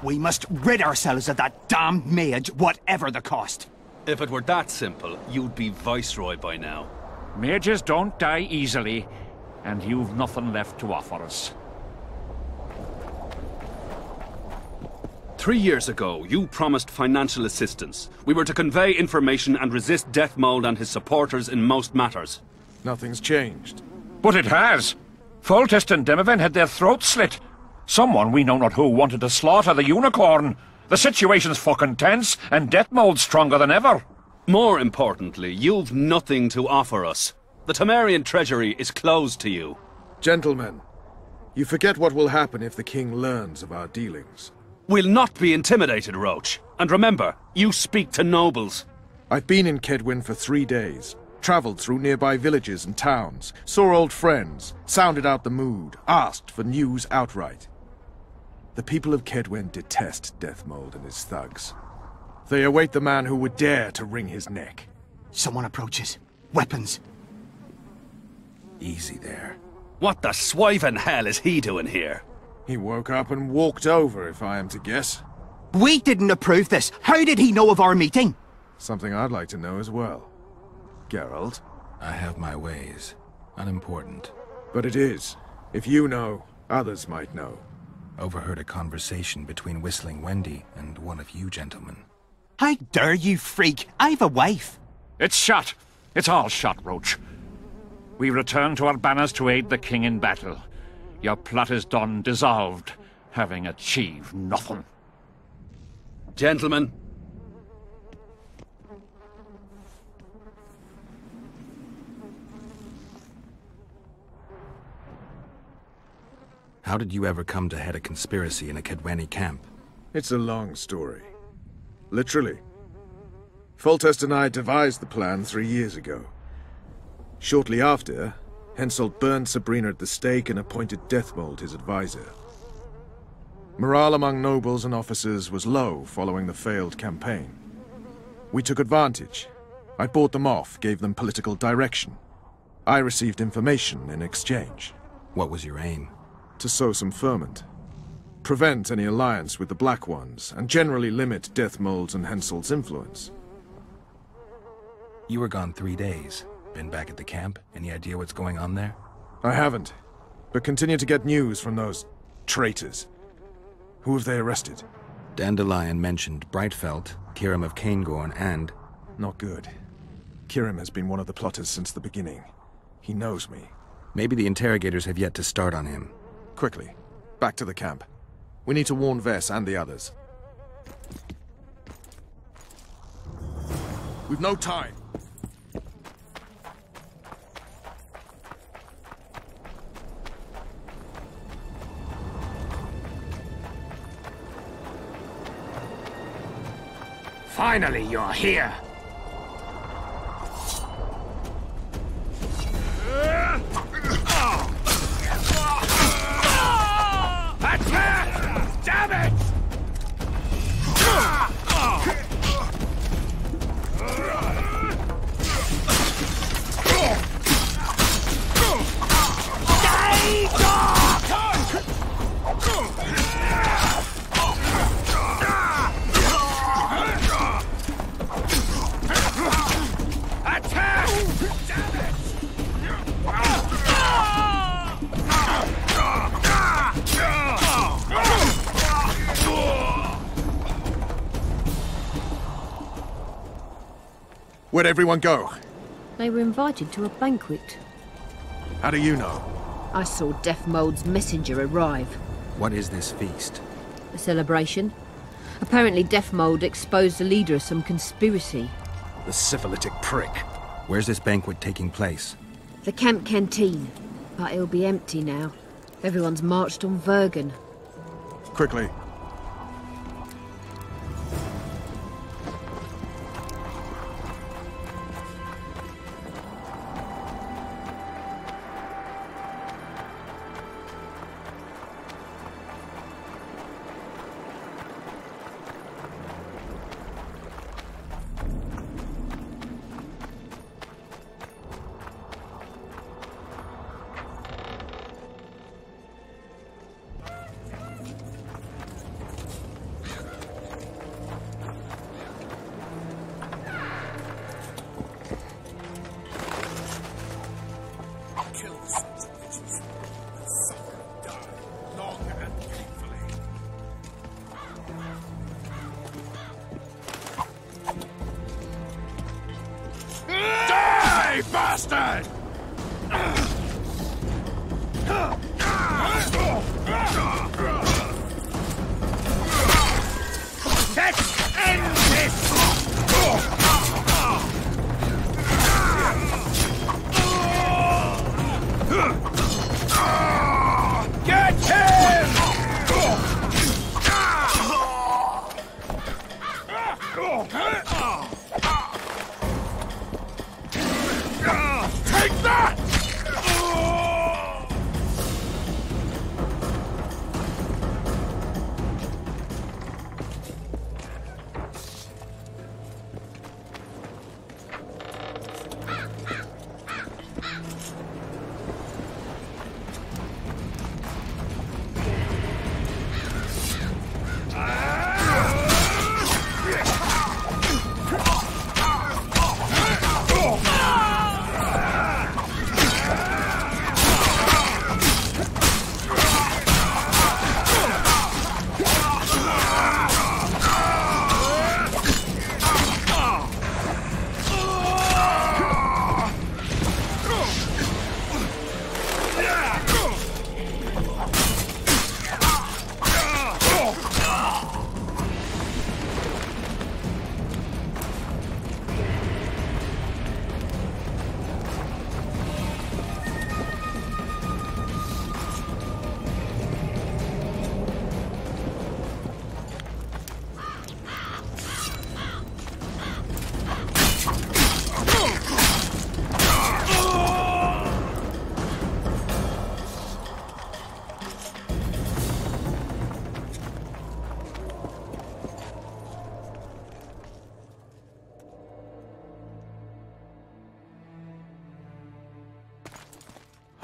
We must rid ourselves of that damned mage, whatever the cost. If it were that simple, you'd be Viceroy by now. Mages don't die easily, and you've nothing left to offer us. 3 years ago, you promised financial assistance. We were to convey information and resist Deathmold and his supporters in most matters. Nothing's changed. But it has. Foltest and Demoven had their throats slit. Someone, we know not who, wanted to slaughter the unicorn. The situation's fucking tense, and Deathmold's stronger than ever. More importantly, you've nothing to offer us. The Temerian treasury is closed to you. Gentlemen, you forget what will happen if the king learns of our dealings. We'll not be intimidated, Roach. And remember, you speak to nobles. I've been in Kedwin for 3 days. Traveled through nearby villages and towns, saw old friends, sounded out the mood, asked for news outright. The people of Kedwen detest Deathmold and his thugs. They await the man who would dare to wring his neck. Someone approaches. Weapons. Easy there. What the swiven hell is he doing here? He woke up and walked over, if I am to guess. We didn't approve this. How did he know of our meeting? Something I'd like to know as well. Geralt? I have my ways. Unimportant. But it is. If you know, others might know. Overheard a conversation between Whistling Wendy and one of you gentlemen. How dare you, freak? I've a wife. It's shot. It's all shot, Roach. We return to our banners to aid the king in battle. Your plot is done, dissolved, having achieved nothing. Gentlemen. How did you ever come to head a conspiracy in a Kedweni camp? It's a long story. Literally. Foltest and I devised the plan 3 years ago. Shortly after, Henselt burned Sabrina at the stake and appointed Deathmold his advisor. Morale among nobles and officers was low following the failed campaign. We took advantage. I bought them off, gave them political direction. I received information in exchange. What was your aim? To sow some ferment. Prevent any alliance with the Black Ones, and generally limit Deathmold's and Henselt's influence. You were gone 3 days. Been back at the camp? Any idea what's going on there? I haven't, but continue to get news from those traitors. Who have they arrested? Dandelion mentioned Brightfelt, Kirim of Caingorn, and... Not good. Kirim has been one of the plotters since the beginning. He knows me. Maybe the interrogators have yet to start on him. Quickly, back to the camp. We need to warn Vess and the others. We've no time. Finally, you're here. Attack! Damn it! Where'd everyone go? They were invited to a banquet. How do you know? I saw Deathmold's messenger arrive. What is this feast? A celebration. Apparently Deathmold exposed the leader of some conspiracy. The syphilitic prick. Where's this banquet taking place? The camp canteen. But it'll be empty now. Everyone's marched on Vergen. Quickly. bastard! Let's end this! Get him! Take that!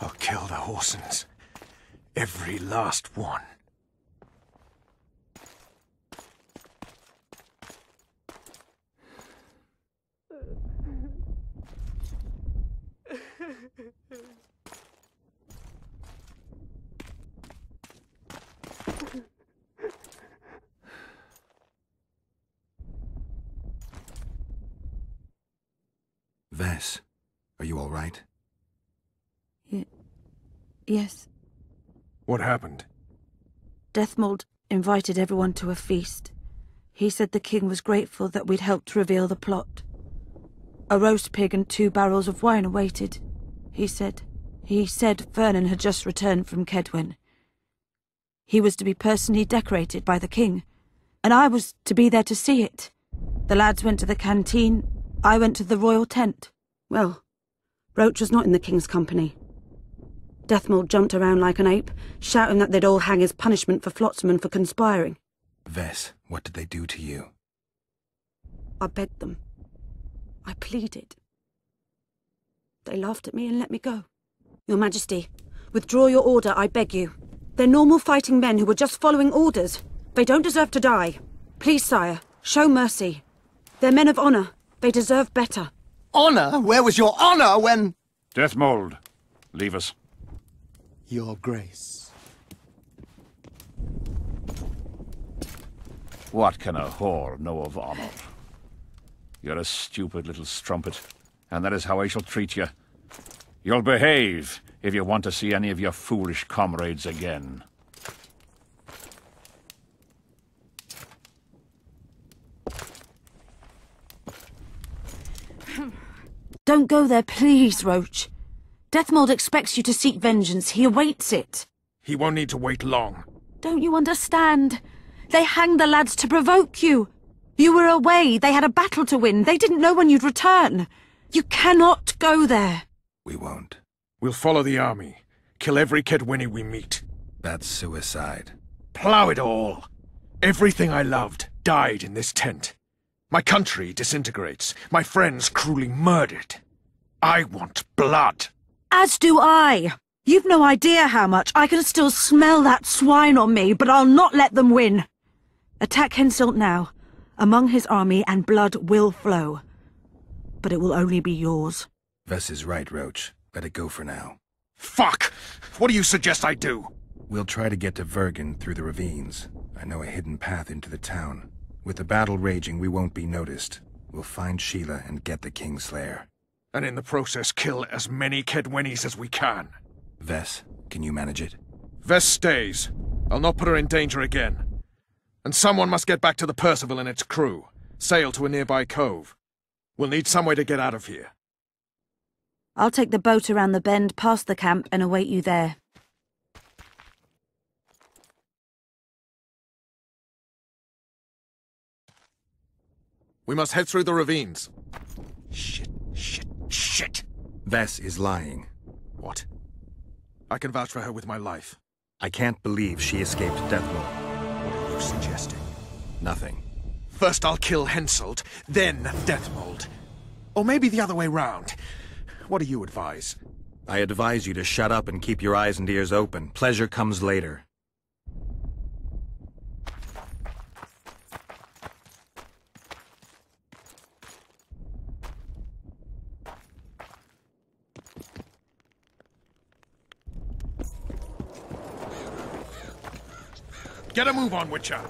I'll kill the Horsens. Every last one. Vess, are you all right? Yes. What happened? Deathmold invited everyone to a feast. He said the king was grateful that we'd helped reveal the plot. A roast pig and 2 barrels of wine awaited, he said. He said Vernon had just returned from Cedwyn. He was to be personally decorated by the king, and I was to be there to see it. The lads went to the canteen, I went to the royal tent. Well, Roach was not in the king's company. Deathmold jumped around like an ape, shouting that they'd all hang his punishment for Flotsam for conspiring. Vess, what did they do to you? I begged them. I pleaded. They laughed at me and let me go. Your Majesty, withdraw your order, I beg you. They're normal fighting men who were just following orders. They don't deserve to die. Please, sire, show mercy. They're men of honor. They deserve better. Honor? Where was your honor when... Deathmold, leave us. Your Grace. What can a whore know of honor? You're a stupid little strumpet, and that is how I shall treat you. You'll behave if you want to see any of your foolish comrades again. Don't go there, please, Roach. Deathmold expects you to seek vengeance. He awaits it. He won't need to wait long. Don't you understand? They hanged the lads to provoke you. You were away. They had a battle to win. They didn't know when you'd return. You cannot go there. We won't. We'll follow the army. Kill every Cedwini we meet. That's suicide. Plough it all. Everything I loved died in this tent. My country disintegrates. My friends cruelly murdered. I want blood. As do I. You've no idea how much. I can still smell that swine on me, but I'll not let them win. Attack Henselt now, among his army, and blood will flow. But it will only be yours. Vess is right, Roach. Let it go for now. Fuck! What do you suggest I do? We'll try to get to Vergen through the ravines. I know a hidden path into the town. With the battle raging, we won't be noticed. We'll find Sheila and get the Kingslayer. And in the process kill as many Kedwenis as we can. Vess, can you manage it? Vess stays. I'll not put her in danger again. And someone must get back to the Percival and its crew. Sail to a nearby cove. We'll need some way to get out of here. I'll take the boat around the bend past the camp and await you there. We must head through the ravines. Shit. Vess is lying. What? I can vouch for her with my life. I can't believe she escaped Deathmold. What are you suggesting? Nothing. First I'll kill Henselt, then Deathmold. Or maybe the other way round. What do you advise? I advise you to shut up and keep your eyes and ears open. Pleasure comes later. Get a move on, Witcher!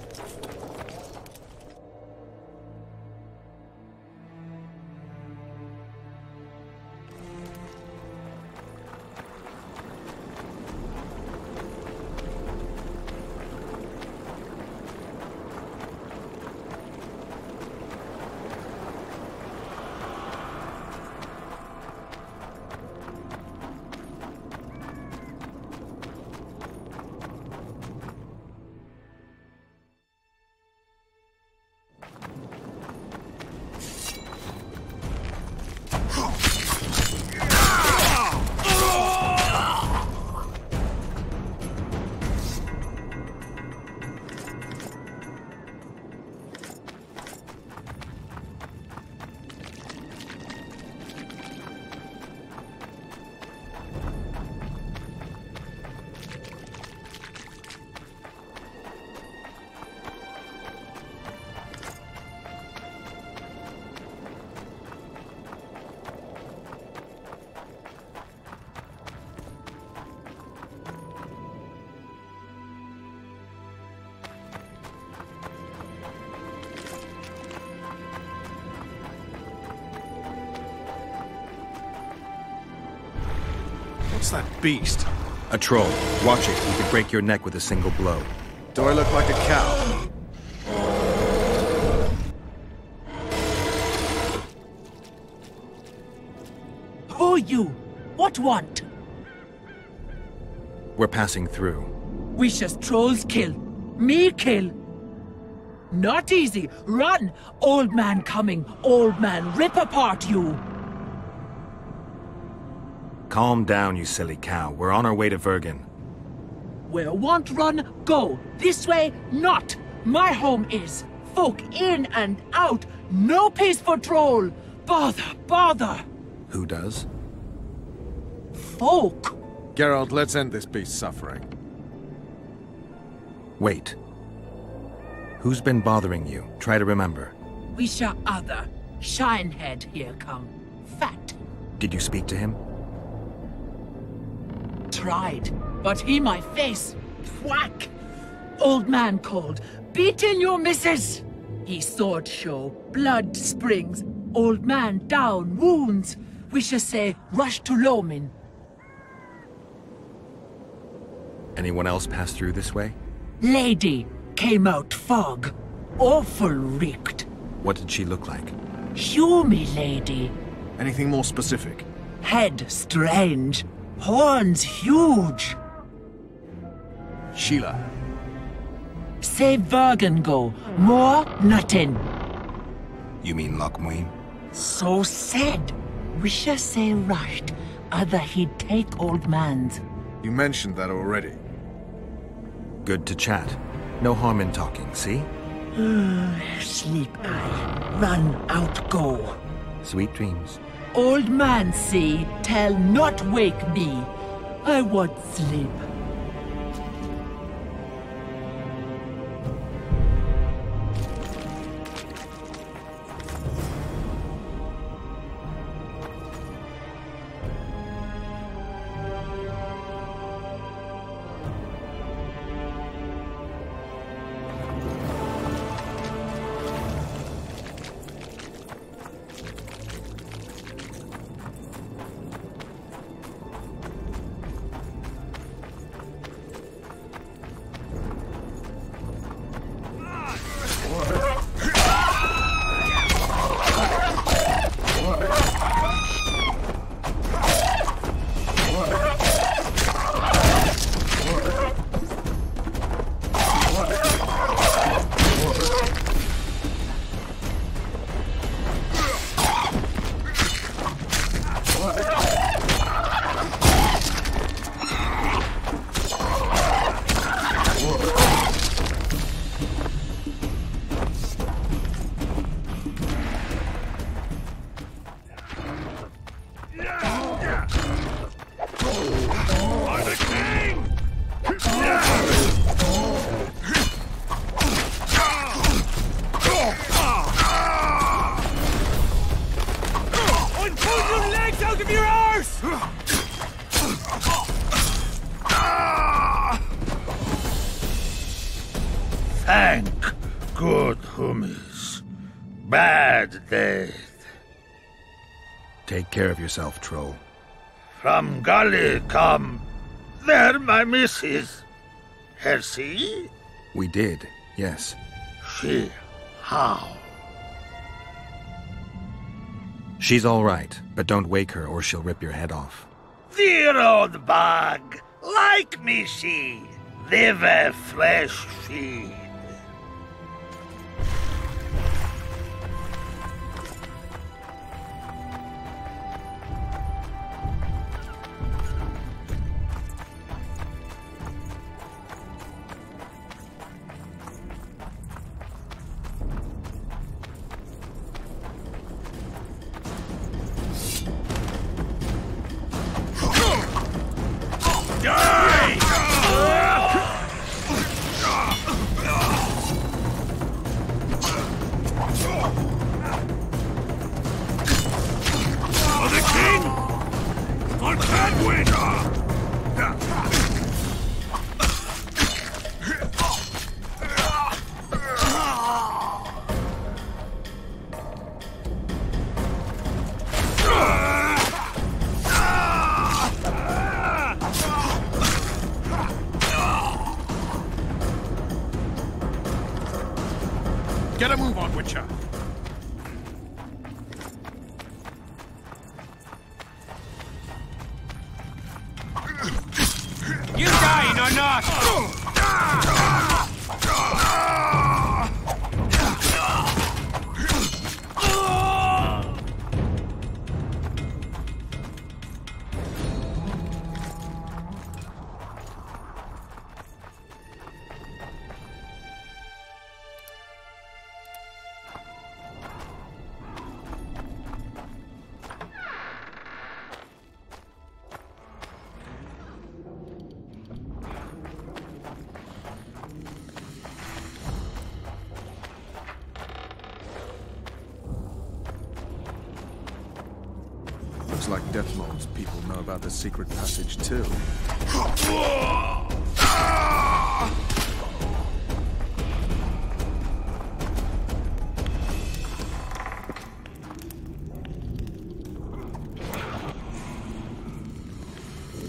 What's that beast? A troll. Watch it. He could break your neck with a single blow. Do I look like a cow? Who you? What want? We're passing through. Wishes trolls kill. Me kill. Not easy. Run! Old man coming. Old man rip apart you. Calm down, you silly cow. We're on our way to Vergen. Where want run, go. This way, not. My home is. Folk in and out. No peace for troll. Bother. Who does? Folk. Geralt, let's end this beast's suffering. Wait. Who's been bothering you? Try to remember. Wisha other. Shinehead here come. Fat. Did you speak to him? Tried, but he my face. Whack! Old man called. Beating your missus! He sword show. Blood springs. Old man down. Wounds. Wisha say rush to Lomin. Anyone else pass through this way? Lady came out fog. Awful reeked. What did she look like? Humy lady. Anything more specific? Head strange. Horns huge. Sheila. Say Vergen go. More nothing. You mean Lochmuin? So said. Wisha say rushed. Other he'd take old man's. You mentioned that already. Good to chat. No harm in talking, see? Sleep I. Run out go. Sweet dreams. Old man see, tell not wake me. I want sleep. I'm the king! And pull your legs out of your arse! Thank good homies. Bad death. Take care of yourself, troll. From Gully come. There, my missus. Her see? We did, yes. She. How? She's all right, but don't wake her or she'll rip your head off. Dear old bug. Like me she. Live a flesh feed. Get a move on, Witcher. You dying or not? Looks like Deathmold's people know about the secret passage too.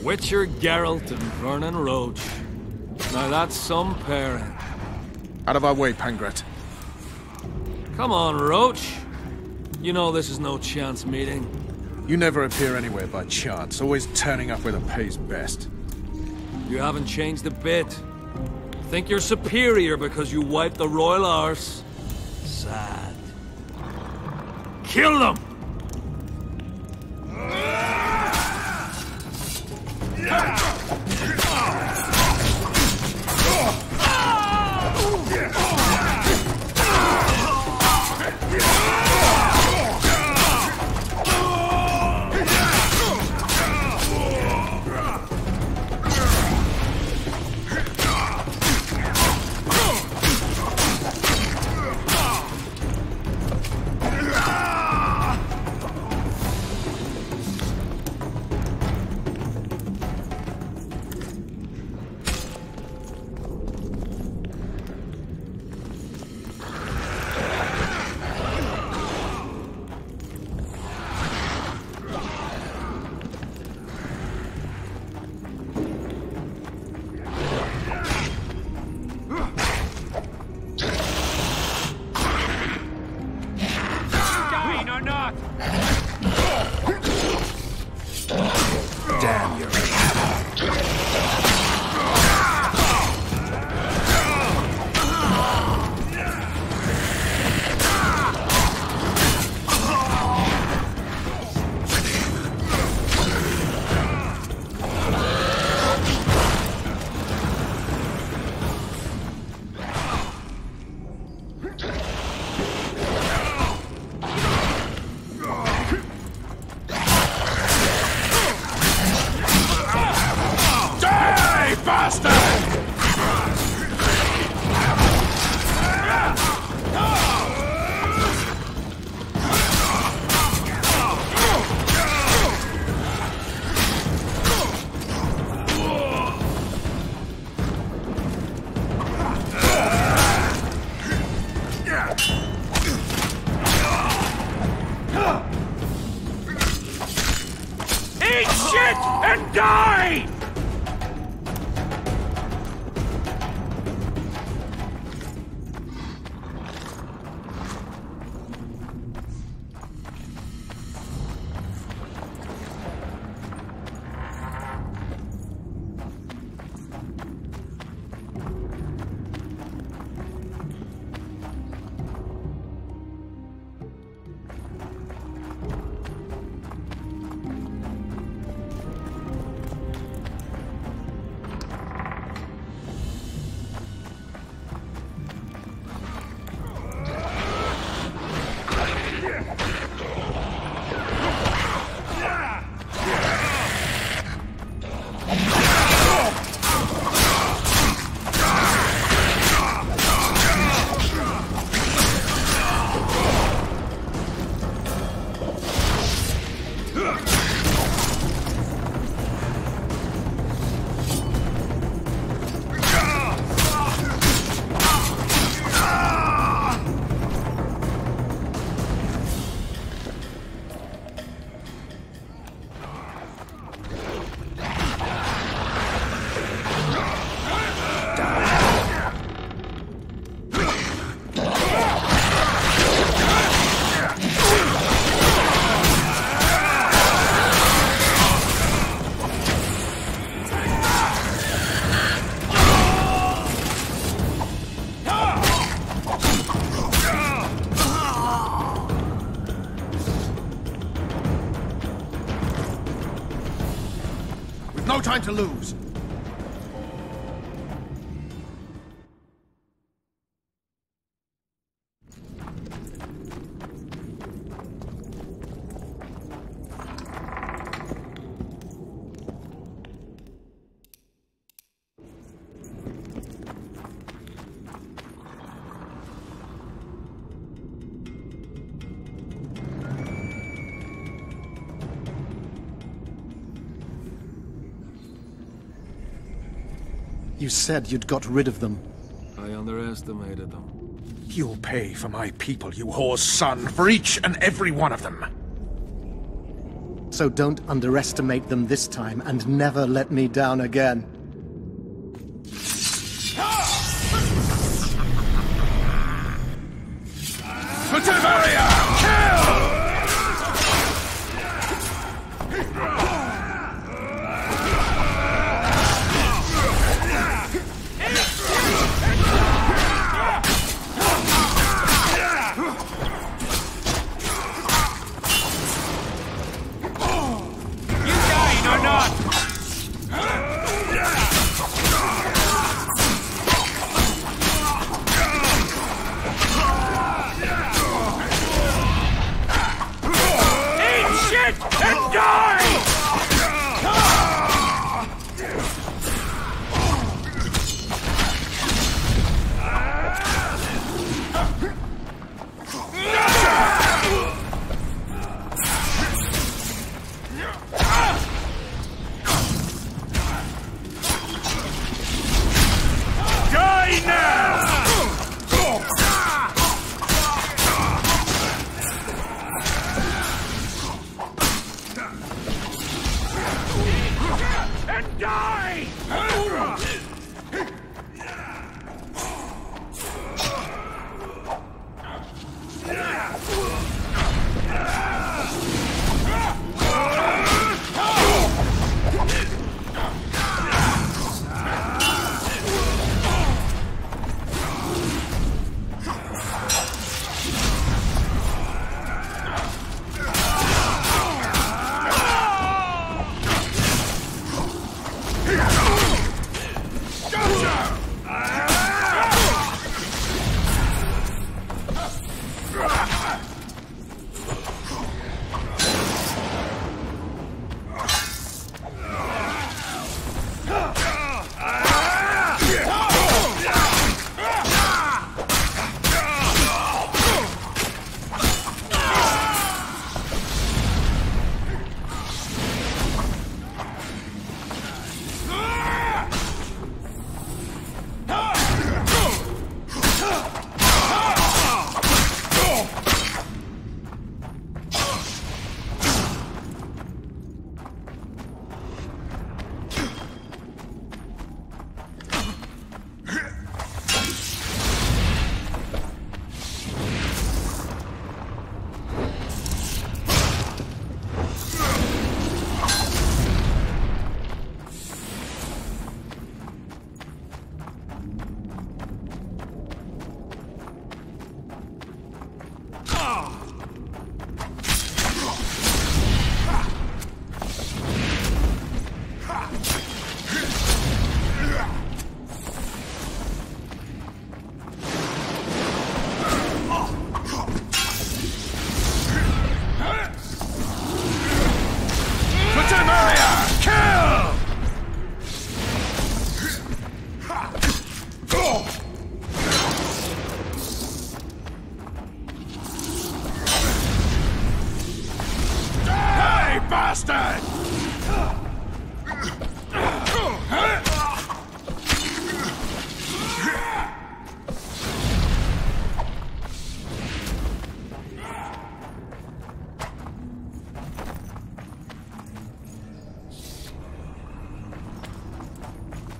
Witcher, Geralt, and Vernon Roach. Now that's some pairing. Out of our way, Pangret. Come on, Roach. You know this is no chance meeting. You never appear anywhere by chance, always turning up where the pay's best. You haven't changed a bit. Think you're superior because you wiped the royal arse? Sad. Kill them! shit and die! No time to lose. You said you'd got rid of them. I underestimated them. You'll pay for my people, you whore's son, for each and every one of them. So don't underestimate them this time, and never let me down again. Put the barrier! Kill!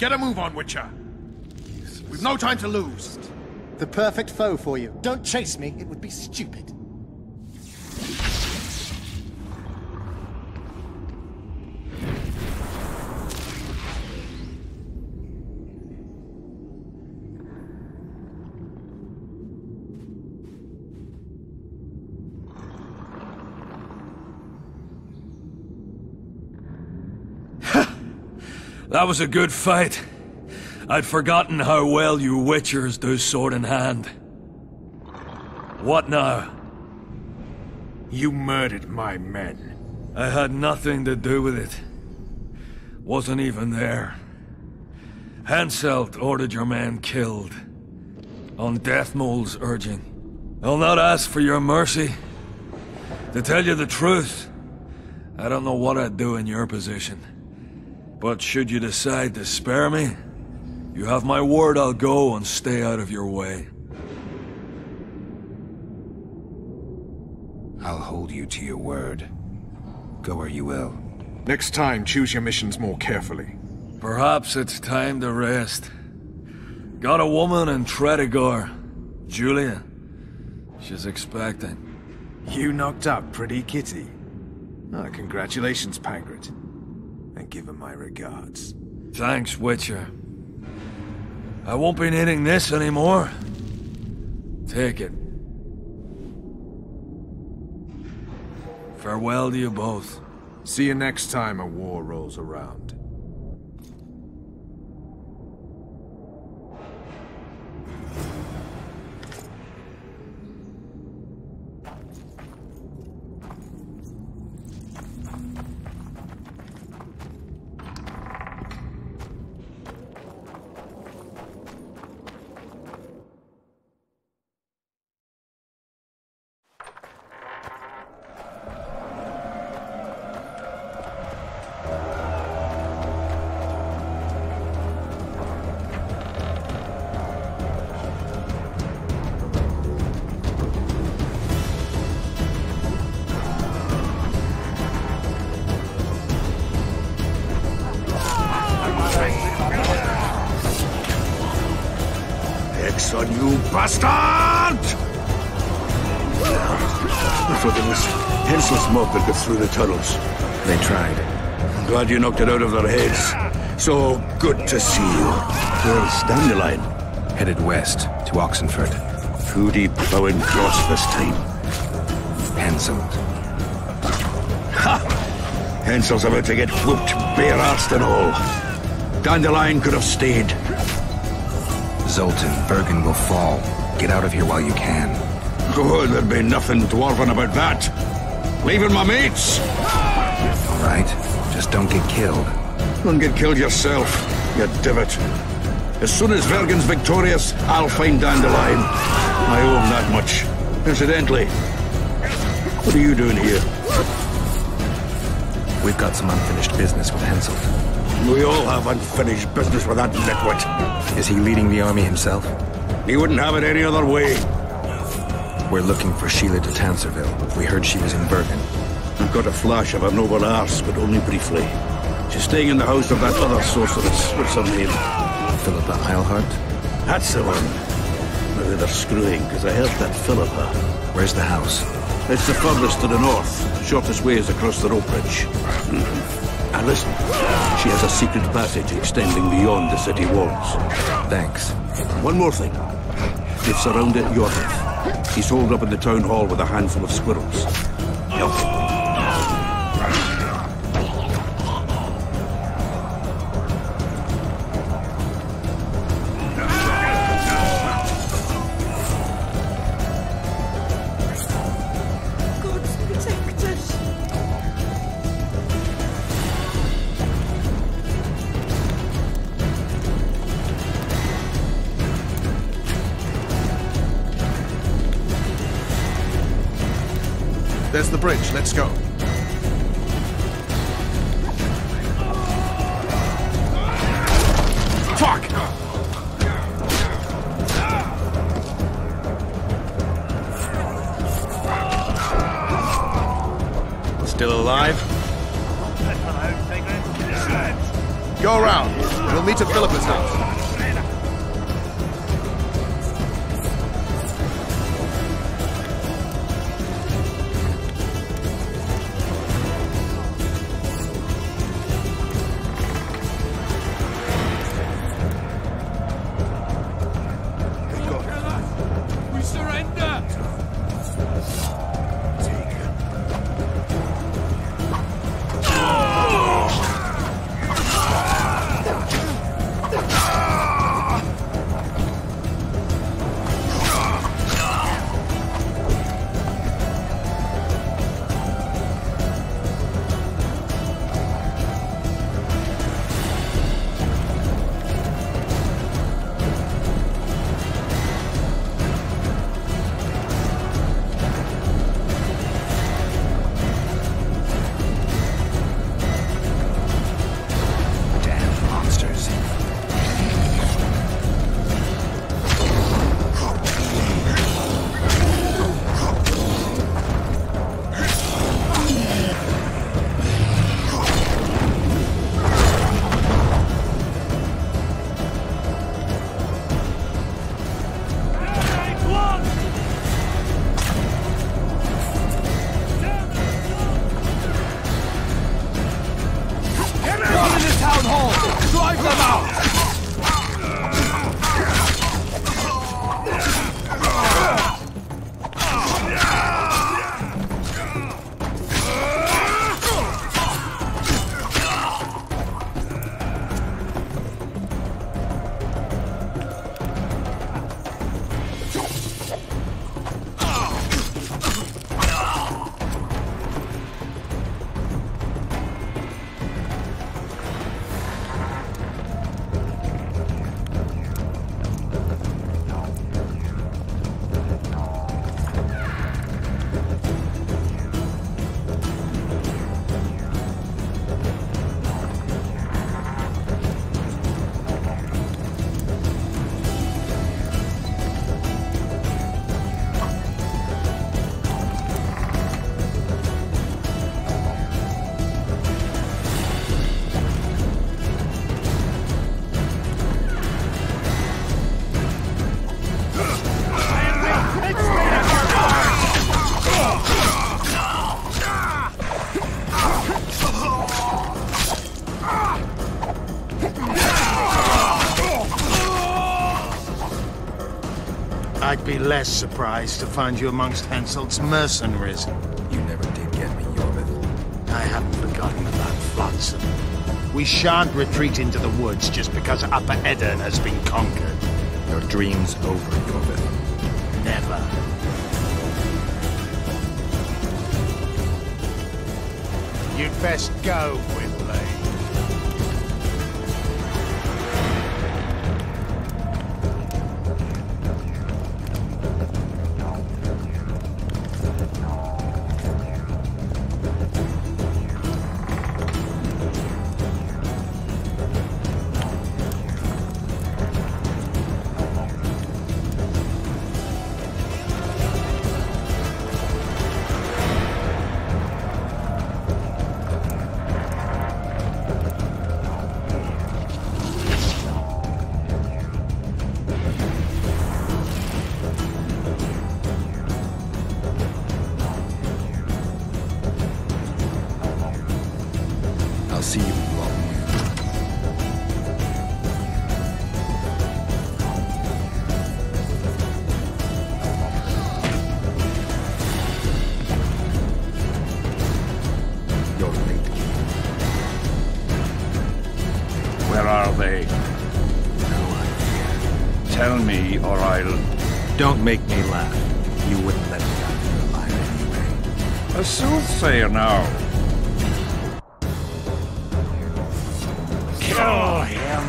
Get a move on, Witcher. We've no time to lose. The perfect foe for you. Don't chase me, it would be stupid. That was a good fight. I'd forgotten how well you Witchers do sword in hand. What now? You murdered my men. I had nothing to do with it. Wasn't even there. Henselt ordered your men killed. On Deathmold's urging. I'll not ask for your mercy. To tell you the truth, I don't know what I'd do in your position. But should you decide to spare me, you have my word I'll go and stay out of your way. I'll hold you to your word. Go where you will. Next time, choose your missions more carefully. Perhaps it's time to rest. Got a woman in Tredegar, Julia. She's expecting. You knocked up pretty kitty. Oh, congratulations, Pangret. And give her my regards. Thanks, Witcher. I won't be needing this anymore. Take it. Farewell to you both. See you next time a war rolls around. On you bastard! I thought it was Hensel's mob that got through the tunnels. They tried. I'm glad you knocked it out of their heads. So good to see you. Where's Dandelion? Headed west, to Oxenford. Who deep plowing cross this time? Henselt. Ha! Hensel's about to get whooped, bare-arsed and all. Dandelion could have stayed. Zoltan, Bergen will fall. Get out of here while you can. Oh, there'd be nothing dwarven about that. Leaving my mates. All right. Just don't get killed. Don't get killed yourself, you divot. As soon as Bergen's victorious, I'll find Dandelion. I owe him that much. Incidentally, what are you doing here? We've got some unfinished business with Henselt. We all have unfinished business with that nitwit. Is he leading the army himself? He wouldn't have it any other way. We're looking for Sheila de Tanserville. We heard she was in Bergen. I've got a flash of her noble arse, but only briefly. She's staying in the house of that other sorceress. What's her name? Philippa Eilhart? That's the one. Maybe they're screwing, because I heard that Philippa. Where's the house? It's the furthest to the north. Shortest way is across the rope bridge. And listen, she has a secret passage extending beyond the city walls. Thanks. One more thing. They've surrounded Jorvik. He's holed up in the town hall with a handful of squirrels. Help him. There's the bridge. Let's go. Fuck! Still alive? Go around. We'll meet at Philippa's house. I'd be less surprised to find you amongst Henselt's mercenaries. You never did get me, Jorvith. I haven't forgotten about Flotsam. We shan't retreat into the woods just because Upper Eddern has been conquered. Your dream's over, Jorvith. Never. You'd best go, Gwynplaine. I'll see you in Longmere. You're late. Where are they? No idea. Tell me, or I'll... Don't make me laugh. You wouldn't let me out of here alive anyway. A soothsayer now. Kill him!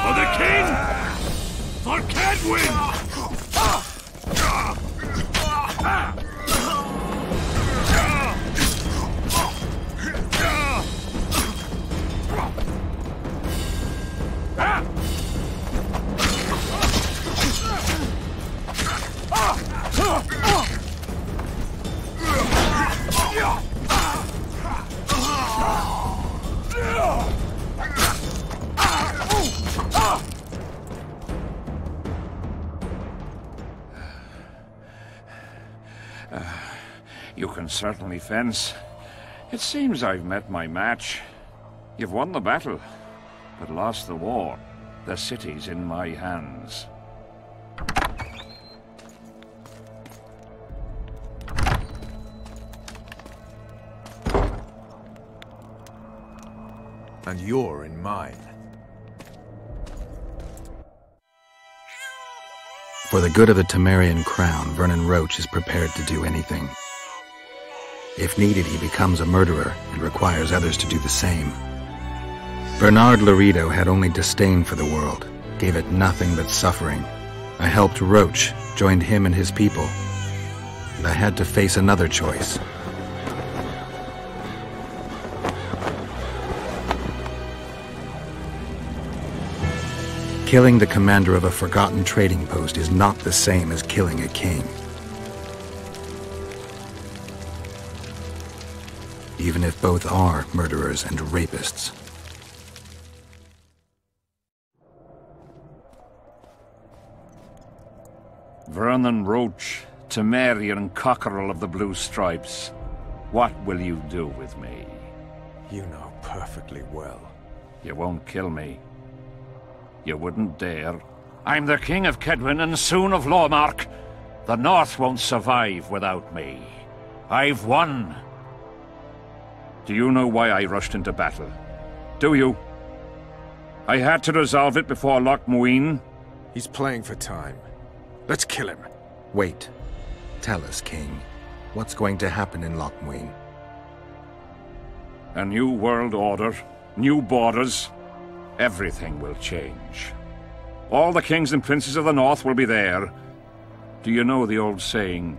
For the king! For Cadwin! You can certainly fence. It seems I've met my match. You've won the battle, but lost the war. The city's in my hands. And you're in mine. For the good of the Temerian crown, Vernon Roche is prepared to do anything. If needed, he becomes a murderer and requires others to do the same. Bernard Laredo had only disdain for the world, gave it nothing but suffering. I helped Roche, joined him and his people, and I had to face another choice. Killing the commander of a forgotten trading post is not the same as killing a king. Even if both are murderers and rapists. Vernon Roche, Temerian cockerel of the Blue Stripes. What will you do with me? You know perfectly well. You won't kill me. You wouldn't dare. I'm the King of Kedwin and soon of Lawmark. The North won't survive without me. I've won. Do you know why I rushed into battle? Do you? I had to resolve it before Loch Muin. He's playing for time. Let's kill him. Wait. Tell us, King. What's going to happen in Loch Muin? A new world order, new borders. Everything will change. All the kings and princes of the North will be there. Do you know the old saying?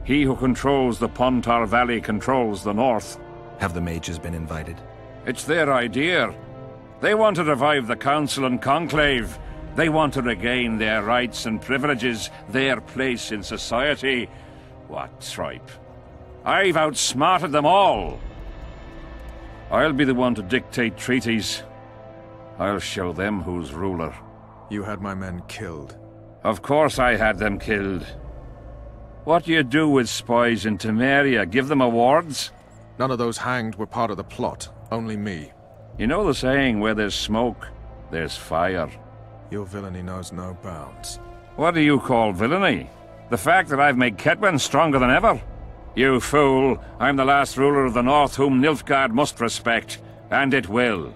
He who controls the Pontar Valley controls the North. Have the mages been invited? It's their idea. They want to revive the Council and Conclave. They want to regain their rights and privileges, their place in society. What tripe? I've outsmarted them all. I'll be the one to dictate treaties. I'll show them who's ruler. You had my men killed. Of course I had them killed. What do you do with spies in Temeria? Give them awards? None of those hanged were part of the plot. Only me. You know the saying, where there's smoke, there's fire. Your villainy knows no bounds. What do you call villainy? The fact that I've made Kedwen stronger than ever? You fool! I'm the last ruler of the North whom Nilfgaard must respect, and it will.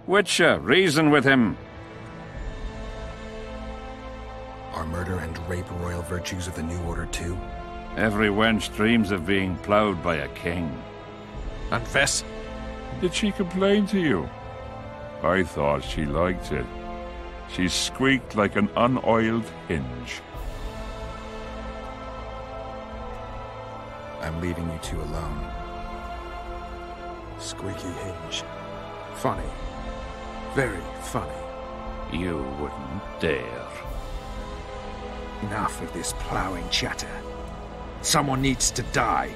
Witcher, reason with him. Are murder and rape royal virtues of the New Order too? Every wench dreams of being ploughed by a king. And Vess? Did she complain to you? I thought she liked it. She squeaked like an unoiled hinge. I'm leaving you two alone. Squeaky hinge. Funny. Very funny. You wouldn't dare. Enough of this ploughing chatter. Someone needs to die,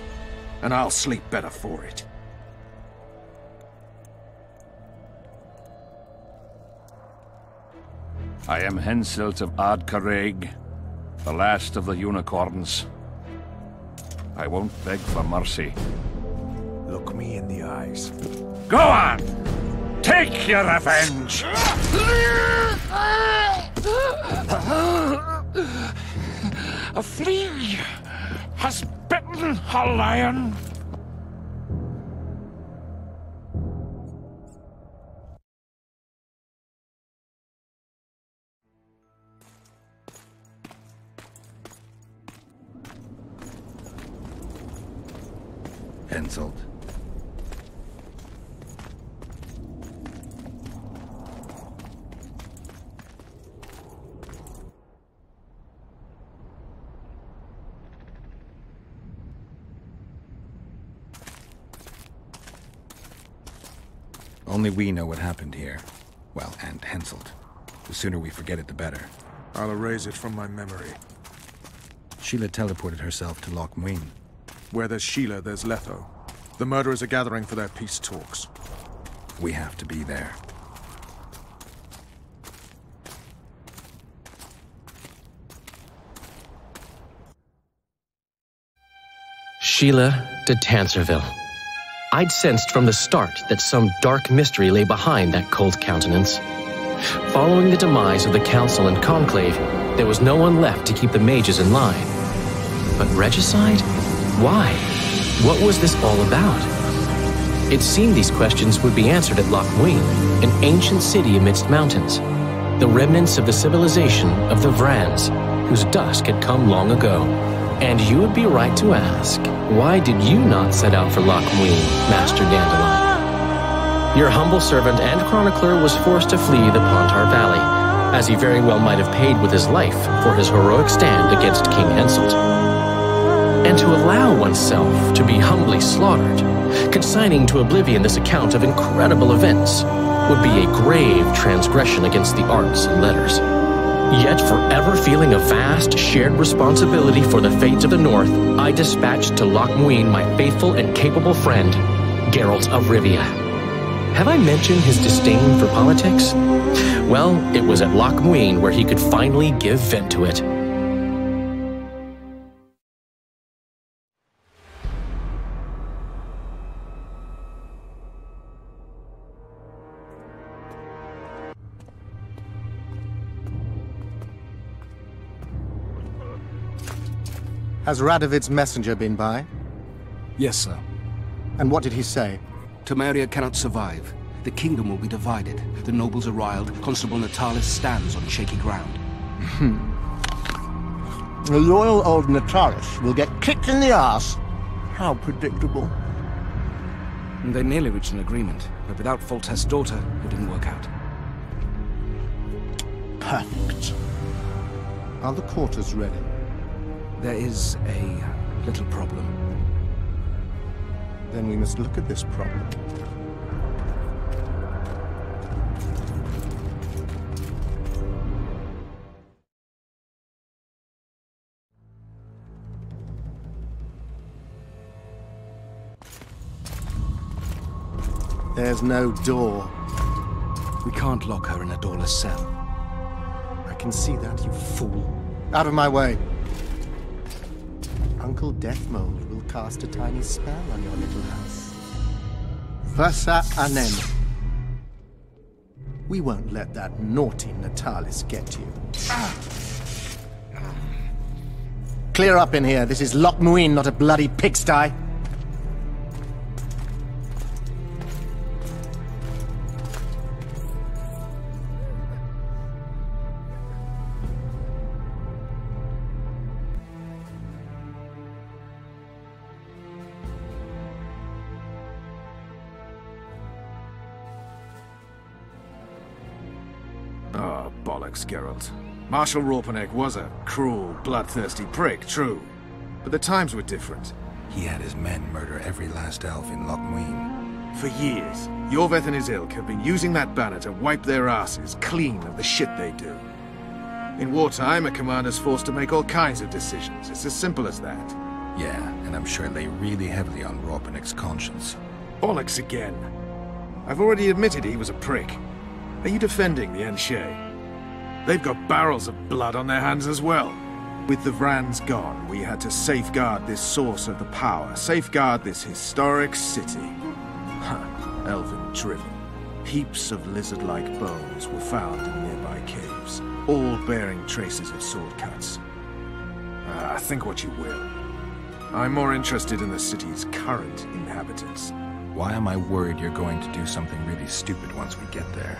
and I'll sleep better for it. I am Henselt of Ad Carreg, the last of the unicorns. I won't beg for mercy. Look me in the eyes. Go on! Take your revenge! A flea has bitten a lion. Henselt. Only we know what happened here. Well, and Henselt. The sooner we forget it, the better. I'll erase it from my memory. Sheila teleported herself to Loch Muin. Where there's Sheila, there's Letho. The murderers are gathering for their peace talks. We have to be there. Sheila de Tanserville. I'd sensed from the start that some dark mystery lay behind that cold countenance. Following the demise of the Council and Conclave, there was no one left to keep the mages in line. But regicide? Why? What was this all about? It seemed these questions would be answered at Loch Muin, an ancient city amidst mountains, the remnants of the civilization of the Vrans, whose dusk had come long ago. And you would be right to ask, why did you not set out for Loch Muin, Master Dandelion? Your humble servant and chronicler was forced to flee the Pontar Valley, as he very well might have paid with his life for his heroic stand against King Henselt. And to allow oneself to be humbly slaughtered, consigning to oblivion this account of incredible events, would be a grave transgression against the arts and letters. Yet forever feeling a vast shared responsibility for the fates of the North, I dispatched to Loch Muin my faithful and capable friend, Geralt of Rivia. Have I mentioned his disdain for politics? Well, it was at Loch Muin where he could finally give vent to it. Has Radovid's messenger been by? Yes, sir. And what did he say? Temeria cannot survive. The kingdom will be divided. The nobles are riled. Constable Natalis stands on shaky ground. The loyal old Natalis will get kicked in the ass. How predictable. They nearly reached an agreement, but without Foltest's daughter, it didn't work out. Perfect. Are the quarters ready? There is a little problem. Then we must look at this problem. There's no door. We can't lock her in a doorless cell. I can see that, you fool. Out of my way. Uncle Deathmold will cast a tiny spell on your little house. Versa Anem. We won't let that naughty Natalis get you. Clear up in here. This is Loch Muin, not a bloody pigsty. Oh, bollocks, Geralt. Marshal Raupenek was a cruel, bloodthirsty prick, true. But the times were different. He had his men murder every last elf in Loch Muin. For years, Yorveth and his ilk have been using that banner to wipe their asses clean of the shit they do. In wartime, a commander's forced to make all kinds of decisions. It's as simple as that. Yeah, and I'm sure they really heavily on Raupenek's conscience. Bollocks again. I've already admitted he was a prick. Are you defending the Enshe? They've got barrels of blood on their hands as well. With the Vrans gone, we had to safeguard this source of the power, safeguard this historic city. Elven drivel. Heaps of lizard-like bones were found in nearby caves, all bearing traces of sword cuts. Think what you will. I'm more interested in the city's current inhabitants. Why am I worried you're going to do something really stupid once we get there?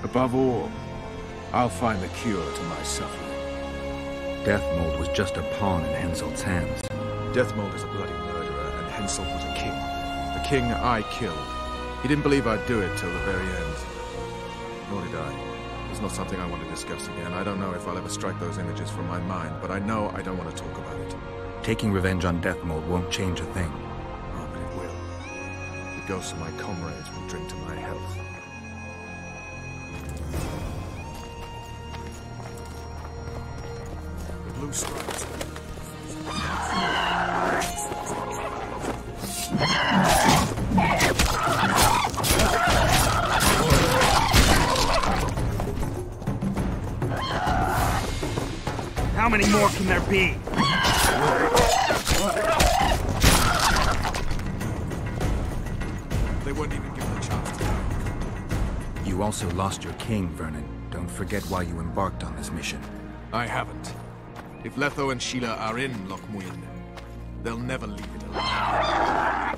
Above all, I'll find the cure to my suffering. Deathmold was just a pawn in Henselt's hands. Deathmold is a bloody murderer, and Henselt was a king. A king I killed. He didn't believe I'd do it till the very end. Nor did I. It's not something I want to discuss again. I don't know if I'll ever strike those images from my mind, but I know I don't want to talk about it. Taking revenge on Deathmold won't change a thing. Oh, but it will. The ghosts of my comrades will drink to my health. The blue stripes. How many more can there be? You also lost your king, Vernon. Don't forget why you embarked on this mission. I haven't. If Letho and Sheila are in Loch Muin, they'll never leave it alone.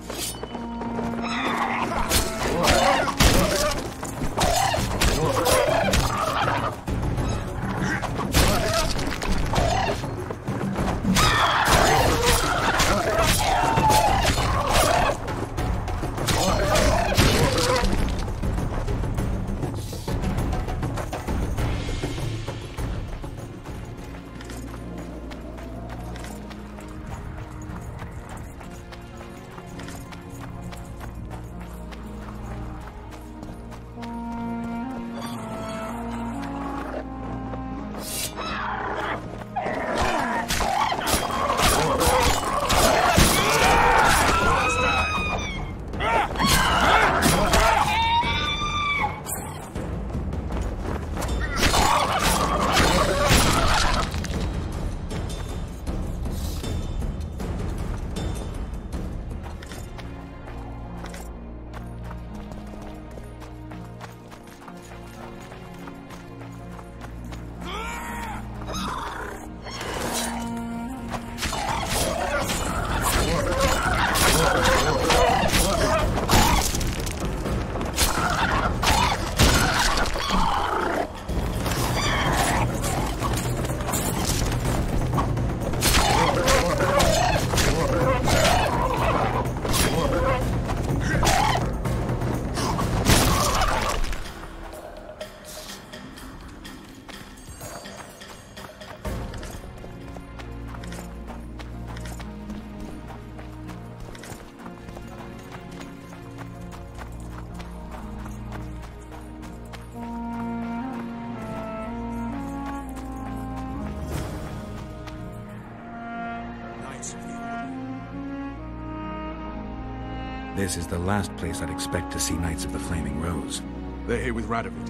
This is the last place I'd expect to see Knights of the Flaming Rose. They're here with Radovid.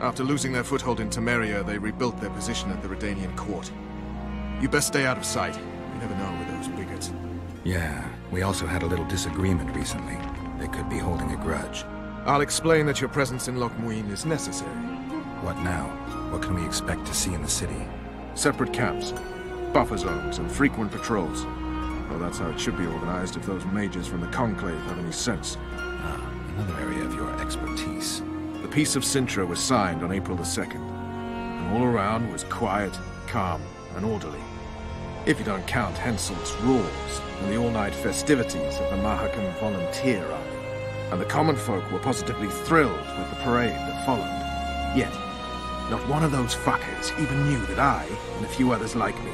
After losing their foothold in Temeria, they rebuilt their position at the Redanian court. You best stay out of sight. You never know with those bigots. Yeah, we also had a little disagreement recently. They could be holding a grudge. I'll explain that your presence in Loch Muin is necessary. What now? What can we expect to see in the city? Separate camps, buffer zones, and frequent patrols. Well, that's how it should be organized if those mages from the Conclave have any sense. Ah, another area of your expertise. The Peace of Sintra was signed on April the 2nd. And all around was quiet, calm, and orderly. If you don't count Henselt's roars and the all-night festivities of the Mahakam Volunteer Army. And the common folk were positively thrilled with the parade that followed. Yet, not one of those fuckers even knew that I, and a few others like me,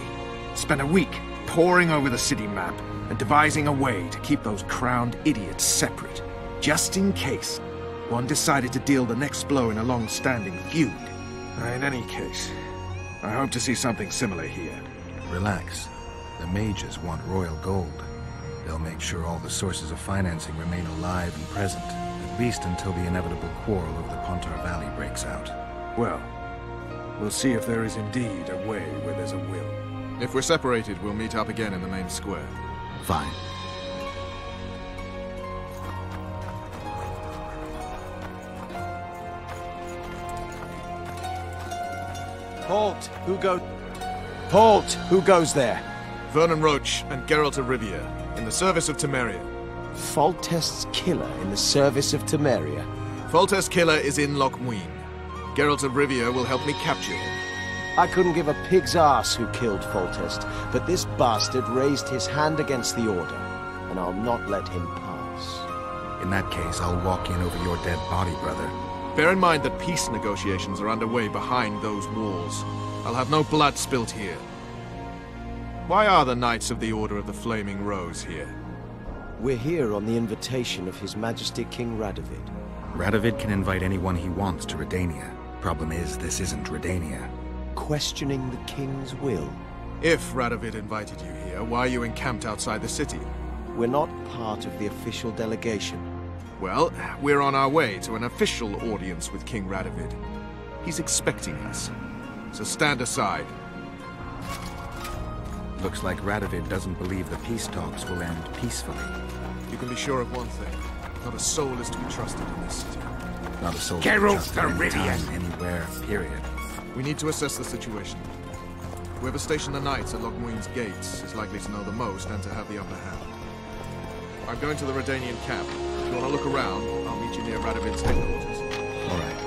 spent a week poring over the city map and devising a way to keep those crowned idiots separate, just in case one decided to deal the next blow in a long-standing feud. In any case, I hope to see something similar here. Relax. The mages want royal gold. They'll make sure all the sources of financing remain alive and present, at least until the inevitable quarrel over the Pontar Valley breaks out. Well, we'll see if there is indeed a way where there's a will. If we're separated, we'll meet up again in the main square. Fine. Halt! Halt! Who goes there? Vernon Roche and Geralt of Rivia, in the service of Temeria. Foltest's killer in the service of Temeria. Foltest's killer is in Loch Muin. Geralt of Rivia will help me capture him. I couldn't give a pig's ass who killed Foltest, but this bastard raised his hand against the Order, and I'll not let him pass. In that case, I'll walk in over your dead body, brother. Bear in mind that peace negotiations are underway behind those walls. I'll have no blood spilt here. Why are the Knights of the Order of the Flaming Rose here? We're here on the invitation of His Majesty King Radovid. Radovid can invite anyone he wants to Redania. Problem is, this isn't Redania. Questioning the King's will. If Radovid invited you here, why are you encamped outside the city? We're not part of the official delegation. Well, we're on our way to an official audience with King Radovid. He's expecting us. So stand aside. Looks like Radovid doesn't believe the peace talks will end peacefully. You can be sure of one thing. Not a soul is to be trusted in this city. Not a soldier just anytime, anywhere, period. We need to assess the situation. Whoever stationed the knights at Lochmuin's gates is likely to know the most and to have the upper hand. I'm going to the Redanian camp. If you want to look around, I'll meet you near Radovid's headquarters. All right.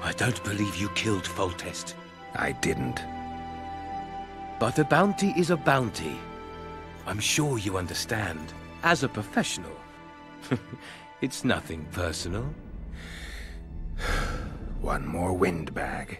I don't believe you killed Foltest. I didn't. But a bounty is a bounty. I'm sure you understand. As a professional. It's nothing personal. One more windbag.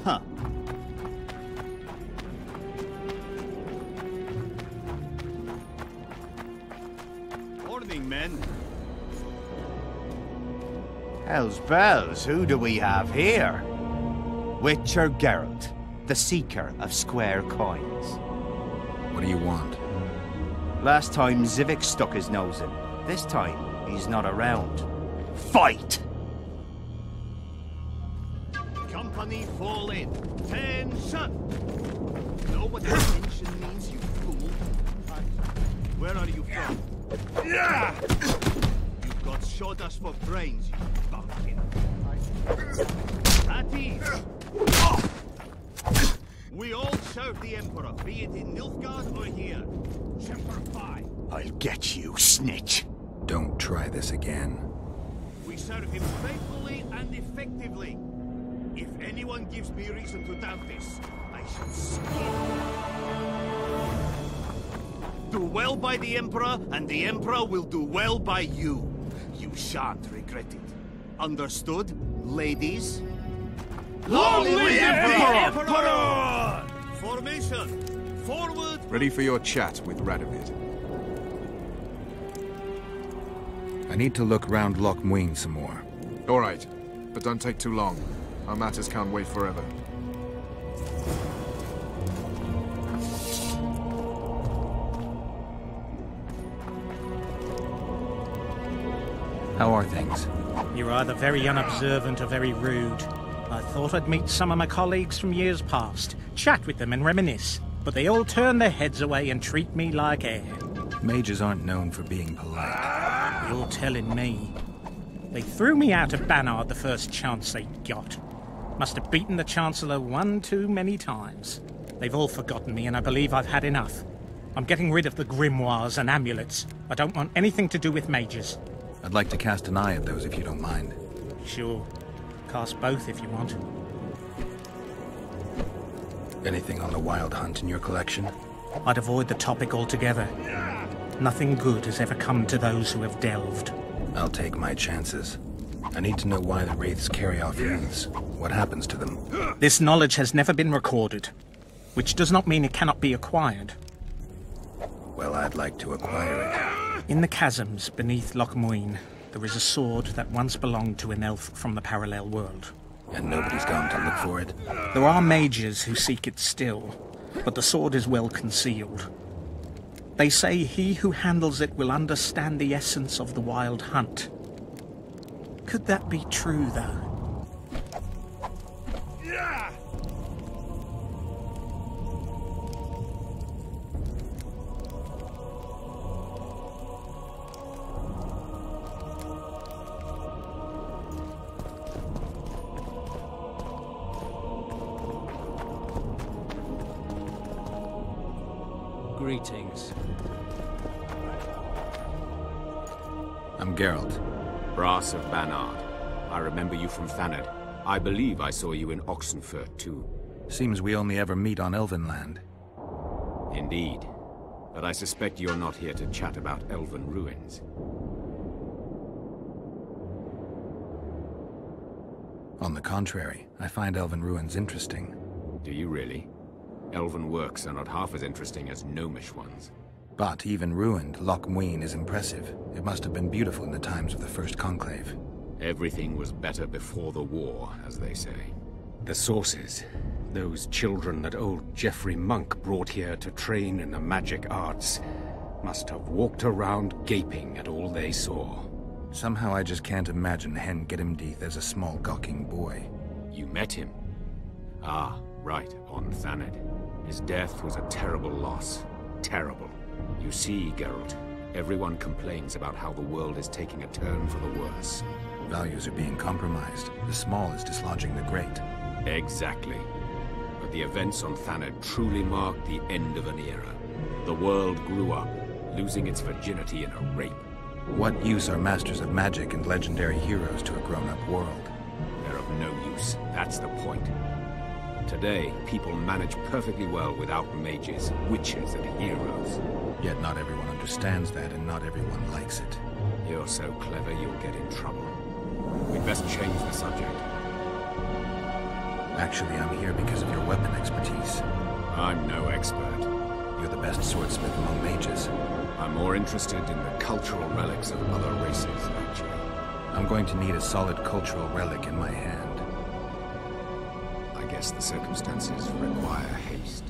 Huh. Morning, men. Hell's bells, who do we have here? Witcher Geralt, the seeker of square coins. What do you want? Last time Zivik stuck his nose in. This time, he's not around. Fight! Company fall in. Tension! Know what tension means, you fool? Where are you from? You've got shoulders for brains, you bumpkin. At ease. We all serve the Emperor, be it in Nilfgaard or here. Semper Fi. I'll get you, snitch. Don't try this again. We serve him faithfully and effectively. If anyone gives me reason to doubt this, I shall skin. Do well by the Emperor, and the Emperor will do well by you. You shan't regret it. Understood, ladies? Long live the Emperor! Formation! Forward! Ready for your chat with Radovid. I need to look round Lochmuin some more. All right, but don't take too long. Our matters can't wait forever. How are things? You're either very unobservant or very rude. I thought I'd meet some of my colleagues from years past, chat with them and reminisce, but they all turn their heads away and treat me like air. Mages aren't known for being polite. You're telling me. They threw me out of Banard the first chance they got. Must have beaten the Chancellor one too many times. They've all forgotten me, and I believe I've had enough. I'm getting rid of the grimoires and amulets. I don't want anything to do with mages. I'd like to cast an eye at those if you don't mind. Sure. Cast both if you want. Anything on the Wild Hunt in your collection? I'd avoid the topic altogether. Nothing good has ever come to those who have delved. I'll take my chances. I need to know why the Wraiths carry off youths. What happens to them? This knowledge has never been recorded, which does not mean it cannot be acquired. Well, I'd like to acquire it. In the chasms beneath Loch Muin, there is a sword that once belonged to an elf from the parallel world. And nobody's gone to look for it? There are mages who seek it still, but the sword is well concealed. They say he who handles it will understand the essence of the wild hunt. Could that be true, though? Greetings. I'm Geralt. Brass of Banard. I remember you from Thanedd. I believe I saw you in Oxenfurt, too. Seems we only ever meet on Elvenland. Indeed. But I suspect you're not here to chat about elven ruins. On the contrary, I find elven ruins interesting. Do you really? Elven works are not half as interesting as gnomish ones. But even ruined, Loch Muin is impressive. It must have been beautiful in the times of the First Conclave. Everything was better before the war, as they say. The sources, those children that old Geoffrey Monk brought here to train in the magic arts, must have walked around gaping at all they saw. Somehow I just can't imagine Hen Gedimdeath as a small gawking boy. You met him? Ah, right, on Thanedd. His death was a terrible loss. Terrible. You see, Geralt, everyone complains about how the world is taking a turn for the worse. Values are being compromised. The small is dislodging the great. Exactly. But the events on Thanedd truly marked the end of an era. The world grew up, losing its virginity in a rape. What use are masters of magic and legendary heroes to a grown-up world? They're of no use. That's the point. Today, people manage perfectly well without mages, witches, and heroes. Yet not everyone understands that, and not everyone likes it. You're so clever, you'll get in trouble. We'd best change the subject. Actually, I'm here because of your weapon expertise. I'm no expert. You're the best swordsmith among mages. I'm more interested in the cultural relics of other races, actually. I'm going to need a solid cultural relic in my hand. I guess the circumstances require haste.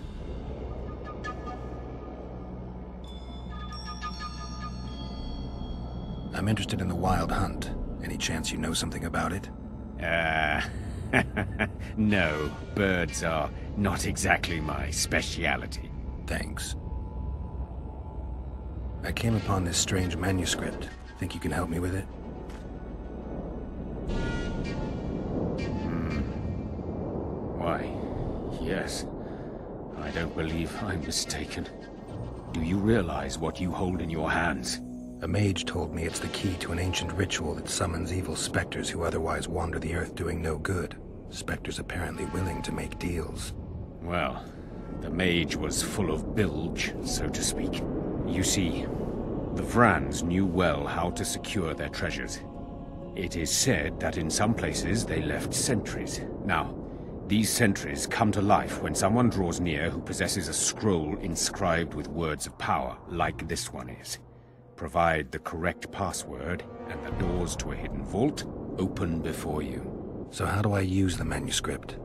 I'm interested in the Wild Hunt. Any chance you know something about it? No, birds are not exactly my speciality. Thanks. I came upon this strange manuscript. Think you can help me with it? Why, yes. I don't believe I'm mistaken. Do you realize what you hold in your hands? A mage told me it's the key to an ancient ritual that summons evil specters who otherwise wander the earth doing no good. Specters apparently willing to make deals. Well, the mage was full of bilge, so to speak. You see, the Vrans knew well how to secure their treasures. It is said that in some places they left sentries. Now, these sentries come to life when someone draws near who possesses a scroll inscribed with words of power, like this one is. Provide the correct password, and the doors to a hidden vault open before you. So how do I use the manuscript?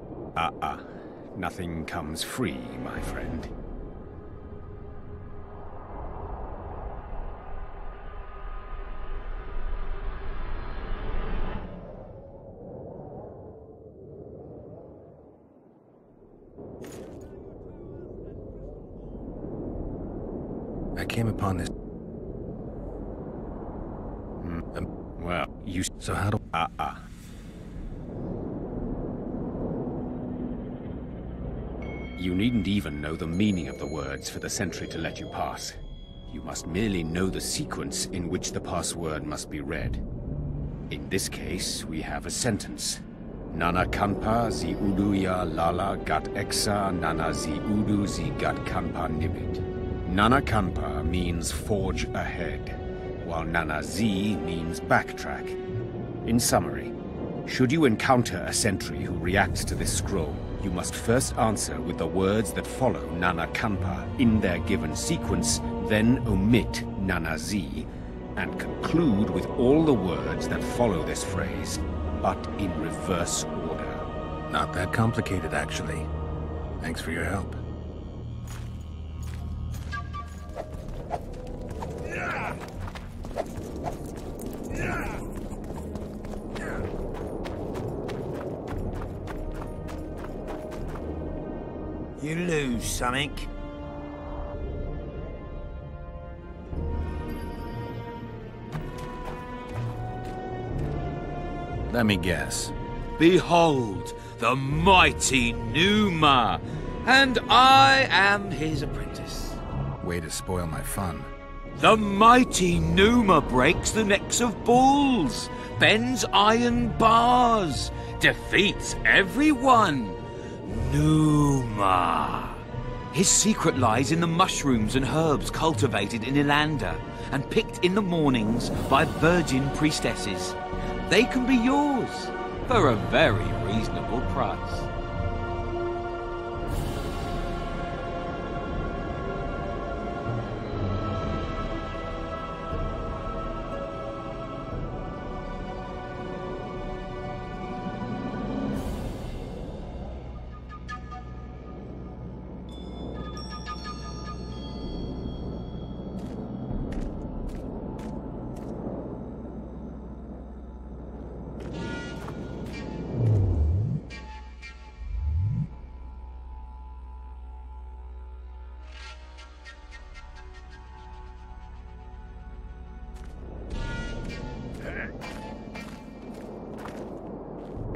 Nothing comes free, my friend. I came upon this... Well, you... So how do... You needn't even know the meaning of the words for the sentry to let you pass. You must merely know the sequence in which the password must be read. In this case, we have a sentence. Nana kanpa zi udu ya lala gat exa nana zi udu zi gat kanpa nibit. Nana kanpa means forge ahead, while nana zi means backtrack. In summary, should you encounter a sentry who reacts to this scroll, you must first answer with the words that follow Nana Kanpa in their given sequence, then omit Nana Z, and conclude with all the words that follow this phrase, but in reverse order. Not that complicated, actually. Thanks for your help. You lose something. Let me guess. Behold, the mighty Numa, and I am his apprentice. Way to spoil my fun. The mighty Numa breaks the necks of bulls, bends iron bars, defeats everyone. Numa. His secret lies in the mushrooms and herbs cultivated in Ilanda and picked in the mornings by virgin priestesses. They can be yours for a very reasonable price.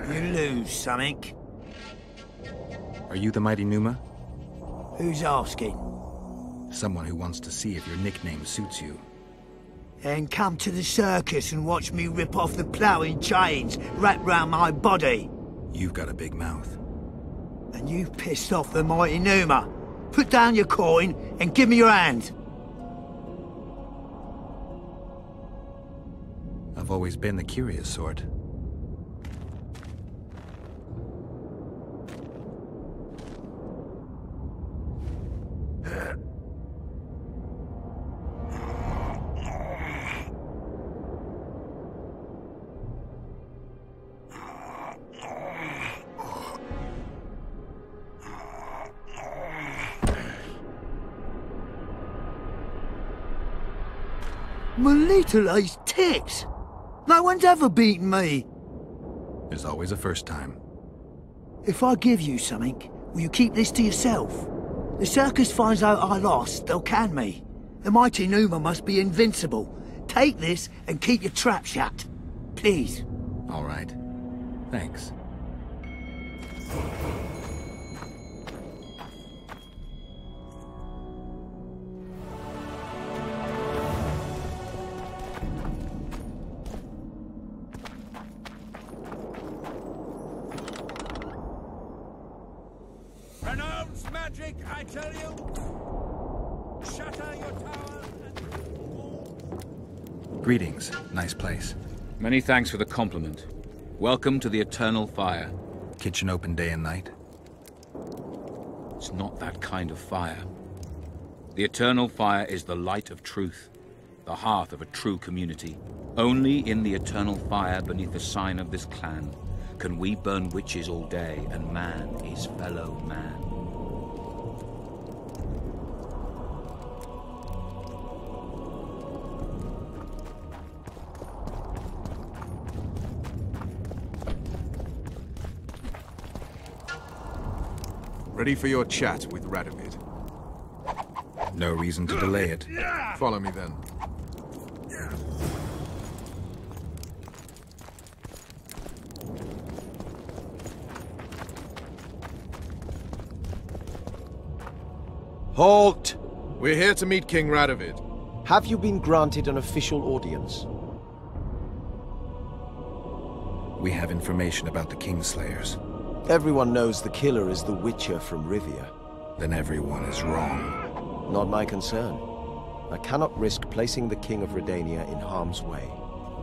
You lose something. Are you the mighty Numa? Who's asking? Someone who wants to see if your nickname suits you. Then come to the circus and watch me rip off the ploughing chains wrapped round my body. You've got a big mouth. And you've pissed off the mighty Numa. Put down your coin and give me your hand. I've always been the curious sort. Melitele's tits! No one's ever beaten me! There's always a first time. If I give you something, will you keep this to yourself? The circus finds out I lost, they'll can me. The mighty Numa must be invincible. Take this and keep your trap shut. Please. All right. Thanks. Renounce magic, I tell you! Shatter your tower and... Greetings. Nice place. Many thanks for the compliment. Welcome to the Eternal Fire. Kitchen open day and night? It's not that kind of fire. The Eternal Fire is the light of truth, the hearth of a true community. Only in the Eternal Fire beneath the sign of this clan can we burn witches all day and man is fellow man. Ready for your chat with Radovid. No reason to delay it. Follow me then. Halt! We're here to meet King Radovid. Have you been granted an official audience? We have information about the Kingslayers. Everyone knows the killer is the Witcher from Rivia. Then everyone is wrong. Not my concern. I cannot risk placing the King of Redania in harm's way.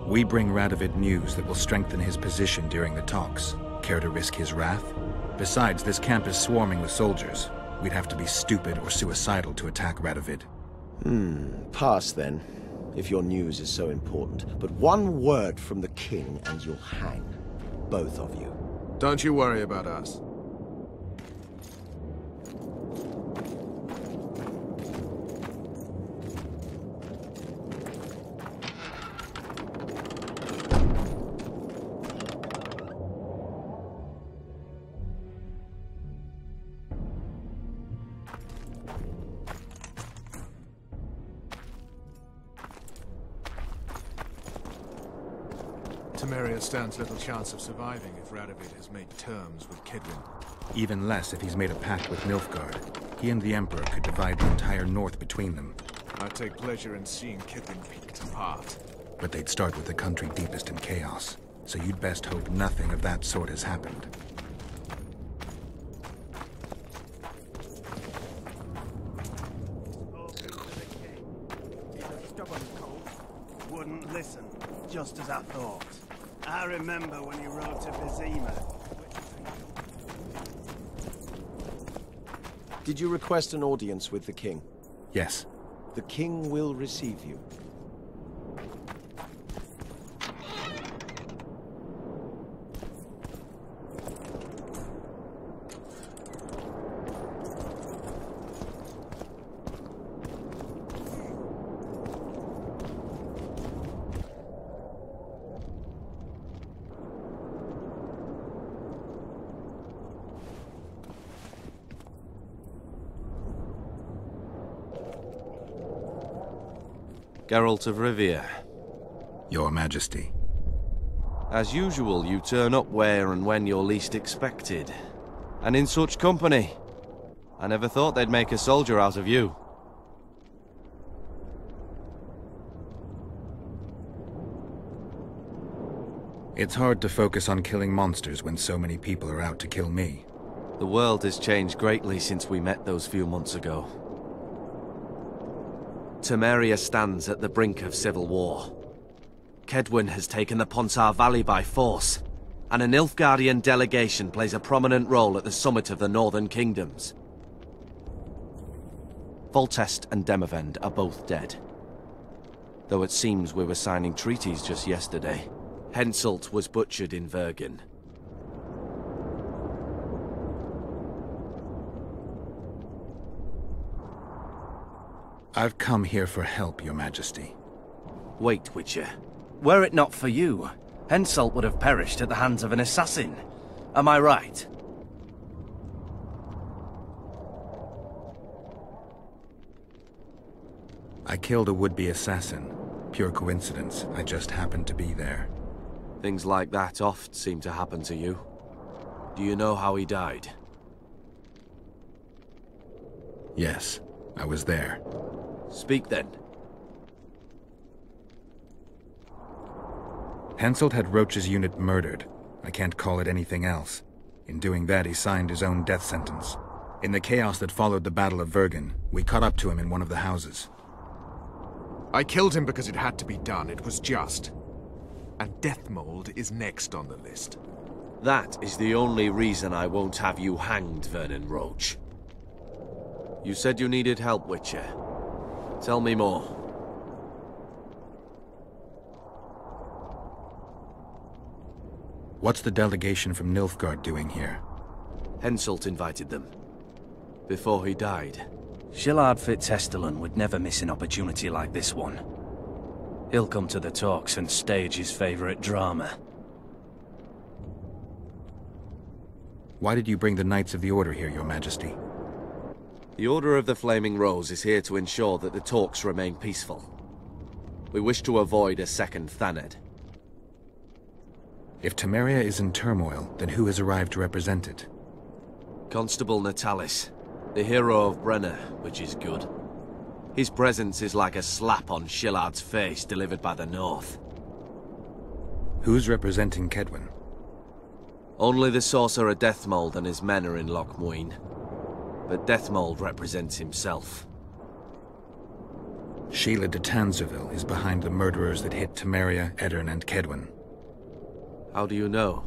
We bring Radovid news that will strengthen his position during the talks. Care to risk his wrath? Besides, this camp is swarming with soldiers. We'd have to be stupid or suicidal to attack Radovid. Pass then, if your news is so important. But one word from the king and you'll hang. Both of you. Don't you worry about us. Temeria stands little chance of surviving if Radovid has made terms with Kedwin. Even less if he's made a pact with Nilfgaard. He and the Emperor could divide the entire north between them. I take pleasure in seeing Kedwin picked apart. But they'd start with the country deepest in chaos. So you'd best hope nothing of that sort has happened. He's a stubborn colt. Wouldn't listen, just as I thought. I remember when he rode to Wiedźmin. Did you request an audience with the king? Yes. The king will receive you. Geralt of Rivia. Your Majesty. As usual, you turn up where and when you're least expected. And in such company. I never thought they'd make a soldier out of you. It's hard to focus on killing monsters when so many people are out to kill me. The world has changed greatly since we met those few months ago. Temeria stands at the brink of civil war. Kedwin has taken the Pontar Valley by force, and a Nilfgaardian delegation plays a prominent role at the summit of the Northern Kingdoms. Foltest and Demavend are both dead. Though it seems we were signing treaties just yesterday. Henselt was butchered in Vergen. I've come here for help, Your Majesty. Wait, Witcher. Were it not for you, Henselt would have perished at the hands of an assassin. Am I right? I killed a would-be assassin. Pure coincidence. I just happened to be there. Things like that oft seem to happen to you. Do you know how he died? Yes, I was there. Speak then. Henselt had Roach's unit murdered. I can't call it anything else. In doing that, he signed his own death sentence. In the chaos that followed the Battle of Vergen, we caught up to him in one of the houses. I killed him because it had to be done. It was just. And Deathmold is next on the list. That is the only reason I won't have you hanged, Vernon Roach. You said you needed help, Witcher. Tell me more. What's the delegation from Nilfgaard doing here? Henselt invited them. Before he died. Shillard Fitzhestelun would never miss an opportunity like this one. He'll come to the talks and stage his favorite drama. Why did you bring the Knights of the Order here, Your Majesty? The Order of the Flaming Rose is here to ensure that the talks remain peaceful. We wish to avoid a second Thaned. If Temeria is in turmoil, then who has arrived to represent it? Constable Natalis, the hero of Brenner, which is good. His presence is like a slap on Shillard's face delivered by the North. Who's representing Kedwin? Only the sorcerer Deathmold and his men are in Lochmuin. But Deathmold represents himself. Sheila de Tanzerville is behind the murderers that hit Temeria, Edirn, and Kedwin. How do you know?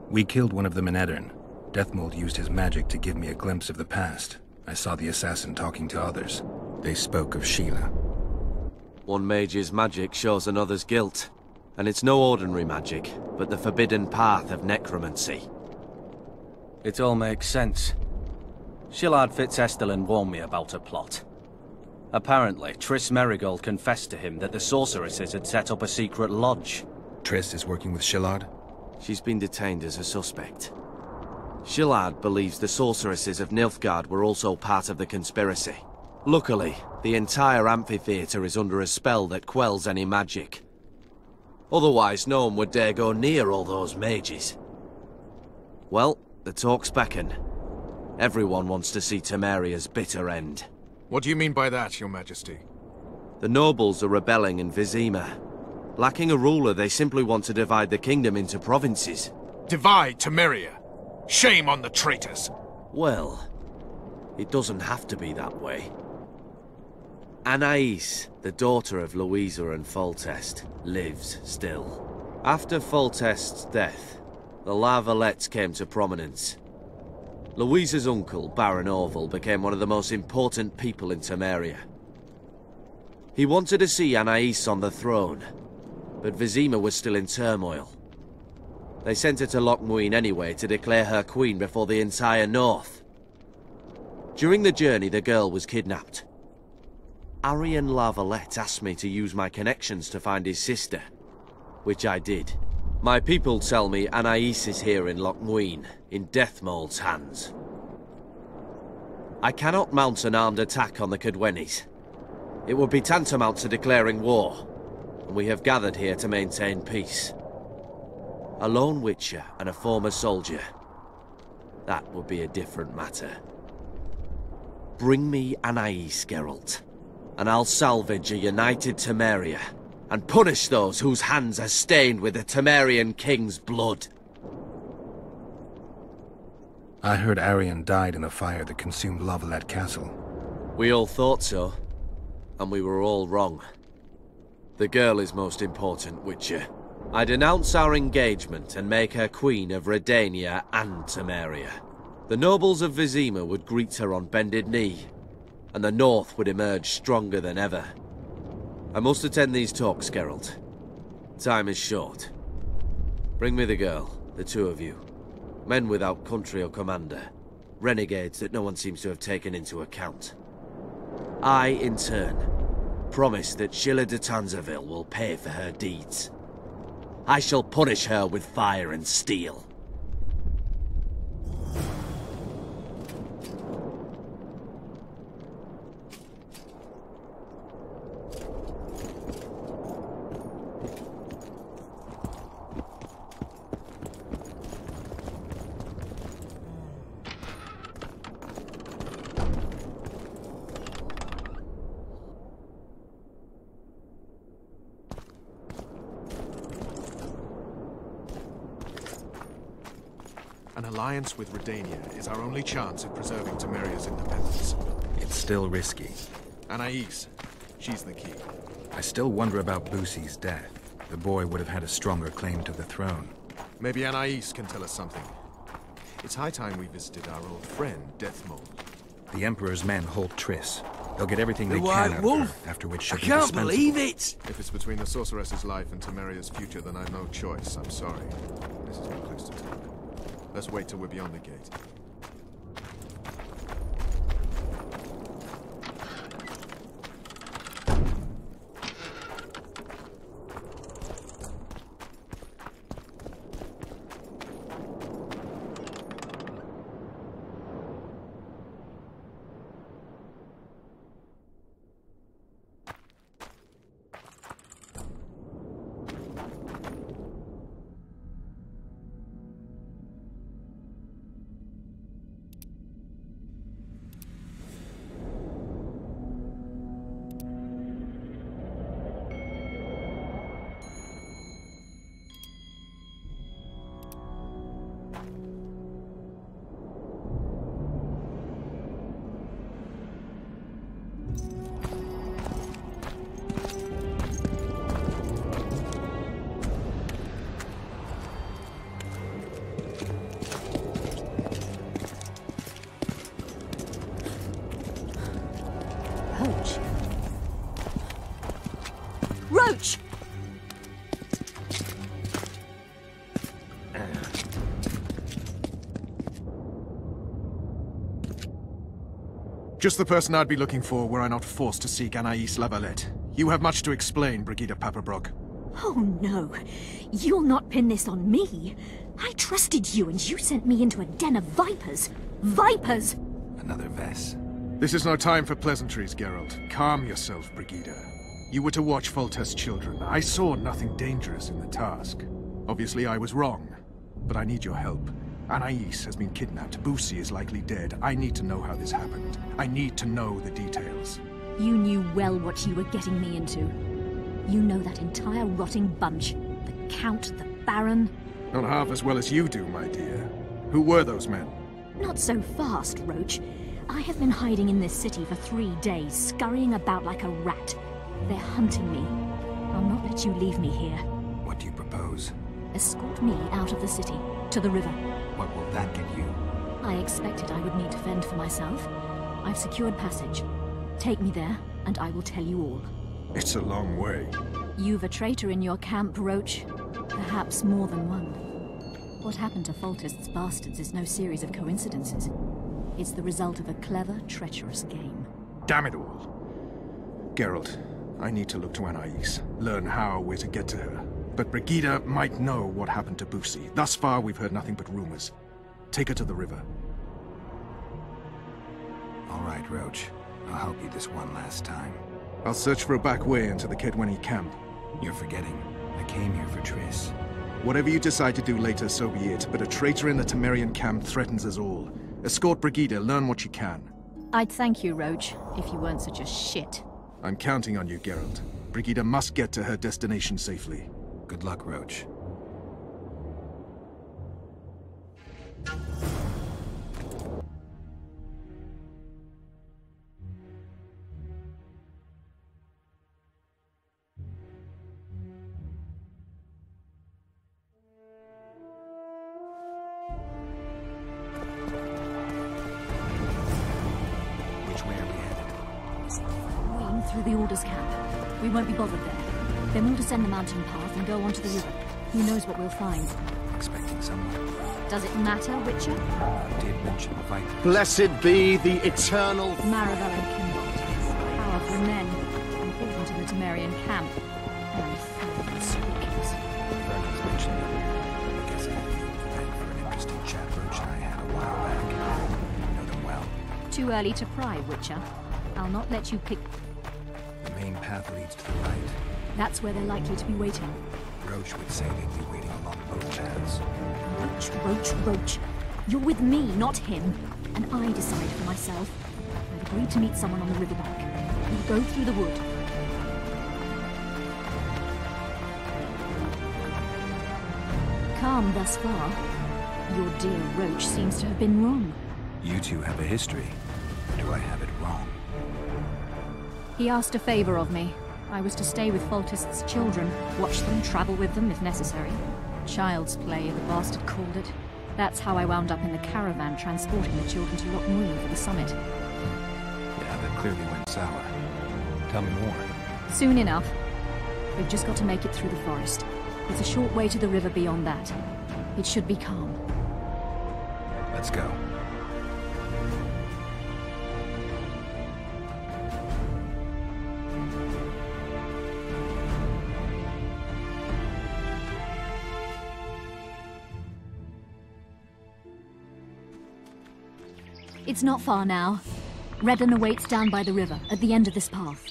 We killed one of them in Edirn. Deathmold used his magic to give me a glimpse of the past. I saw the assassin talking to others. They spoke of Sheila. One mage's magic shows another's guilt. And it's no ordinary magic, but the forbidden path of necromancy. It all makes sense. Shillard Fitzestelin warned me about a plot. Apparently, Triss Merigold confessed to him that the sorceresses had set up a secret lodge. Triss is working with Shillard? She's been detained as a suspect. Shillard believes the sorceresses of Nilfgaard were also part of the conspiracy. Luckily, the entire amphitheater is under a spell that quells any magic. Otherwise, no one would dare go near all those mages. Well, the talks beckon. Everyone wants to see Temeria's bitter end. What do you mean by that, Your Majesty? The nobles are rebelling in Vizima. Lacking a ruler, they simply want to divide the kingdom into provinces. Divide Temeria? Shame on the traitors! Well, it doesn't have to be that way. Anais, the daughter of Louisa and Foltest, lives still. After Foltest's death, the La Valettes came to prominence. Louisa's uncle, Baron Orville, became one of the most important people in Temeria. He wanted to see Anais on the throne, but Vizima was still in turmoil. They sent her to Lochmuin anyway to declare her queen before the entire north. During the journey, the girl was kidnapped. Arian La Valette asked me to use my connections to find his sister, which I did. My people tell me Anais is here in Lochmuin, in Deathmold's hands. I cannot mount an armed attack on the Cadwennis. It would be tantamount to declaring war, and we have gathered here to maintain peace. A lone witcher and a former soldier. That would be a different matter. Bring me Anais, Geralt, and I'll salvage a united Temeria, and punish those whose hands are stained with the Temerian king's blood. I heard Arian died in a fire that consumed La Valette Castle. We all thought so, and we were all wrong. The girl is most important, Witcher. I denounce our engagement and make her queen of Redania and Temeria. The nobles of Vizima would greet her on bended knee, and the north would emerge stronger than ever. I must attend these talks, Geralt. Time is short. Bring me the girl, the two of you. Men without country or commander. Renegades that no one seems to have taken into account. I, in turn, promise that Sheila de Tanzerville will pay for her deeds. I shall punish her with fire and steel. An alliance with Redania is our only chance at preserving Temeria's independence. It's still risky. Anais, she's the key. I still wonder about Busi's death. The boy would have had a stronger claim to the throne. Maybe Anais can tell us something. It's high time we visited our old friend, Deathmold. The Emperor's men hold Triss. They'll get everything they The can White out Wolf? of her, after which she'll I be can't dispensable. believe it! If it's between the sorceress's life and Temeria's future, then I've no choice. I'm sorry. This is no place to talk. Let's wait till we're beyond the gate. Roach. Roach! Just the person I'd be looking for were I not forced to seek Anaïs Lavalette. You have much to explain, Brigida Papabrok. Oh no, you'll not pin this on me. I trusted you and you sent me into a den of vipers. Vipers! Another Vess. This is no time for pleasantries, Geralt. Calm yourself, Brigida. You were to watch Foltest's children. I saw nothing dangerous in the task. Obviously I was wrong, but I need your help. Anaïs has been kidnapped. Busi is likely dead. I need to know how this happened. I need to know the details. You knew well what you were getting me into. You know that entire rotting bunch. The Count, the Baron. Not half as well as you do, my dear. Who were those men? Not so fast, Roach. I have been hiding in this city for 3 days, scurrying about like a rat. They're hunting me. I'll not let you leave me here. What do you propose? Escort me out of the city, to the river. What will that get you? I expected I would need to fend for myself. I've secured passage. Take me there, and I will tell you all. It's a long way. You've a traitor in your camp, Roach. Perhaps more than one. What happened to Foltest's bastards is no series of coincidences. It's the result of a clever, treacherous game. Damn it all. Geralt, I need to look to Anaïs, learn how we're to get to her. But Brigida might know what happened to Busi. Thus far, we've heard nothing but rumors. Take her to the river. All right, Roach. I'll help you this one last time. I'll search for a back way into the Kedweni camp. You're forgetting. I came here for Triss. Whatever you decide to do later, so be it. But a traitor in the Temerian camp threatens us all. Escort Brigida, learn what you can. I'd thank you, Roach, if you weren't such a shit. I'm counting on you, Geralt. Brigida must get to her destination safely. Good luck, Roach. Which way are we headed? Wing through the Order's camp. We won't be bothered there. Then we'll descend the mountain path and go onto the river. Who knows what we'll find? Expecting someone. Does it matter, Witcher? Did mention fight. Blessed be the eternal... Maribel and Kimball. Powerful men. Important in the Temerian camp. And full of squeakers. Vernon's mentioned them. I guess I have you to thank for an interesting chat Roach and I had a while back. You know them well. Too early to pry, Witcher. I'll not let you pick... The main path leads to the right. That's where they're likely to be waiting. Roach would say they'd be waiting along both paths. Roach. You're with me, not him. And I decide for myself. I've agreed to meet someone on the riverbank. We'll go through the wood. Calm thus far. Your dear Roach seems to have been wrong. You two have a history. Or do I have it wrong? He asked a favor of me. I was to stay with Foltest's children, watch them, travel with them if necessary. Child's play, the bastard called it. That's how I wound up in the caravan transporting the children to Lochmuir for the summit. Yeah, that clearly went sour. Tell me more. Soon enough. We've just got to make it through the forest. There's a short way to the river beyond that. It should be calm. Let's go. It's not far now. Redlin awaits down by the river, at the end of this path.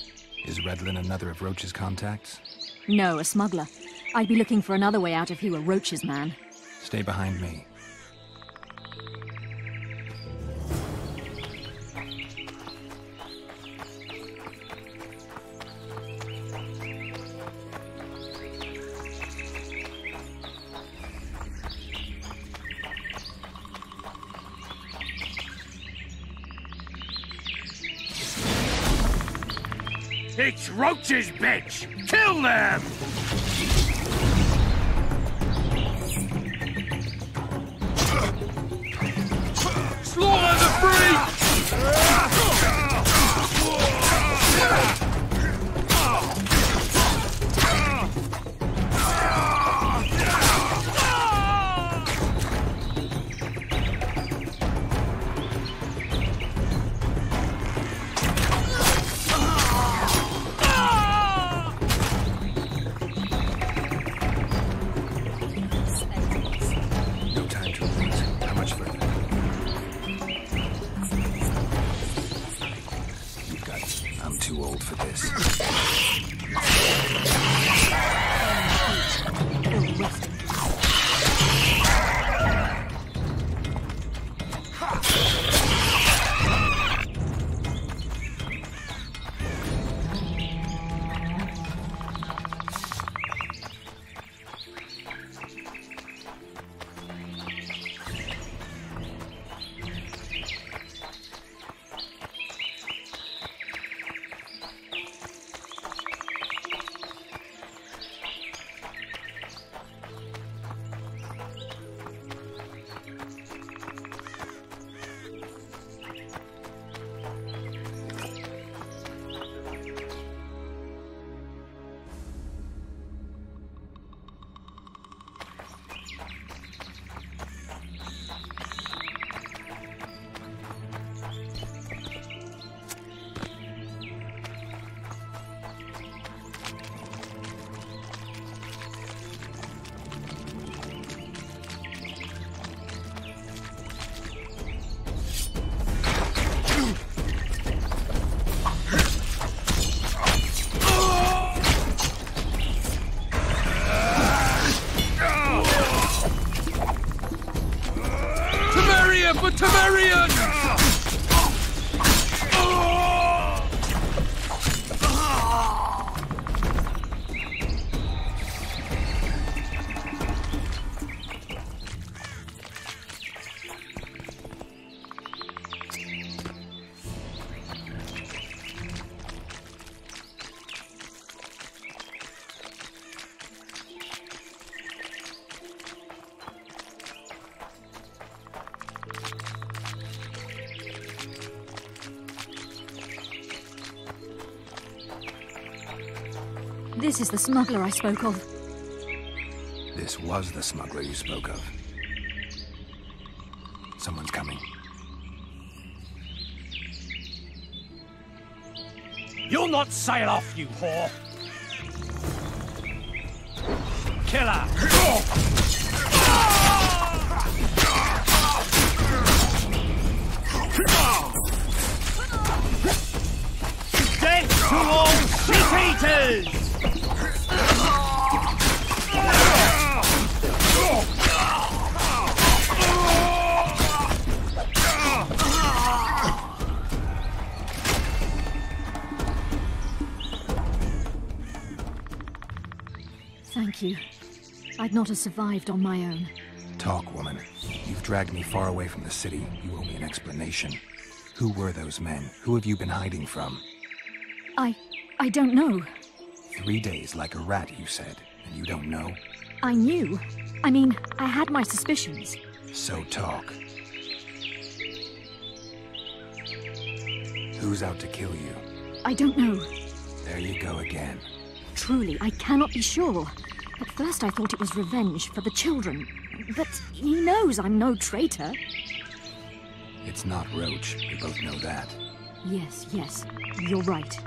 Is Redlin another of Roach's contacts? No, a smuggler. I'd be looking for another way out if he were Roach's man. Stay behind me. It's Roach's bitch! Kill them! Slaughter the freak! too old for this. This is the smuggler I spoke of. This was the smuggler you spoke of. Someone's coming. You'll not sail off, you whore! Killer! Death to all shit-eaters! Thank you. I'd not have survived on my own. Talk, woman. You've dragged me far away from the city. You owe me an explanation. Who were those men? Who have you been hiding from? I don't know. 3 days like a rat, you said, and you don't know? I knew. I mean, I had my suspicions. So talk. Who's out to kill you? I don't know. There you go again. Truly, I cannot be sure. At first I thought it was revenge for the children. But he knows I'm no traitor. It's not Roach. We both know that. Yes, you're right.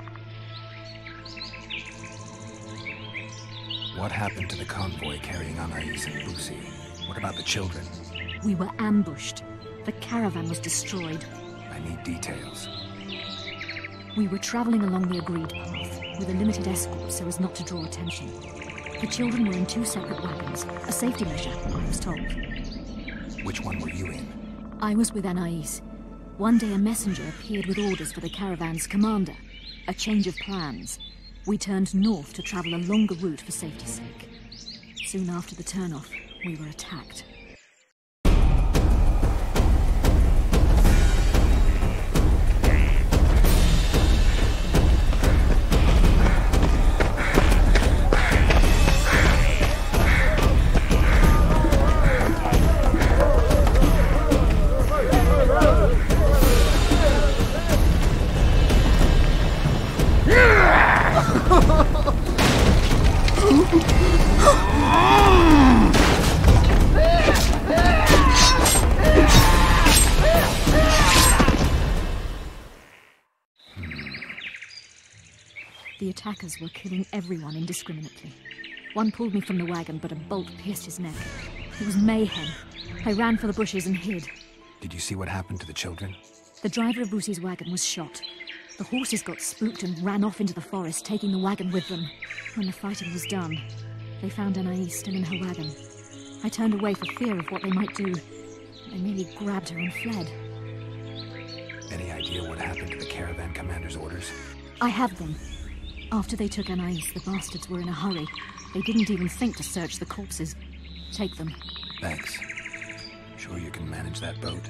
What happened to the convoy carrying Anais and Lucy? What about the children? We were ambushed. The caravan was destroyed. I need details. We were traveling along the agreed path, with a limited escort so as not to draw attention. The children were in 2 separate wagons, a safety measure, I was told. Which one were you in? I was with Anais. One day a messenger appeared with orders for the caravan's commander. A change of plans. We turned north to travel a longer route for safety's sake. Soon after the turnoff, we were attacked. The attackers were killing everyone indiscriminately. One pulled me from the wagon, but a bolt pierced his neck. It was mayhem. I ran for the bushes and hid. Did you see what happened to the children? The driver of Boosie's wagon was shot. The horses got spooked and ran off into the forest, taking the wagon with them. When the fighting was done, they found Anais still in her wagon. I turned away for fear of what they might do. They merely grabbed her and fled. Any idea what happened to the caravan commander's orders? I have them. After they took Anais, the bastards were in a hurry. They didn't even think to search the corpses. Take them. Thanks. Sure you can manage that boat?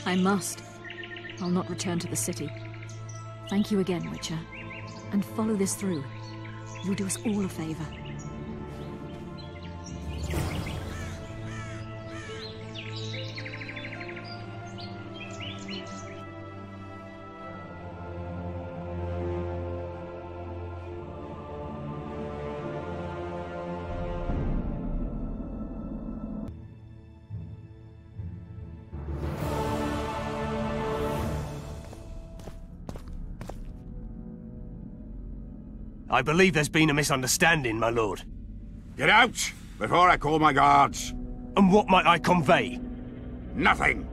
I must. I'll not return to the city. Thank you again, Witcher. And follow this through. You'll do us all a favor. I believe there's been a misunderstanding, my lord. Get out, before I call my guards. And what might I convey? Nothing.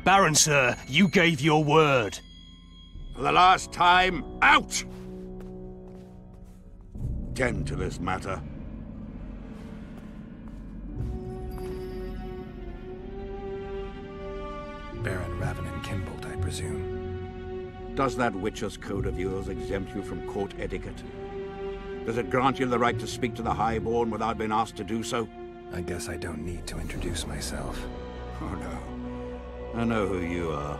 Baron, sir, you gave your word. For the last time, out! Tend to this matter. Baron Ravenin Kinbolt, I presume. Does that Witcher's code of yours exempt you from court etiquette? Does it grant you the right to speak to the Highborn without being asked to do so? I guess I don't need to introduce myself. Oh no. I know who you are.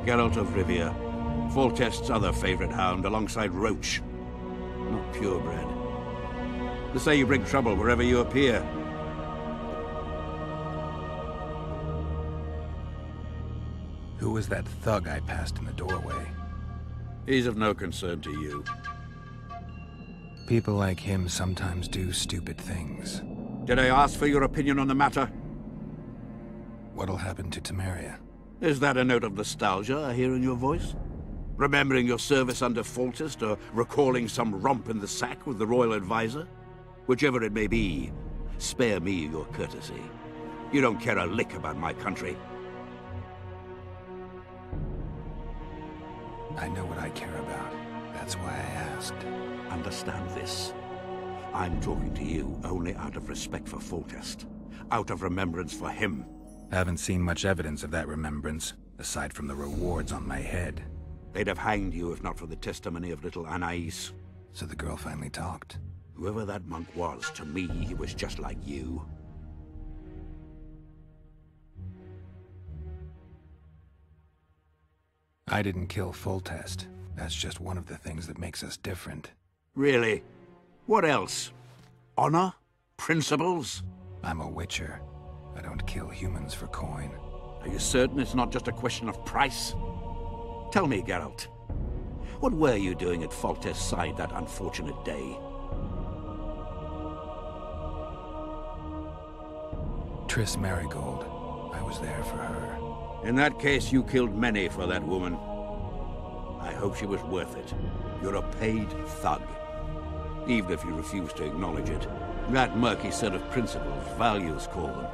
Geralt of Rivia. Foltest's other favorite hound alongside Roach. Not purebred. They say you bring trouble wherever you appear. Who was that thug I passed in the doorway? He's of no concern to you. People like him sometimes do stupid things. Did I ask for your opinion on the matter? What'll happen to Temeria? Is that a note of nostalgia I hear in your voice? Remembering your service under Foltest, or recalling some romp in the sack with the royal advisor? Whichever it may be, spare me your courtesy. You don't care a lick about my country. I know what I care about. That's why I asked. Understand this. I'm talking to you only out of respect for Foltest. Out of remembrance for him. Haven't seen much evidence of that remembrance, aside from the rewards on my head. They'd have hanged you if not for the testimony of little Anais. So the girl finally talked. Whoever that monk was, to me, he was just like you. I didn't kill Foltest. That's just one of the things that makes us different. Really? What else? Honor? Principles? I'm a Witcher. I don't kill humans for coin. Are you certain it's not just a question of price? Tell me, Geralt. What were you doing at Foltest's side that unfortunate day? Triss Marigold. I was there for her. In that case, you killed many for that woman. I hope she was worth it. You're a paid thug. Even if you refuse to acknowledge it. That murky set of principles, values call them.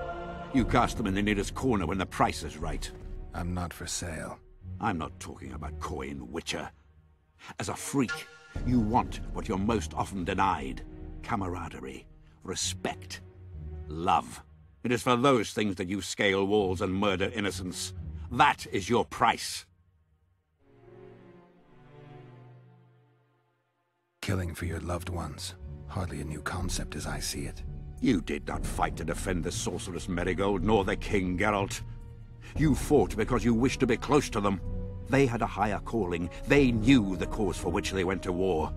You cast them in the nearest corner when the price is right. I'm not for sale. I'm not talking about coin, Witcher. As a freak, you want what you're most often denied. Camaraderie, respect, love. It is for those things that you scale walls and murder innocents. That is your price. Killing for your loved ones. Hardly a new concept as I see it. You did not fight to defend the sorceress Marigold, nor the king, Geralt. You fought because you wished to be close to them. They had a higher calling. They knew the cause for which they went to war.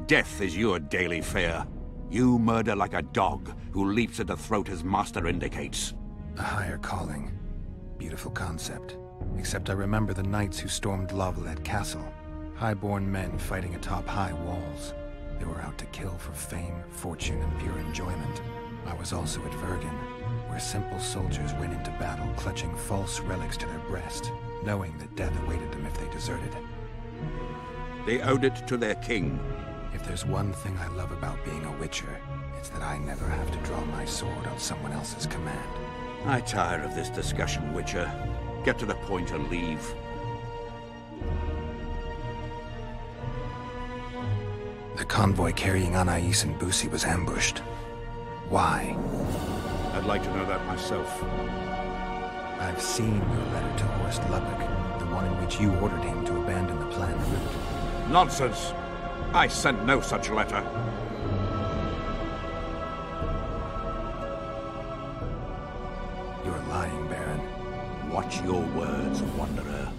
Death is your daily fare. You murder like a dog who leaps at the throat his master indicates. A higher calling. Beautiful concept. Except I remember the knights who stormed Lovelet Castle. Highborn men fighting atop high walls. They were out to kill for fame, fortune, and pure enjoyment. I was also at Vergen, where simple soldiers went into battle clutching false relics to their breast, knowing that death awaited them if they deserted. They owed it to their king. If there's one thing I love about being a Witcher, it's that I never have to draw my sword on someone else's command. I tire of this discussion, Witcher. Get to the point and leave. The convoy carrying Anais and Busi was ambushed. Why? I'd like to know that myself. I've seen your letter to Horst Lubbock, the one in which you ordered him to abandon the planned route. Nonsense! I sent no such letter. You're lying, Baron. Watch your words, Wanderer.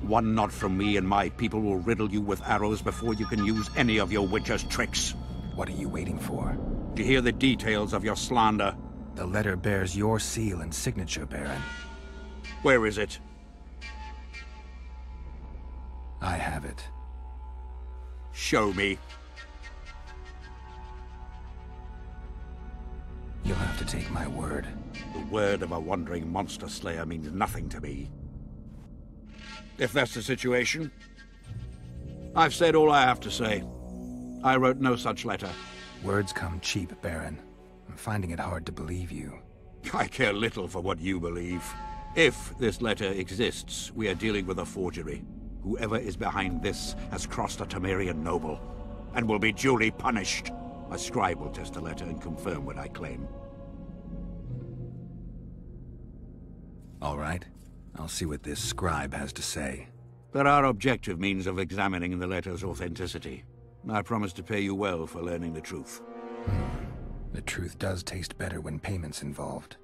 One nod from me and my people will riddle you with arrows before you can use any of your witcher's tricks. What are you waiting for? To hear the details of your slander. The letter bears your seal and signature, Baron. Where is it? I have it. Show me. You'll have to take my word. The word of a wandering monster slayer means nothing to me. If that's the situation, I've said all I have to say. I wrote no such letter. Words come cheap, Baron. I'm finding it hard to believe you. I care little for what you believe. If this letter exists, we are dealing with a forgery. Whoever is behind this has crossed a Temerian noble, and will be duly punished. My scribe will test the letter and confirm what I claim. All right. I'll see what this scribe has to say. There are objective means of examining the letter's authenticity. I promise to pay you well for learning the truth. The truth does taste better when payment's involved.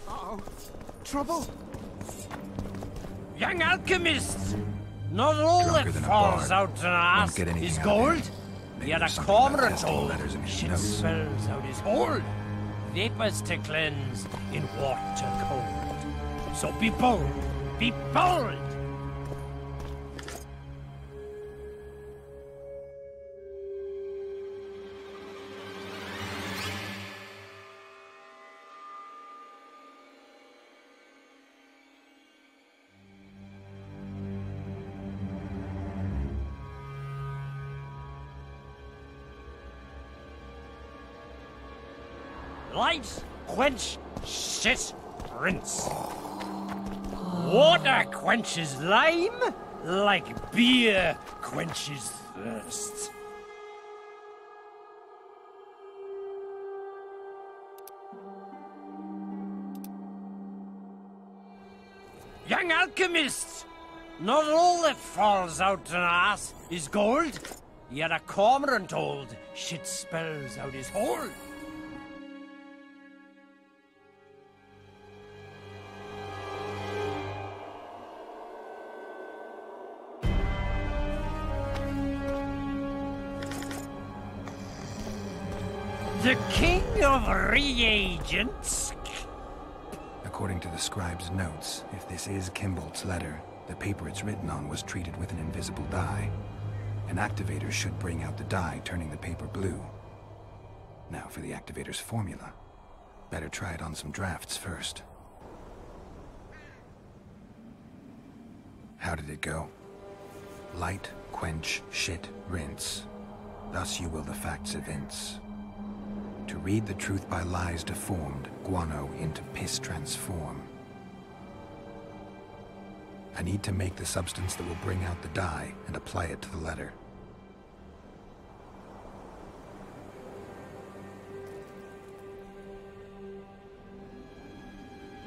Uh-oh. Trouble? Young alchemists! Not all that falls out an ass is gold. Yet a cormorant old shit spells out his hold. Vapors to cleanse in water cold. So be bold, be bold! Light, quench, shit, rinse. Water quenches lime, like beer quenches thirst. Young alchemists! Not all that falls out an ass is gold, yet a cormorant old shit spells out his hold. The king of reagents? According to the scribe's notes, if this is Kimbolt's letter, the paper it's written on was treated with an invisible dye. An activator should bring out the dye, turning the paper blue. Now for the activator's formula. Better try it on some drafts first. How did it go? Light, quench, shit, rinse. Thus you will the facts evince. To read the truth by lies deformed, guano into piss transform. I need to make the substance that will bring out the dye and apply it to the letter.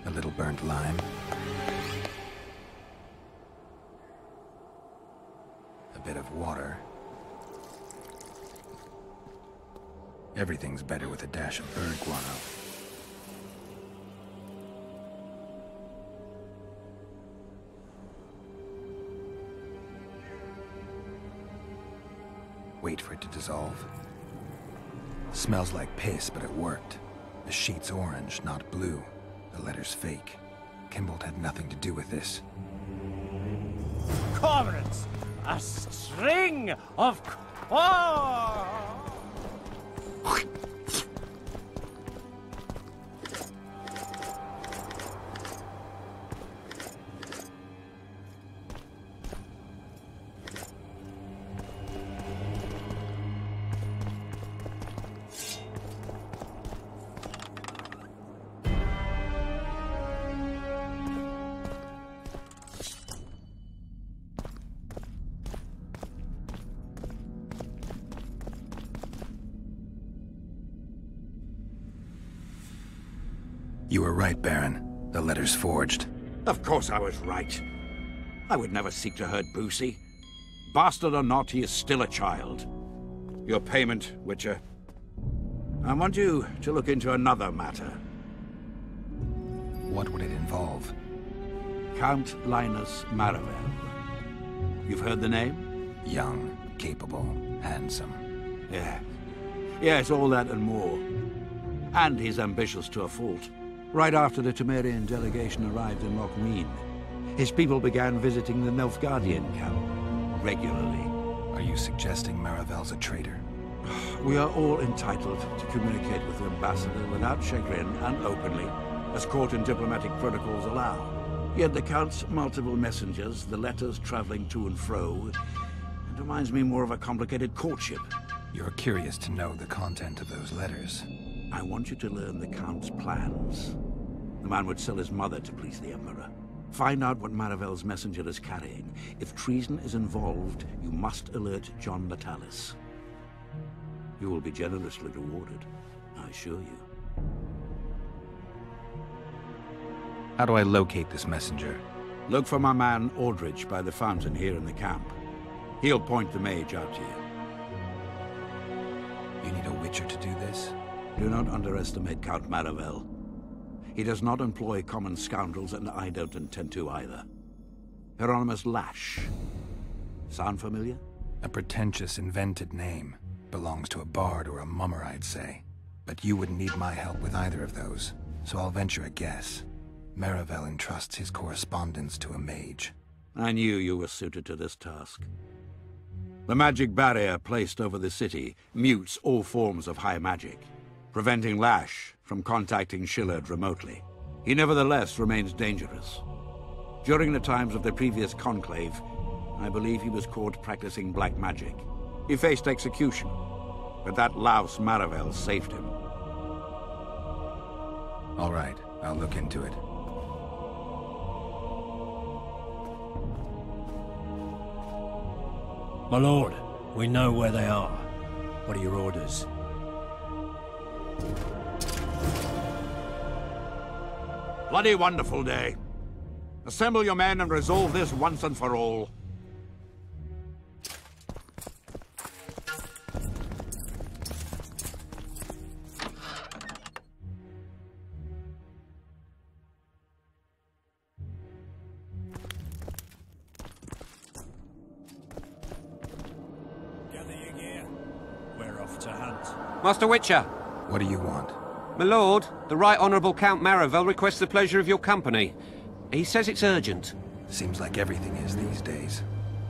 A little burnt lime. A bit of water. Everything's better with a dash of bird guano. Wait for it to dissolve. Smells like piss, but it worked. The sheet's orange, not blue. The letter's fake. Kimbolt had nothing to do with this. Cormorants! A string of... Oh! You were right, Baron. The letter's forged. Of course I was right. I would never seek to hurt Boosie. Bastard or not, he is still a child. Your payment, Witcher. I want you to look into another matter. What would it involve? Count Linus Maravel. You've heard the name? Young, capable, handsome. Yeah. Yes, all that and more. And he's ambitious to a fault. Right after the Temerian delegation arrived in Lochween, his people began visiting the Nilfgaardian camp regularly. Are you suggesting Maravel's a traitor? We are all entitled to communicate with the ambassador without chagrin and openly, as court and diplomatic protocols allow. Yet the Count's multiple messengers, the letters traveling to and fro, it reminds me more of a complicated courtship. You're curious to know the content of those letters. I want you to learn the Count's plans. The man would sell his mother to please the Emperor. Find out what Maravel's messenger is carrying. If treason is involved, you must alert John Natalis. You will be generously rewarded, I assure you. How do I locate this messenger? Look for my man Aldrich by the fountain here in the camp. He'll point the mage out to you. You need a Witcher to do this? Do not underestimate Count Maravel. He does not employ common scoundrels, and I don't intend to either. Hieronymus Lash. Sound familiar? A pretentious, invented name. Belongs to a bard or a mummer, I'd say. But you wouldn't need my help with either of those, so I'll venture a guess. Maravel entrusts his correspondence to a mage. I knew you were suited to this task. The magic barrier placed over the city mutes all forms of high magic, preventing Lash from contacting Shillard remotely. He nevertheless remains dangerous. During the times of the previous conclave, I believe he was caught practicing black magic. He faced execution, but that louse Maravel saved him. All right, I'll look into it. My lord, we know where they are. What are your orders? Bloody wonderful day. Assemble your men and resolve this once and for all. Master Witcher! What do you want? My lord, the Right Honourable Count Maravel requests the pleasure of your company. He says it's urgent. Seems like everything is these days.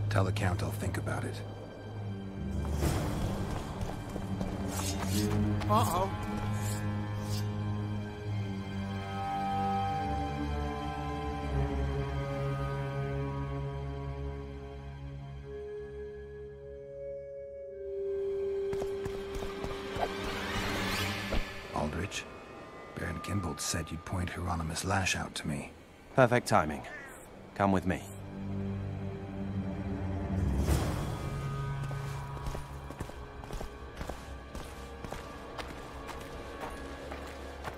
Tell the Count I'll think about it. Uh-oh. Aldrich, Baron Gimbold said you'd point Hieronymus Lash out to me. Perfect timing. Come with me.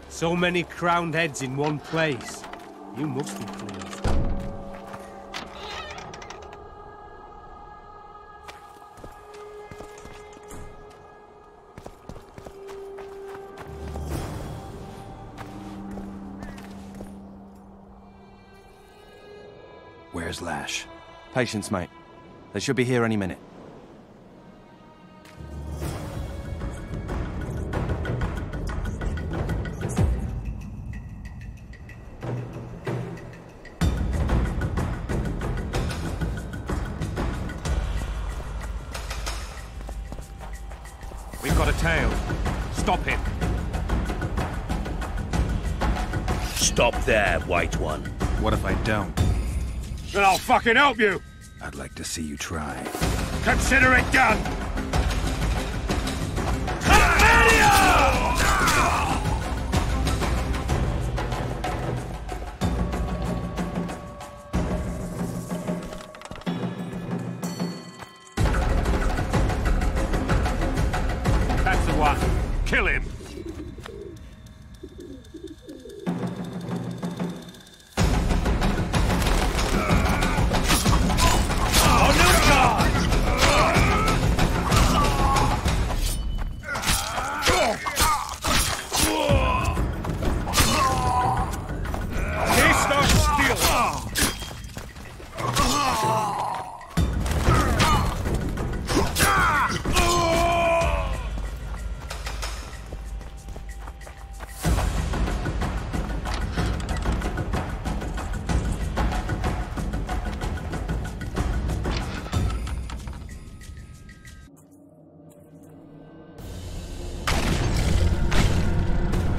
So many crowned heads in one place. You must be pleased. Where's Lash? Patience, mate. They should be here any minute. We've got a tail. Stop him. Stop there, White One. What if I don't? Then I'll fucking help you! I'd like to see you try. Consider it done! That's the one. Kill him!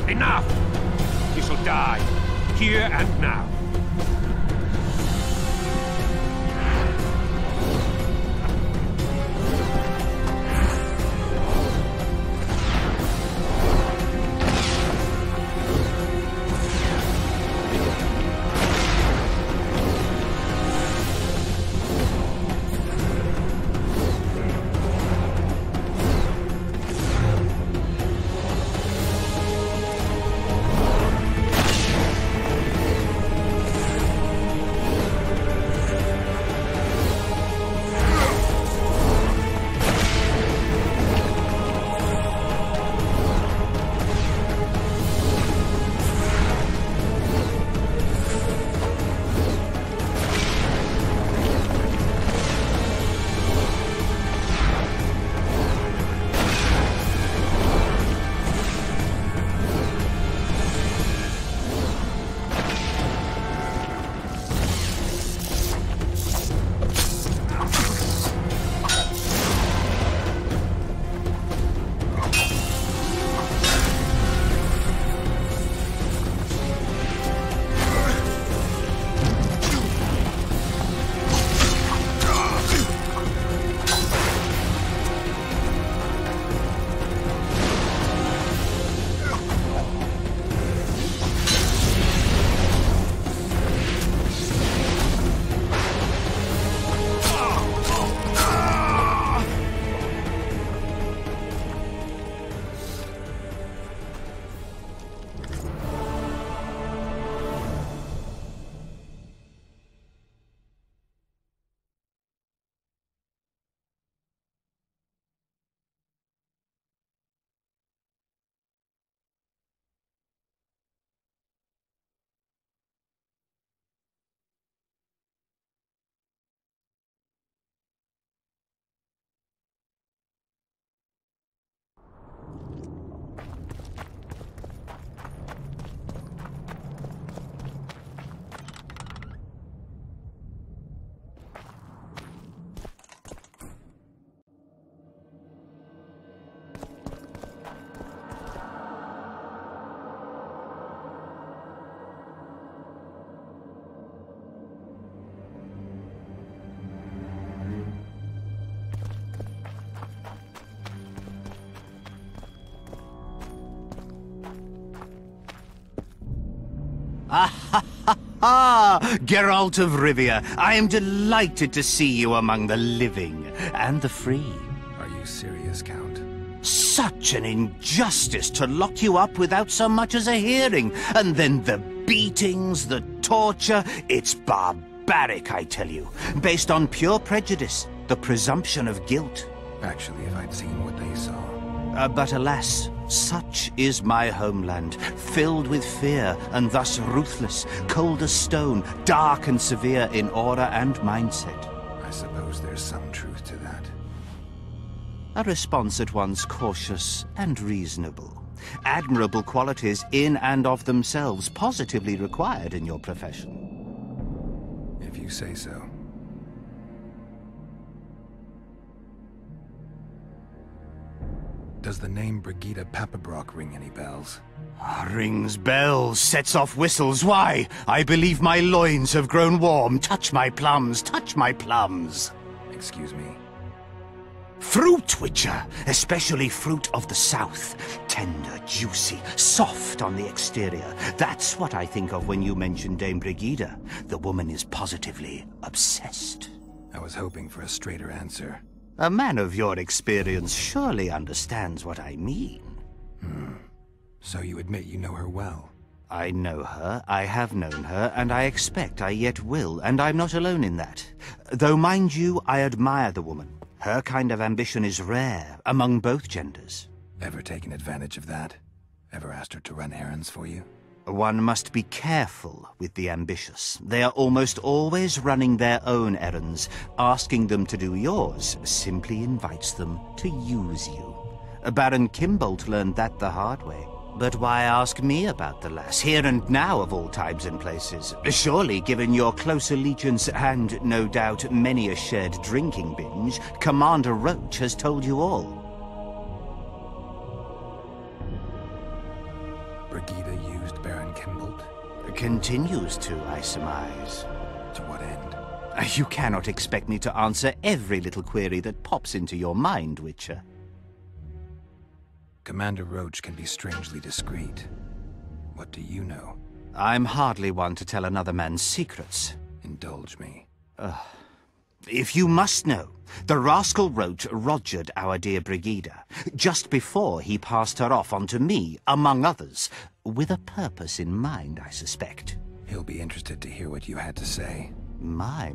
Enough! You shall die, here and now. Geralt of Rivia, I am delighted to see you among the living and the free. Are you serious, Count? Such an injustice to lock you up without so much as a hearing, and then the beatings, the torture. It's barbaric, I tell you. Based on pure prejudice, the presumption of guilt. Actually, if I'd seen what they saw... But alas, such is my homeland, filled with fear and thus ruthless, cold as stone, dark and severe in aura and mindset. I suppose there's some truth to that. A response at once cautious and reasonable. Admirable qualities in and of themselves, positively required in your profession. If you say so. Does the name Brigida Papabrock ring any bells? Rings bells, sets off whistles. Why? I believe my loins have grown warm. Touch my plums, touch my plums. Excuse me? Fruit witcher, especially fruit of the south. Tender, juicy, soft on the exterior. That's what I think of when you mention Dame Brigida. The woman is positively obsessed. I was hoping for a straighter answer. A man of your experience surely understands what I mean. So you admit you know her well? I know her, I have known her, and I expect I yet will, and I'm not alone in that. Though, mind you, I admire the woman. Her kind of ambition is rare among both genders. Ever taken advantage of that? Ever asked her to run errands for you? One must be careful with the ambitious. They are almost always running their own errands. Asking them to do yours simply invites them to use you. Baron Kimbolt learned that the hard way. But why ask me about the lass, here and now of all times and places? Surely, given your close allegiance and, no doubt, many a shared drinking binge, Commander Roach has told you all. Brigida used Baron Kimbolt? Continues to, I surmise. To what end? You cannot expect me to answer every little query that pops into your mind, Witcher. Commander Roach can be strangely discreet. What do you know? I'm hardly one to tell another man's secrets. Indulge me. If you must know, the rascal Roach rogered our dear Brigida, just before he passed her off onto me, among others, with a purpose in mind, I suspect. He'll be interested to hear what you had to say. My,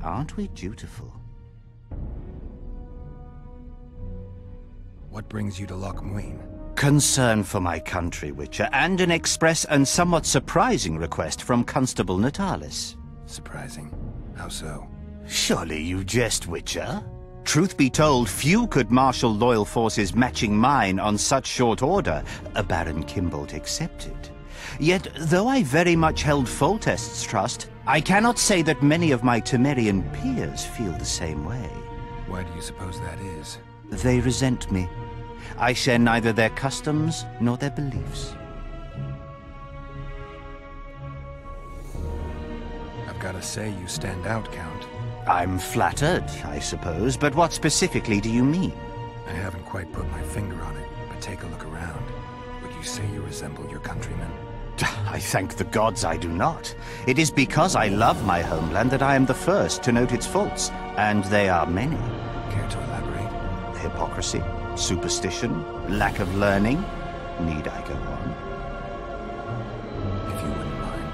aren't we dutiful? What brings you to Loch Muin? Concern for my country, Witcher, and an express and somewhat surprising request from Constable Natalis. Surprising? How so? Surely you jest, Witcher? Truth be told, few could marshal loyal forces matching mine on such short order, Baron Kimbolt excepted. Yet, though I very much held Foltest's trust, I cannot say that many of my Temerian peers feel the same way. Why do you suppose that is? They resent me. I share neither their customs nor their beliefs. I've got to say you stand out, Count. I'm flattered, I suppose, but what specifically do you mean? I haven't quite put my finger on it, but take a look around. Would you say you resemble your countrymen? I thank the gods I do not. It is because I love my homeland that I am the first to note its faults, and they are many. Care to elaborate? Hypocrisy, superstition, lack of learning. Need I go on? If you wouldn't mind.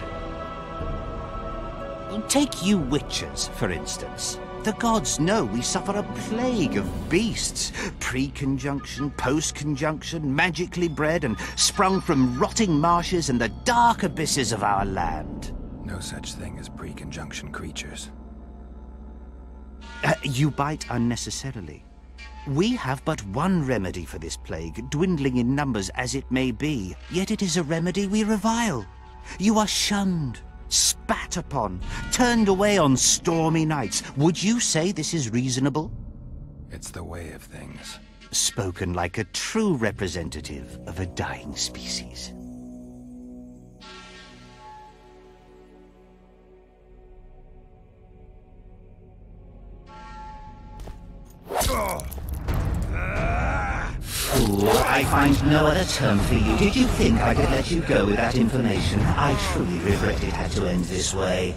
Take you witchers, for instance. The gods know we suffer a plague of beasts. Pre-conjunction, post-conjunction, magically bred and sprung from rotting marshes and the dark abysses of our land. No such thing as pre-conjunction creatures. You bite unnecessarily. We have but one remedy for this plague, dwindling in numbers as it may be. Yet it is a remedy we revile. You are shunned, spat upon, turned away on stormy nights. Would you say this is reasonable? It's the way of things. Spoken like a true representative of a dying species. Fool, I find no other term for you. Did you think I could let you go with that information? I truly regret it had to end this way.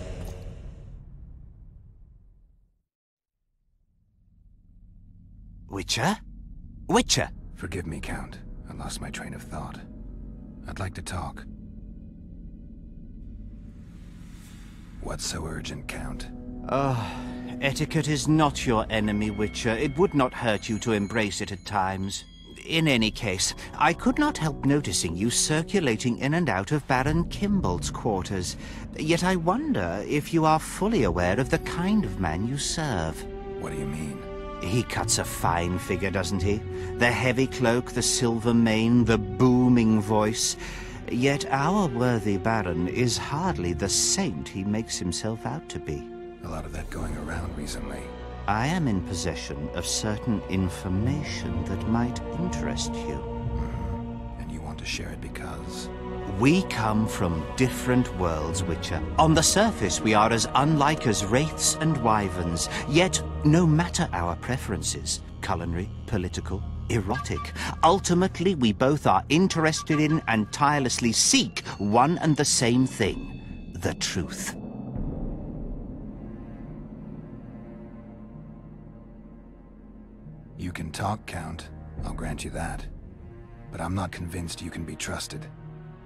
Witcher? Witcher! Forgive me, Count. I lost my train of thought. I'd like to talk. What's so urgent, Count? Etiquette is not your enemy, Witcher. It would not hurt you to embrace it at times. In any case, I could not help noticing you circulating in and out of Baron Kimbolt's quarters. Yet I wonder if you are fully aware of the kind of man you serve. What do you mean? He cuts a fine figure, doesn't he? The heavy cloak, the silver mane, the booming voice. Yet our worthy Baron is hardly the saint he makes himself out to be. A lot of that going around recently. I am in possession of certain information that might interest you. And you want to share it because? We come from different worlds, Witcher. On the surface, we are as unlike as wraiths and wyverns. Yet, no matter our preferences, culinary, political, erotic, ultimately we both are interested in and tirelessly seek one and the same thing: the truth. You can talk, Count. I'll grant you that. But I'm not convinced you can be trusted.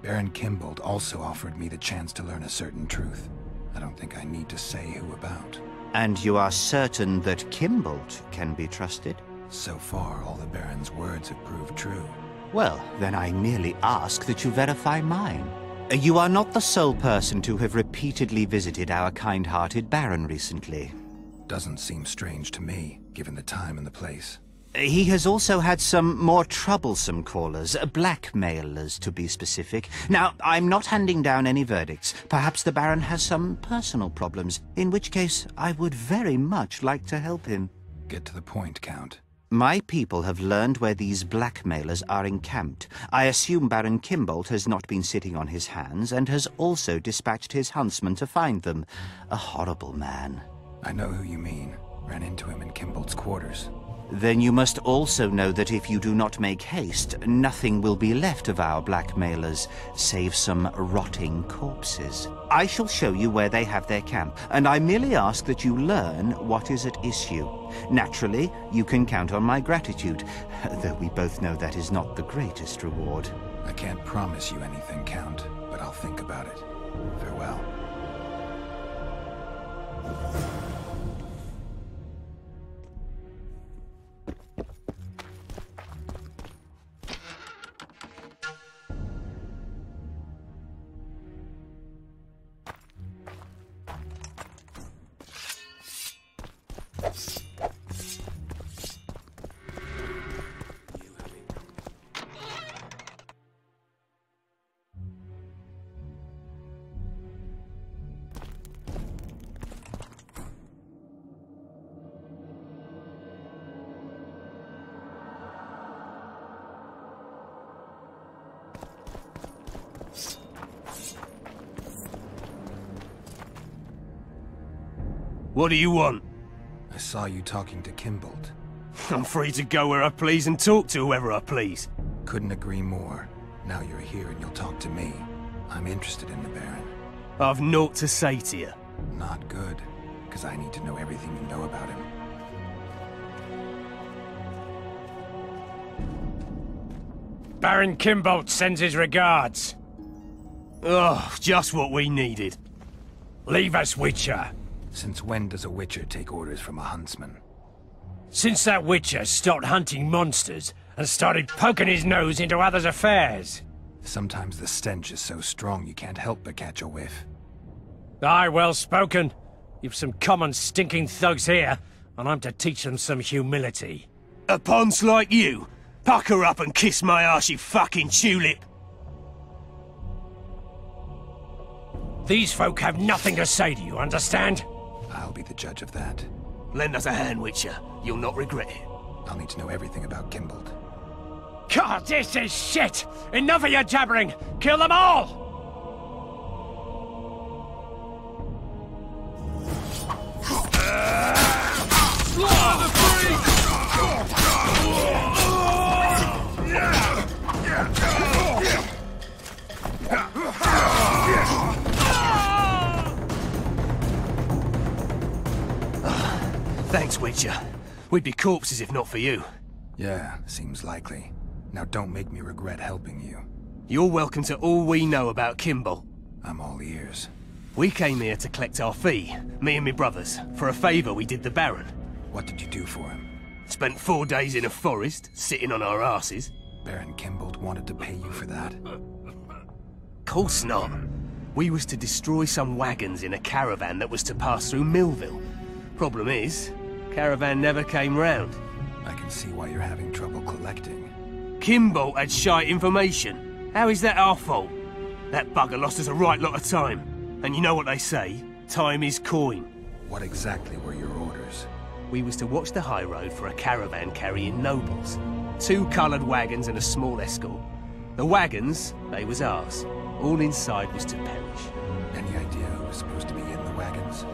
Baron Kimbolt also offered me the chance to learn a certain truth. I don't think I need to say who about. And you are certain that Kimbolt can be trusted? So far, all the Baron's words have proved true. Well, then I merely ask that you verify mine. You are not the sole person to have repeatedly visited our kind-hearted Baron recently. Doesn't seem strange to me, given the time and the place. He has also had some more troublesome callers, blackmailers to be specific. Now, I'm not handing down any verdicts. Perhaps the Baron has some personal problems, in which case I would very much like to help him. Get to the point, Count. My people have learned where these blackmailers are encamped. I assume Baron Kimbolt has not been sitting on his hands and has also dispatched his huntsman to find them. A horrible man. I know who you mean. Ran into him in Kimbolt's quarters. Then you must also know that if you do not make haste, nothing will be left of our blackmailers, save some rotting corpses. I shall show you where they have their camp, and I merely ask that you learn what is at issue. Naturally, you can count on my gratitude, though we both know that is not the greatest reward. I can't promise you anything, Count, but I'll think about it. Farewell. What do you want? I saw you talking to Kimbolt. I'm free to go where I please and talk to whoever I please. Couldn't agree more. Now you're here and you'll talk to me. I'm interested in the Baron. I've naught to say to you. Not good, because I need to know everything you know about him. Baron Kimbolt sends his regards. Oh, just what we needed. Leave us, Witcher. Since when does a Witcher take orders from a huntsman? Since that Witcher stopped hunting monsters and started poking his nose into others' affairs. Sometimes the stench is so strong you can't help but catch a whiff. Aye, well spoken. You've some common stinking thugs here, and I'm to teach them some humility. A ponce like you? Pucker up and kiss my arse, you fucking tulip! These folk have nothing to say to you, understand? I'll be the judge of that. Lend us a hand, Witcher. You'll not regret it. I'll need to know everything about Kimbolt. God, this is shit! Enough of your jabbering! Kill them all! Thanks, Witcher. We'd be corpses if not for you. Yeah, seems likely. Now don't make me regret helping you. You're welcome to all we know about Kimbolt. I'm all ears. We came here to collect our fee, me and my brothers, for a favour we did the Baron. What did you do for him? Spent 4 days in a forest, sitting on our asses. Baron Kimbolt wanted to pay you for that? Course not. We was to destroy some wagons in a caravan that was to pass through Millville. Problem is, caravan never came round. I can see why you're having trouble collecting. Kimbolt had shite information. How is that our fault? That bugger lost us a right lot of time. And you know what they say, time is coin. What exactly were your orders? We was to watch the high road for a caravan carrying nobles. 2 coloured wagons and a small escort. The wagons, they was ours. All inside was to perish. Any idea who was supposed to be in the wagons?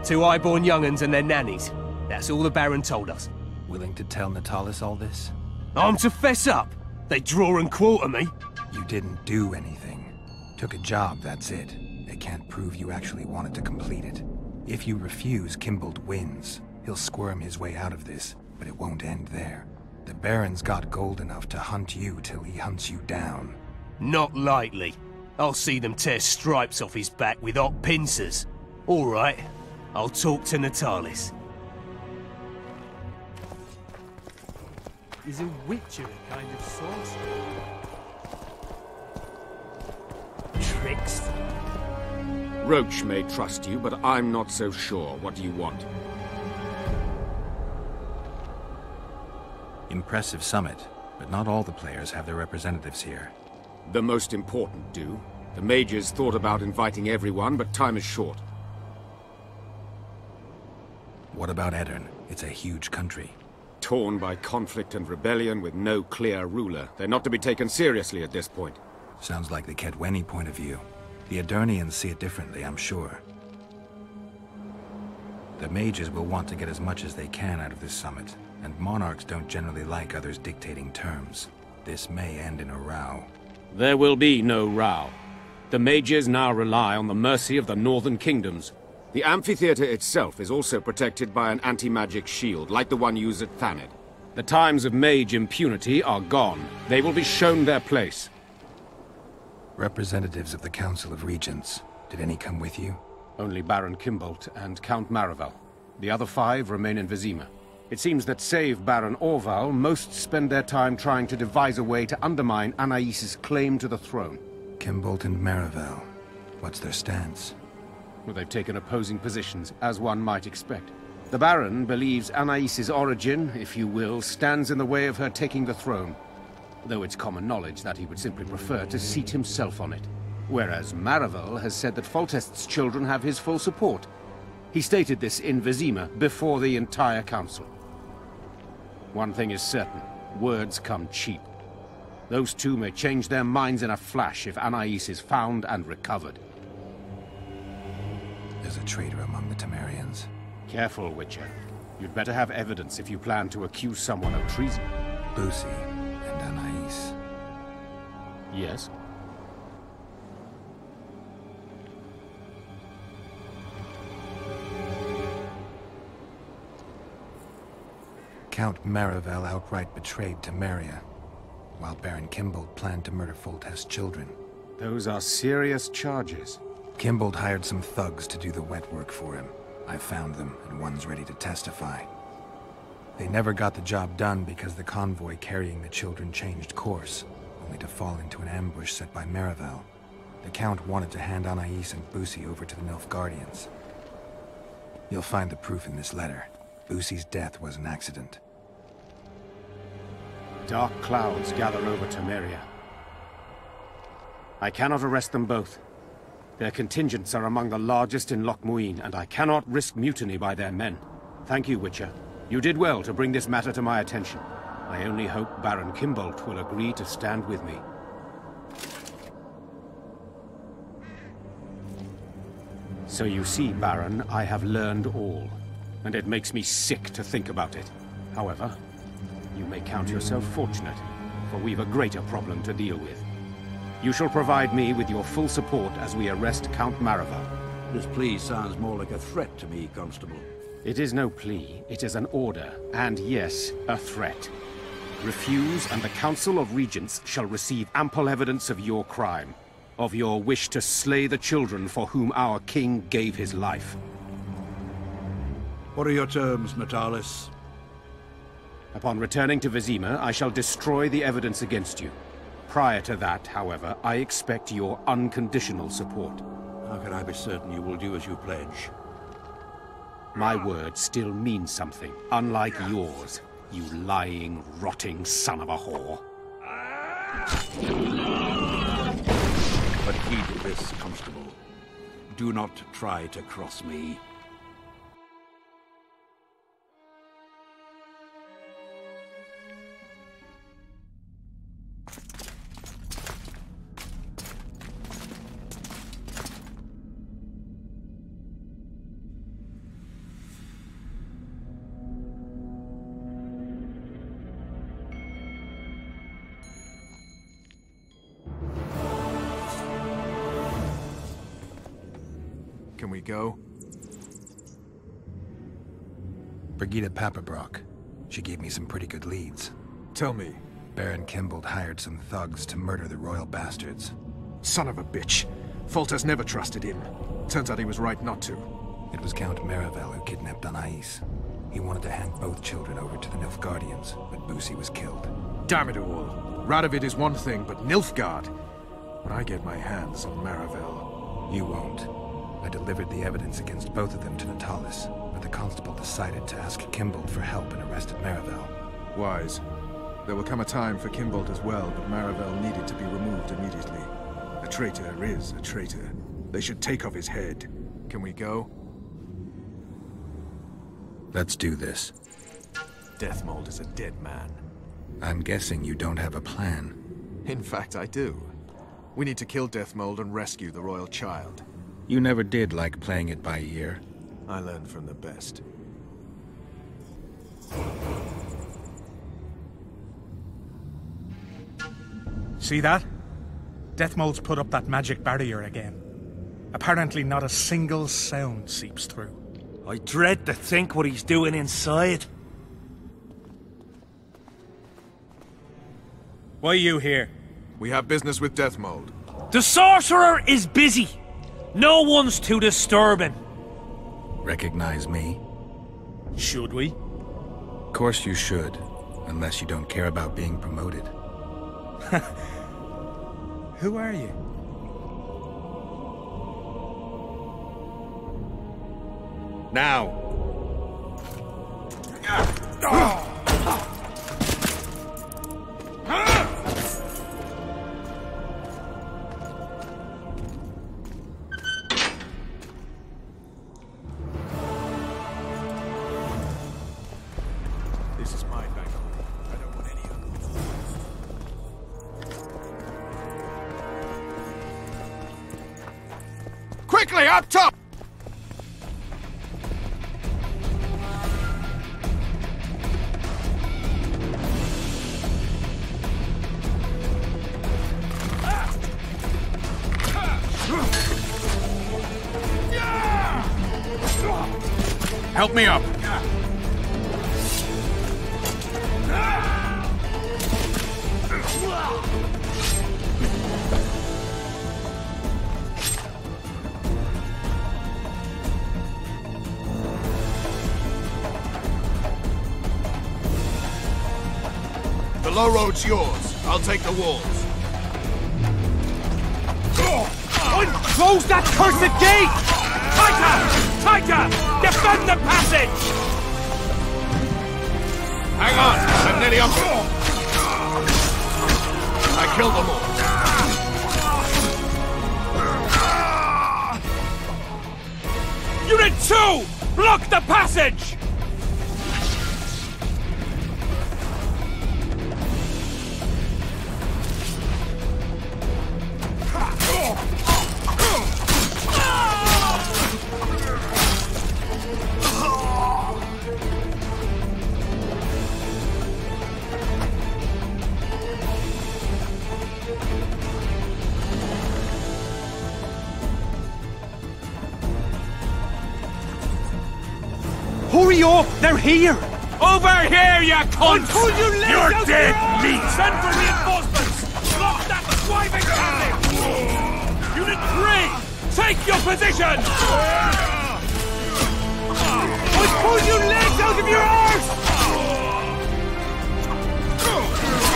2 high-born young'uns and their nannies. That's all the Baron told us. Willing to tell Natalis all this? I'm to fess up. They draw and quarter me. You didn't do anything. Took a job, that's it. They can't prove you actually wanted to complete it. If you refuse, Kimbolt wins. He'll squirm his way out of this, but it won't end there. The Baron's got gold enough to hunt you till he hunts you down. Not likely. I'll see them tear stripes off his back with hot pincers. All right, I'll talk to Natalis. Is a Witcher a kind of sorcerer? tricks. Roach may trust you, but I'm not so sure. What do you want? Impressive summit, but not all the players have their representatives here. The most important do. The mages thought about inviting everyone, but time is short. What about Edirn? It's a huge country. Torn by conflict and rebellion with no clear ruler. They're not to be taken seriously at this point. Sounds like the Kedweni point of view. The Edirnians see it differently, I'm sure. The mages will want to get as much as they can out of this summit, and monarchs don't generally like others dictating terms. This may end in a row. There will be no row. The mages now rely on the mercy of the northern kingdoms. The amphitheater itself is also protected by an anti-magic shield, like the one used at Thanedd. The times of mage impunity are gone. They will be shown their place. Representatives of the Council of Regents. Did any come with you? Only Baron Kimbolt and Count Maravel. The other 5 remain in Vizima. It seems that save Baron Orval, most spend their time trying to devise a way to undermine Anaïs's claim to the throne. Kimbolt and Maravel. What's their stance? Well, they've taken opposing positions, as one might expect. The Baron believes Anaïs's origin, if you will, stands in the way of her taking the throne, though it's common knowledge that he would simply prefer to seat himself on it. Whereas Maravel has said that Foltest's children have his full support. He stated this in Vizima before the entire council. One thing is certain, words come cheap. Those two may change their minds in a flash if Anaïs is found and recovered. There's a traitor among the Temerians. Careful, Witcher. You'd better have evidence if you plan to accuse someone of treason. Busi and Anaïs. Yes? Count Maravel outright betrayed Temeria, while Baron Kimbolt planned to murder Foltest's children. Those are serious charges. Kimbolt hired some thugs to do the wet work for him. I found them, and one's ready to testify. They never got the job done because the convoy carrying the children changed course, only to fall into an ambush set by Maravel. The Count wanted to hand Anaïs and Busi over to the Nilfgaardians. You'll find the proof in this letter. Busi's death was an accident. Dark clouds gather over Temeria. I cannot arrest them both. Their contingents are among the largest in Loch Muin, and I cannot risk mutiny by their men. Thank you, Witcher. You did well to bring this matter to my attention. I only hope Baron Kimbolt will agree to stand with me. So you see, Baron, I have learned all, and it makes me sick to think about it. However, you may count yourself fortunate, for we've a greater problem to deal with. You shall provide me with your full support as we arrest Count Maravel. This plea sounds more like a threat to me, Constable. It is no plea, it is an order, and yes, a threat. Refuse, and the Council of Regents shall receive ample evidence of your crime, of your wish to slay the children for whom our king gave his life. What are your terms, Metalis? Upon returning to Vizima, I shall destroy the evidence against you. Prior to that, however, I expect your unconditional support. How can I be certain you will do as you pledge? My word still means something, unlike yours, you lying, rotting son of a whore. But heed this, Constable. Do not try to cross me. Can we go? Brigida Papabrock. She gave me some pretty good leads. Tell me. Baron Kimbolt hired some thugs to murder the royal bastards. Son of a bitch. Foltest never trusted him. Turns out he was right not to. It was Count Maravel who kidnapped Anaïs. He wanted to hand both children over to the Nilfgaardians, but Busi was killed. Damn it all. Radovid is one thing, but Nilfgaard... when I get my hands on Maravel. You won't. I delivered the evidence against both of them to Natalis, but the constable decided to ask Kimbold for help and arrested Maravel. Wise. There will come a time for Kimbold as well, but Maravel needed to be removed immediately. A traitor is a traitor. They should take off his head. Can we go? Let's do this. Deathmold is a dead man. I'm guessing you don't have a plan. In fact, I do. We need to kill Deathmold and rescue the royal child. You never did like playing it by ear. I learned from the best. See that? Deathmold's put up that magic barrier again. Apparently not a single sound seeps through. I dread to think what he's doing inside. Why are you here? We have business with Deathmold. The sorcerer is busy. No one's to disturb him. Recognize me? Should we? Of course you should, unless you don't care about being promoted. Who are you? Now! This is my bank. I don't want any of it. Quickly, up top! Help me up! The low road's yours. I'll take the walls. Close that cursed gate! Tighter! Tighter! Defend the passage! Hang on! I'm nearly up. I killed them all. Unit 2! Block the passage! Hurry up! They're here! Over here, you cunt! You're dead meat! Send for reinforcements! Block that swiving passage! Unit 3! Take your position! I'll pull your legs out of your arse!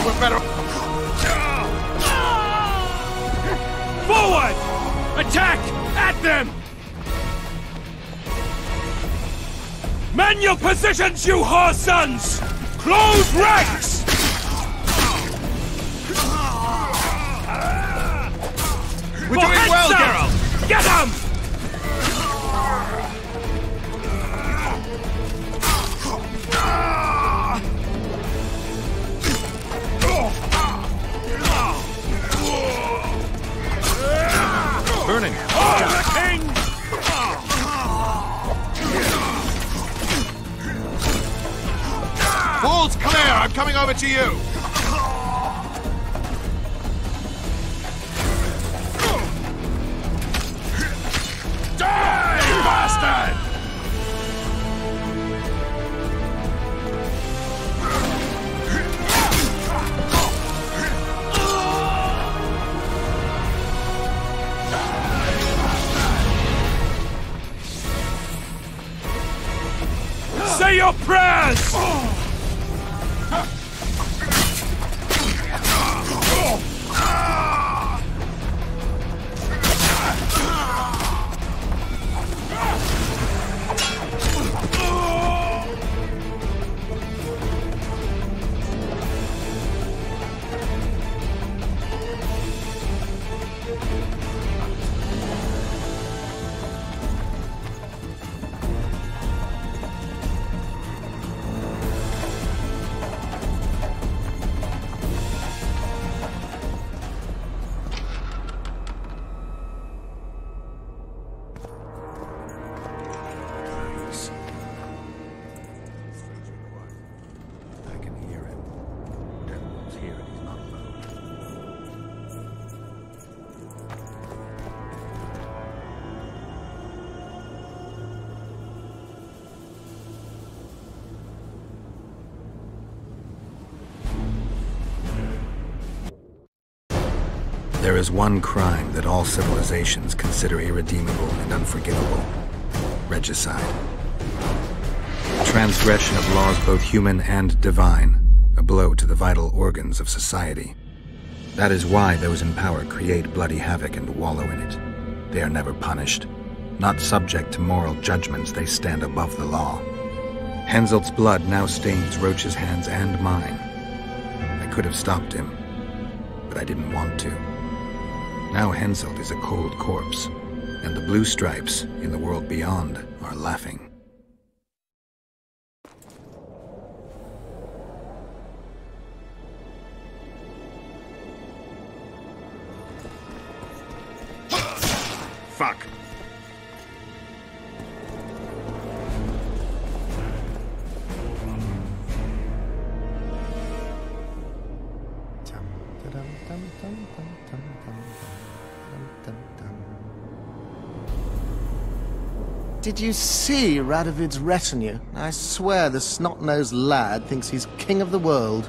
We're better... Forward! Attack! At them! Man your positions, you whore sons! Close ranks! We're doing well, Geralt! Get him! Burning! Oh, the king! Wall's clear! I'm coming over to you! Die, bastard! Say your prayers! There is one crime that all civilizations consider irredeemable and unforgivable: regicide. Transgression of laws both human and divine, a blow to the vital organs of society. That is why those in power create bloody havoc and wallow in it. They are never punished. Not subject to moral judgments, they stand above the law. Henselt's blood now stains Roach's hands and mine. I could have stopped him, but I didn't want to. Now Henselt is a cold corpse, and the blue stripes in the world beyond are laughing. Fuck. Did you see Radovid's retinue? I swear the snot-nosed lad thinks he's king of the world.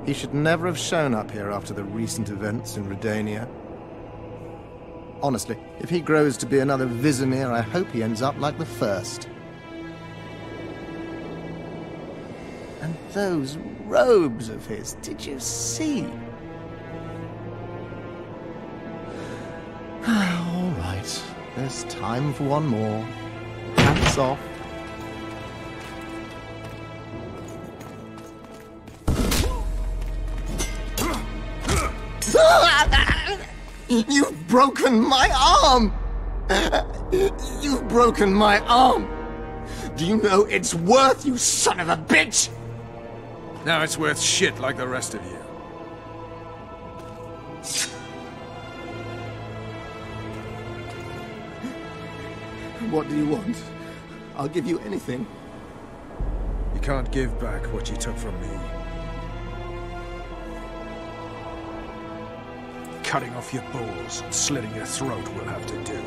He should never have shown up here after the recent events in Redania. Honestly, if he grows to be another Wiedźmin, I hope he ends up like the first. And those robes of his, did you see? All right, there's time for one more. Hats off. You've broken my arm! You've broken my arm! Do you know it's worth, you son of a bitch? Now it's worth shit like the rest of you. What do you want? I'll give you anything. You can't give back what you took from me. Cutting off your balls and slitting your throat will have to do.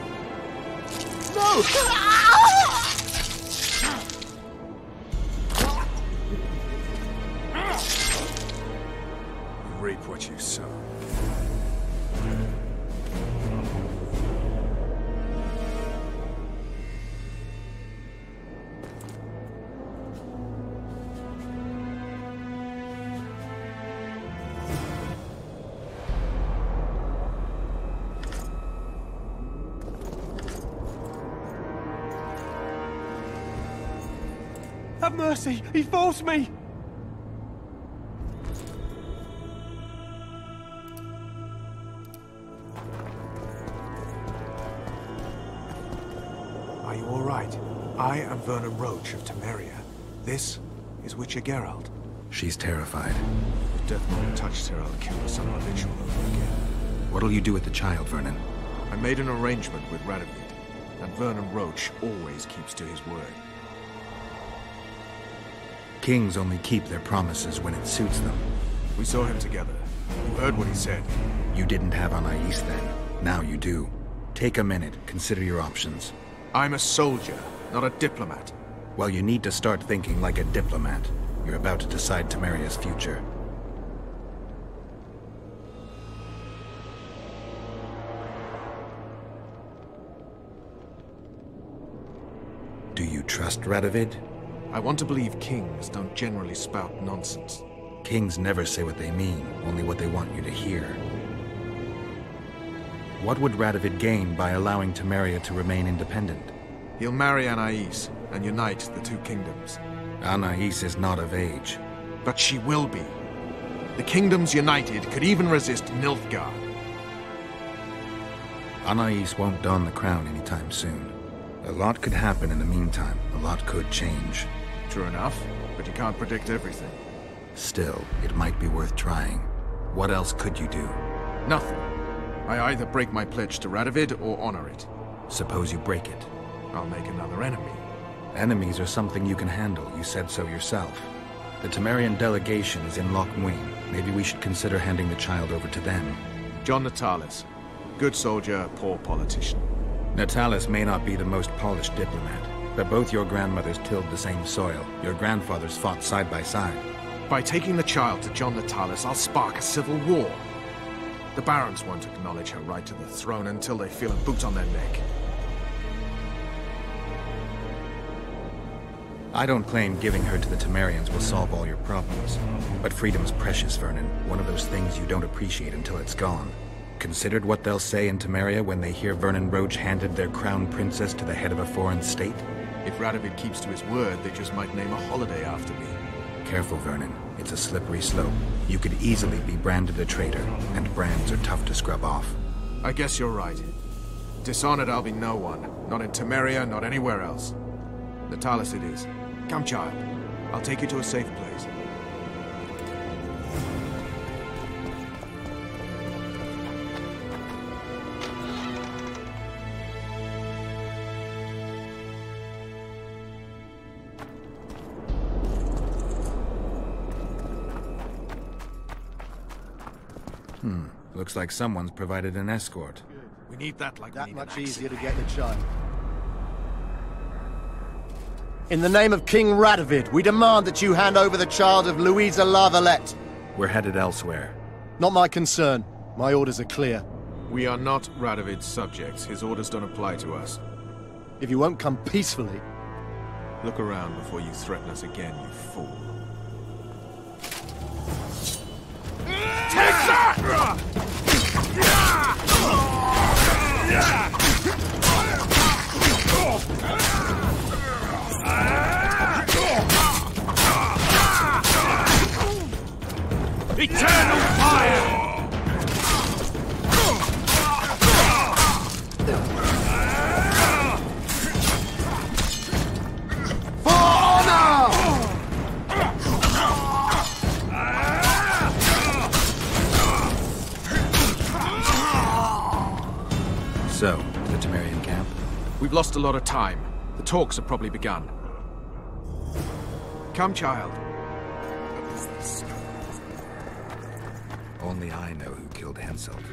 No! You reap what you sow. Have mercy! He forced me! Are you all right? I am Vernon Roach of Temeria. This is Witcher Geralt. She's terrified. If Death won't touch her, I'll kill her some ritual over again. What'll you do with the child, Vernon? I made an arrangement with Radovid, and Vernon Roach always keeps to his word. Kings only keep their promises when it suits them. We saw him together. You heard what he said. You didn't have Anais then. Now you do. Take a minute. Consider your options. I'm a soldier, not a diplomat. Well, you need to start thinking like a diplomat. You're about to decide Temeria's future. Do you trust Radovid? I want to believe kings don't generally spout nonsense. Kings never say what they mean, only what they want you to hear. What would Radovid gain by allowing Temeria to remain independent? He'll marry Anais and unite the two kingdoms. Anais is not of age. But she will be. The kingdoms united could even resist Nilfgaard. Anais won't don the crown anytime soon. A lot could happen in the meantime. A lot could change. True enough, but you can't predict everything. Still, it might be worth trying. What else could you do? Nothing. I either break my pledge to Radovid or honor it. Suppose you break it. I'll make another enemy. Enemies are something you can handle. You said so yourself. The Temerian delegation is in Loch Muin. Maybe we should consider handing the child over to them. John Natalis. Good soldier, poor politician. Natalis may not be the most polished diplomat, but both your grandmothers tilled the same soil. Your grandfathers fought side by side. By taking the child to John Natalis, I'll spark a civil war. The barons won't acknowledge her right to the throne until they feel a boot on their neck. I don't claim giving her to the Temerians will solve all your problems. But freedom's precious, Vernon. One of those things you don't appreciate until it's gone. Considered what they'll say in Temeria when they hear Vernon Roach handed their crown princess to the head of a foreign state? If Radovid keeps to his word, they just might name a holiday after me. Careful, Vernon. It's a slippery slope. You could easily be branded a traitor, and brands are tough to scrub off. I guess you're right. Dishonored I'll be no one. Not in Temeria, not anywhere else. Natalis it is. Come, child. I'll take you to a safe place. Looks like someone's provided an escort. We need that like that much easier to get the child. In the name of King Radovid, we demand that you hand over the child of Louisa Lavalette. We're headed elsewhere. Not my concern. My orders are clear. We are not Radovid's subjects. His orders don't apply to us. If you won't come peacefully... Look around before you threaten us again, you fool. Take that! Eternal fire! For honor! So, to the Temerian camp? We've lost a lot of time. The talks have probably begun. Come, child. Only I know who killed Henselt.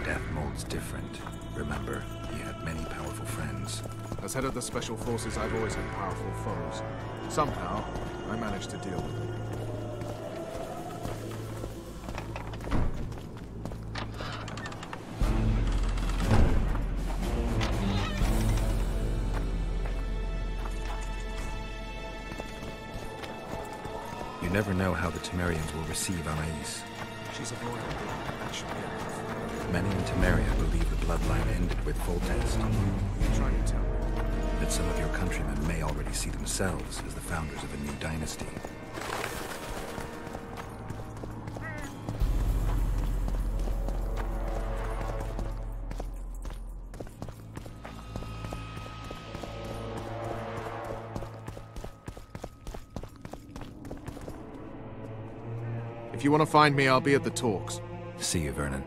Death molds different. Remember, he had many powerful friends. As head of the Special Forces, I've always had powerful foes. Somehow, I managed to deal with them. You never know how the Temerians will receive Anais. She's a loyal girl. That should be enough. Many in Temeria believe the bloodline ended with Foltest. You're trying to tell me that some of your countrymen may already see themselves as the founders of a new dynasty. If you want to find me, I'll be at the talks. See you, Vernon.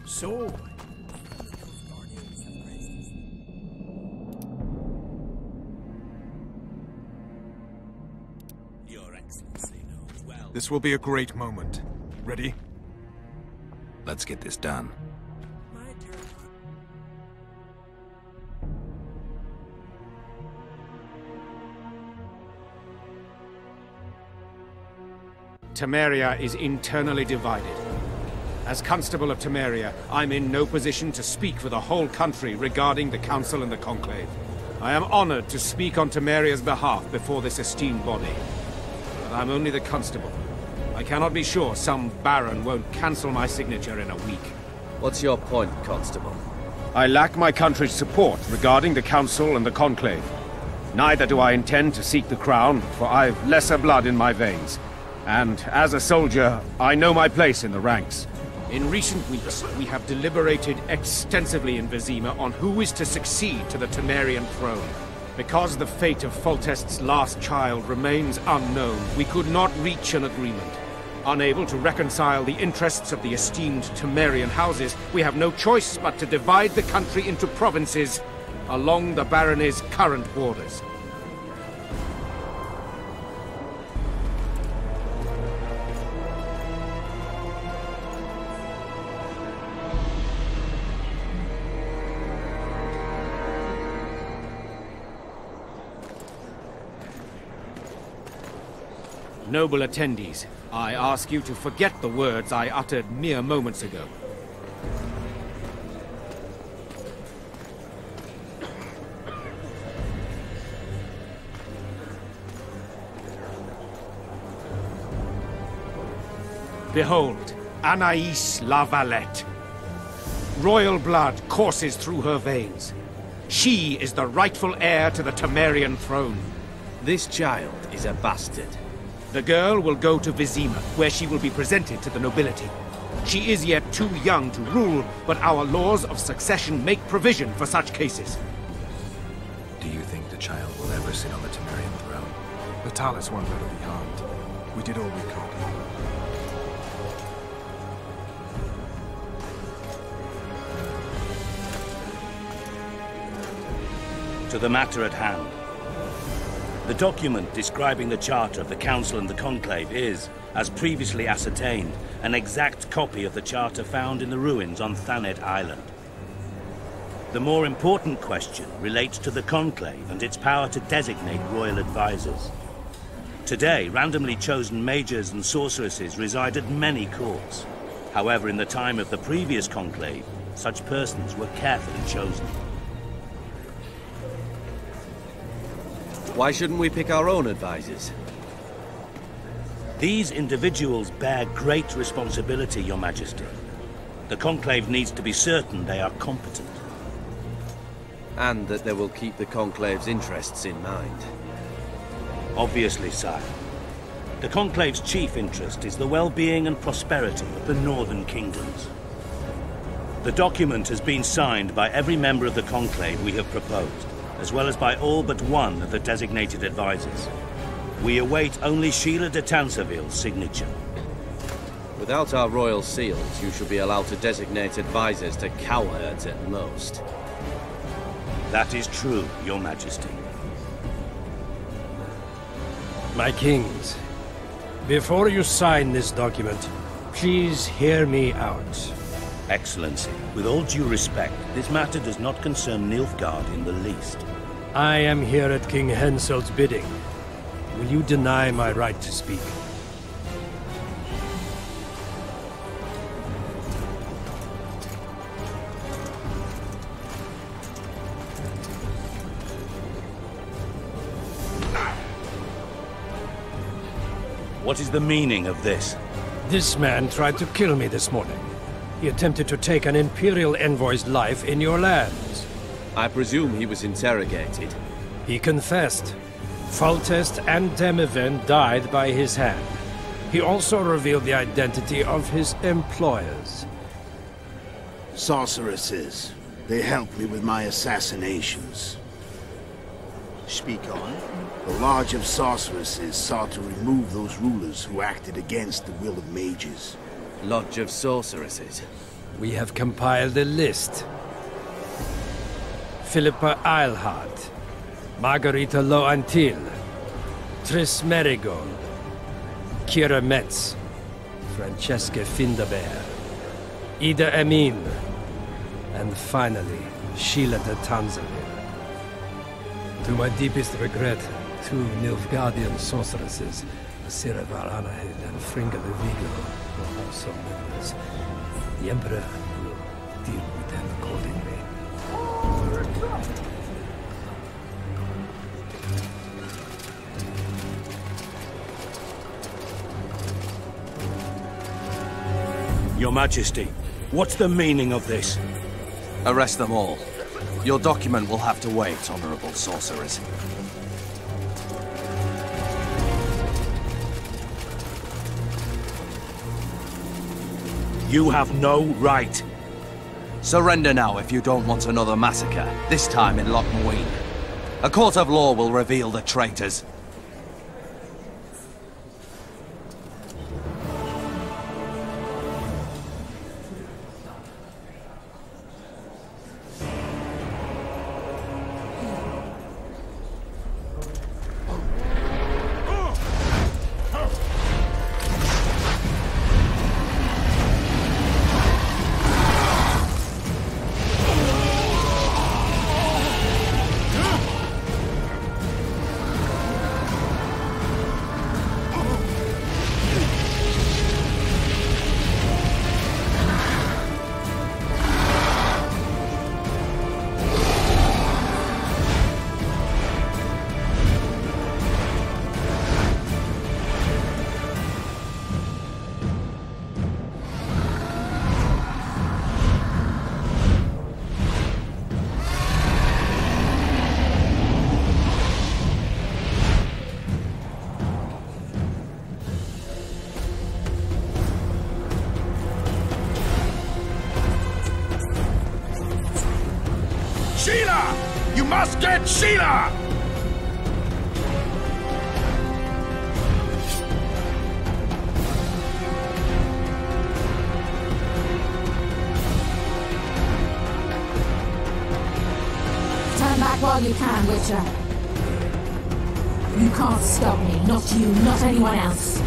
So... Your Excellency knows well. This will be a great moment. Ready? Let's get this done. Temeria is internally divided. As Constable of Temeria, I'm in no position to speak for the whole country regarding the Council and the Conclave. I am honored to speak on Temeria's behalf before this esteemed body. But I'm only the Constable. I cannot be sure some Baron won't cancel my signature in a week. What's your point, Constable? I lack my country's support regarding the Council and the Conclave. Neither do I intend to seek the crown, for I've lesser blood in my veins. And as a soldier, I know my place in the ranks. In recent weeks, we have deliberated extensively in Vizima on who is to succeed to the Temerian throne. Because the fate of Foltest's last child remains unknown, we could not reach an agreement. Unable to reconcile the interests of the esteemed Temerian houses, we have no choice but to divide the country into provinces along the barony's current borders. Noble attendees, I ask you to forget the words I uttered mere moments ago. Behold, Anaïs La Valette. Royal blood courses through her veins. She is the rightful heir to the Temerian throne. This child is a bastard. The girl will go to Vizima, where she will be presented to the nobility. She is yet too young to rule, but our laws of succession make provision for such cases. Do you think the child will ever sit on the Temerian throne? Natalis won't let her be harmed. We did all we could. To the matter at hand. The document describing the charter of the Council and the Conclave is, as previously ascertained, an exact copy of the charter found in the ruins on Thanet Island. The more important question relates to the Conclave and its power to designate royal advisors. Today, randomly chosen mages and sorceresses reside at many courts. However, in the time of the previous Conclave, such persons were carefully chosen. Why shouldn't we pick our own advisors? These individuals bear great responsibility, Your Majesty. The Conclave needs to be certain they are competent. And that they will keep the Conclave's interests in mind. Obviously, sire. The Conclave's chief interest is the well-being and prosperity of the northern kingdoms. The document has been signed by every member of the Conclave we have proposed, as well as by all but one of the designated advisors. We await only Sheila de Tanseville's signature. Without our royal seals, you should be allowed to designate advisors to cowherds at most. That is true, Your Majesty. My kings, before you sign this document, please hear me out. Excellency, with all due respect, this matter does not concern Nilfgaard in the least. I am here at King Henselt's bidding. Will you deny my right to speak? What is the meaning of this? This man tried to kill me this morning. He attempted to take an Imperial envoy's life in your lands. I presume he was interrogated. He confessed. Foltest and Demiven died by his hand. He also revealed the identity of his employers. Sorceresses. They helped me with my assassinations. Speak on. The Lodge of Sorceresses sought to remove those rulers who acted against the will of mages. Lodge of Sorceresses. We have compiled a list. Philippa Eilhart, Margarita Loantil, Tris Merigold, Kira Metz, Francesca Findaber, Ida Emin, and finally, Sheila de Tanseville. To my deepest regret, two Nilfgaardian sorceresses, Siravar Anahid and Fringa de Vigo, were also members. The Emperor will deal with them accordingly. Your Majesty, what's the meaning of this? Arrest them all. Your document will have to wait, Honorable Sorceress. You have no right. Surrender now if you don't want another massacre, this time in Lochmuin. A court of law will reveal the traitors. must get Sheila! Turn back while you can, Witcher. You can't stop me. Not you, not anyone else.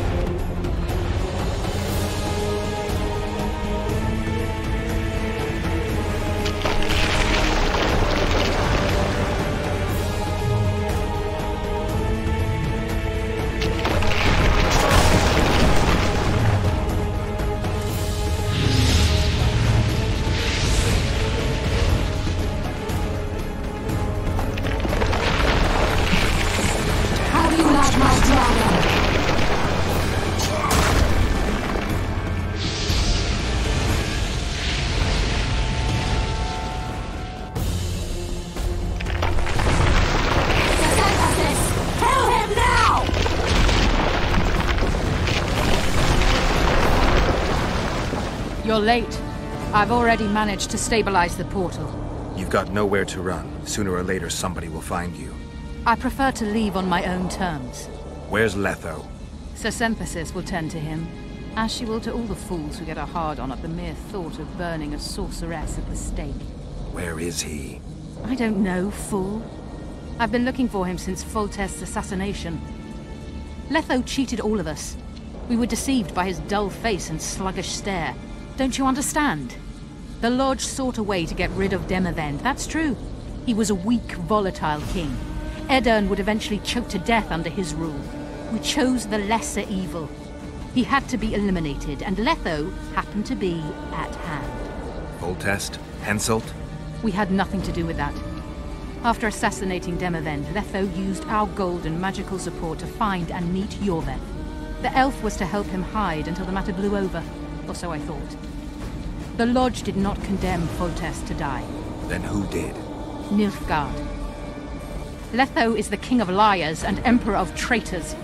You're late. I've already managed to stabilize the portal. You've got nowhere to run. Sooner or later, somebody will find you. I prefer to leave on my own terms. Where's Letho? Sir Sympathis will tend to him, as she will to all the fools who get a hard-on at the mere thought of burning a sorceress at the stake. Where is he? I don't know, fool. I've been looking for him since Foltest's assassination. Letho cheated all of us. We were deceived by his dull face and sluggish stare. Don't you understand? The Lodge sought a way to get rid of Demavend, that's true. He was a weak, volatile king. Edirn would eventually choke to death under his rule. We chose the lesser evil. He had to be eliminated, and Letho happened to be at hand. Foltest? Henselt? We had nothing to do with that. After assassinating Demavend, Letho used our gold and magical support to find and meet Yorveth. The elf was to help him hide until the matter blew over, or so I thought. The Lodge did not condemn Foltest to die. Then who did? Nilfgaard. Letho is the king of liars and emperor of traitors.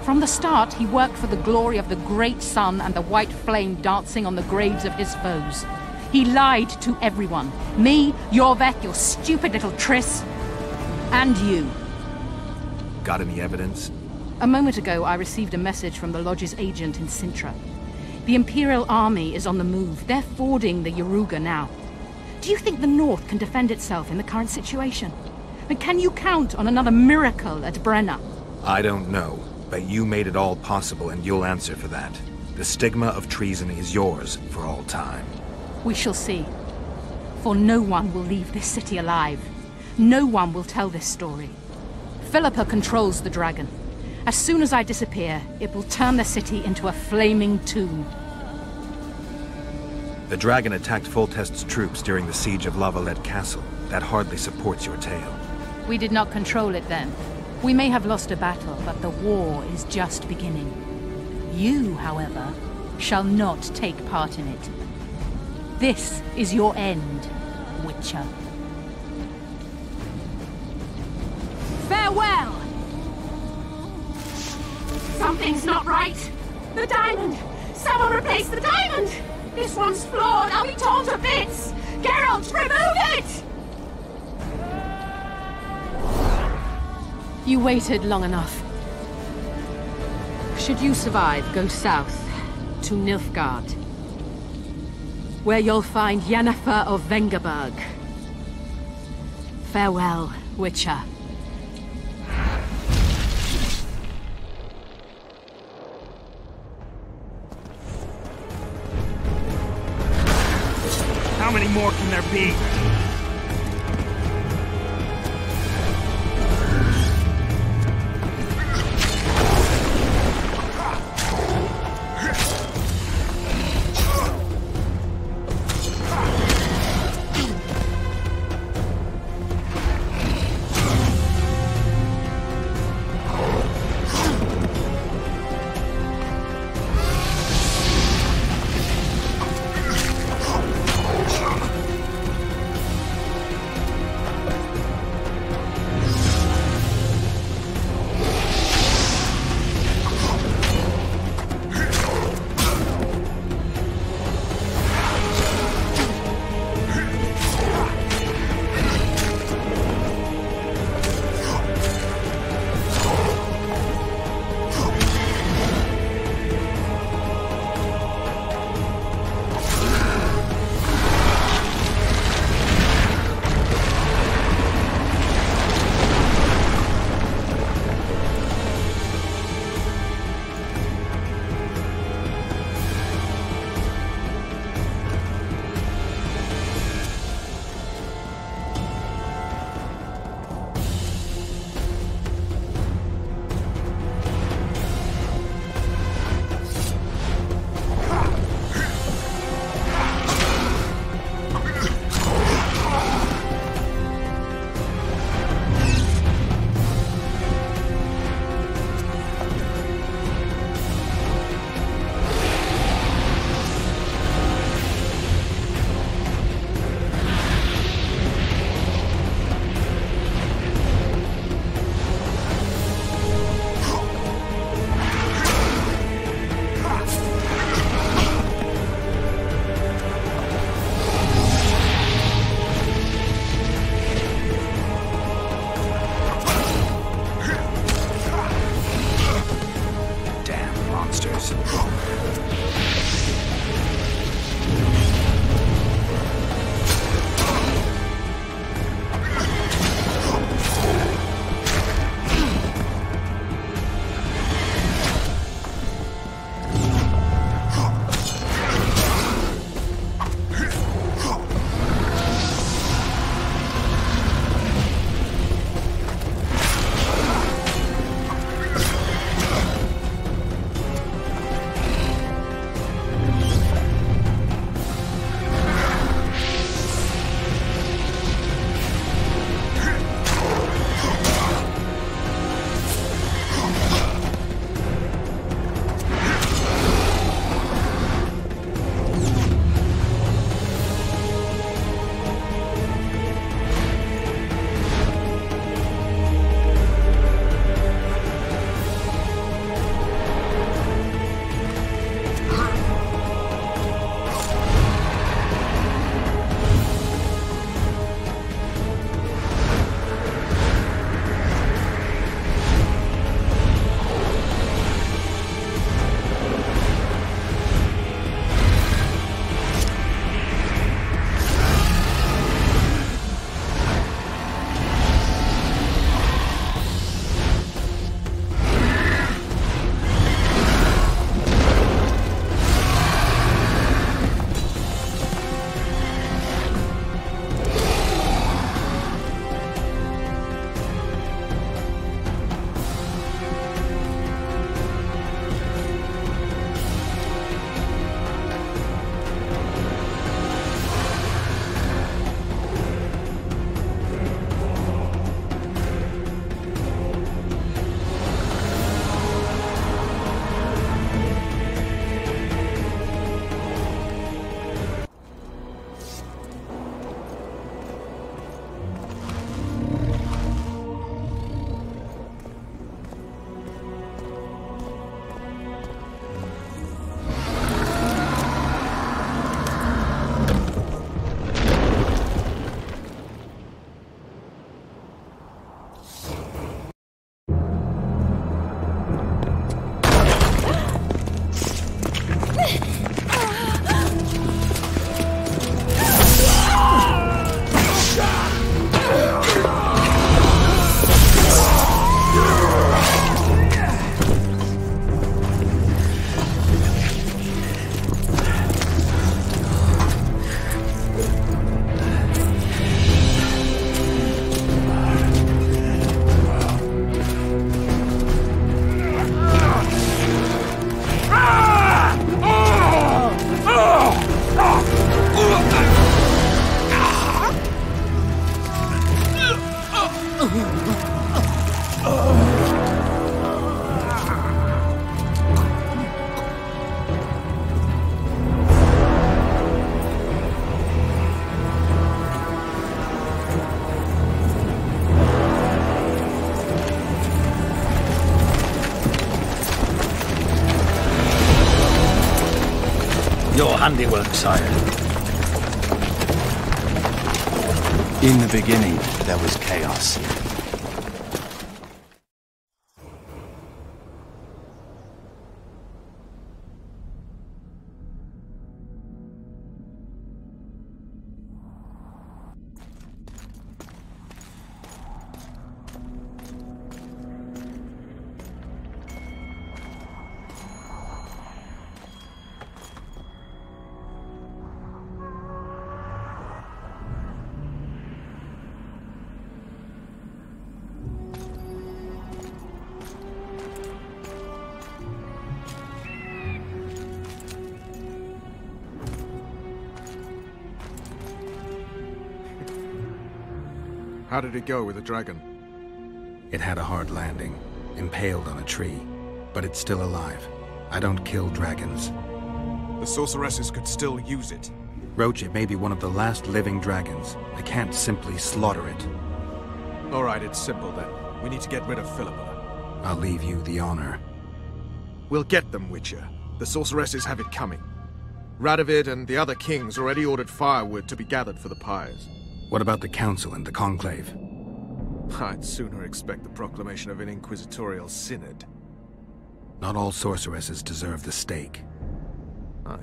From the start, he worked for the glory of the great sun and the white flame dancing on the graves of his foes. He lied to everyone. Me, Yorveth, your stupid little Triss, and you. Got any evidence? A moment ago, I received a message from the Lodge's agent in Sintra. The Imperial Army is on the move. They're fording the Yaruga now. Do you think the North can defend itself in the current situation? And can you count on another miracle at Brenna? I don't know, but you made it all possible and you'll answer for that. The stigma of treason is yours for all time. We shall see. For no one will leave this city alive. No one will tell this story. Philippa controls the dragon. As soon as I disappear, it will turn the city into a flaming tomb. The dragon attacked Foltest's troops during the siege of Lavalette Castle. That hardly supports your tale. We did not control it then. We may have lost a battle, but the war is just beginning. You, however, shall not take part in it. This is your end, Witcher. Farewell! Something's not right! The diamond! Someone replace the diamond! This one's flawed! I'll be torn to bits! Geralt, remove it! You waited long enough. Should you survive, go south to Nilfgaard, where you'll find Yennefer of Vengerberg. Farewell, Witcher. How many more can there be? Your handiwork, sire. In the beginning, there was chaos. How did it go with the dragon? It had a hard landing, impaled on a tree, but it's still alive. I don't kill dragons. The sorceresses could still use it. Roach, it may be one of the last living dragons. I can't simply slaughter it. All right, it's simple then. We need to get rid of Philippa. I'll leave you the honor. We'll get them, Witcher. The sorceresses have it coming. Radovid and the other kings already ordered firewood to be gathered for the pyres. What about the council and the conclave? I'd sooner expect the proclamation of an inquisitorial synod. Not all sorceresses deserve the stake.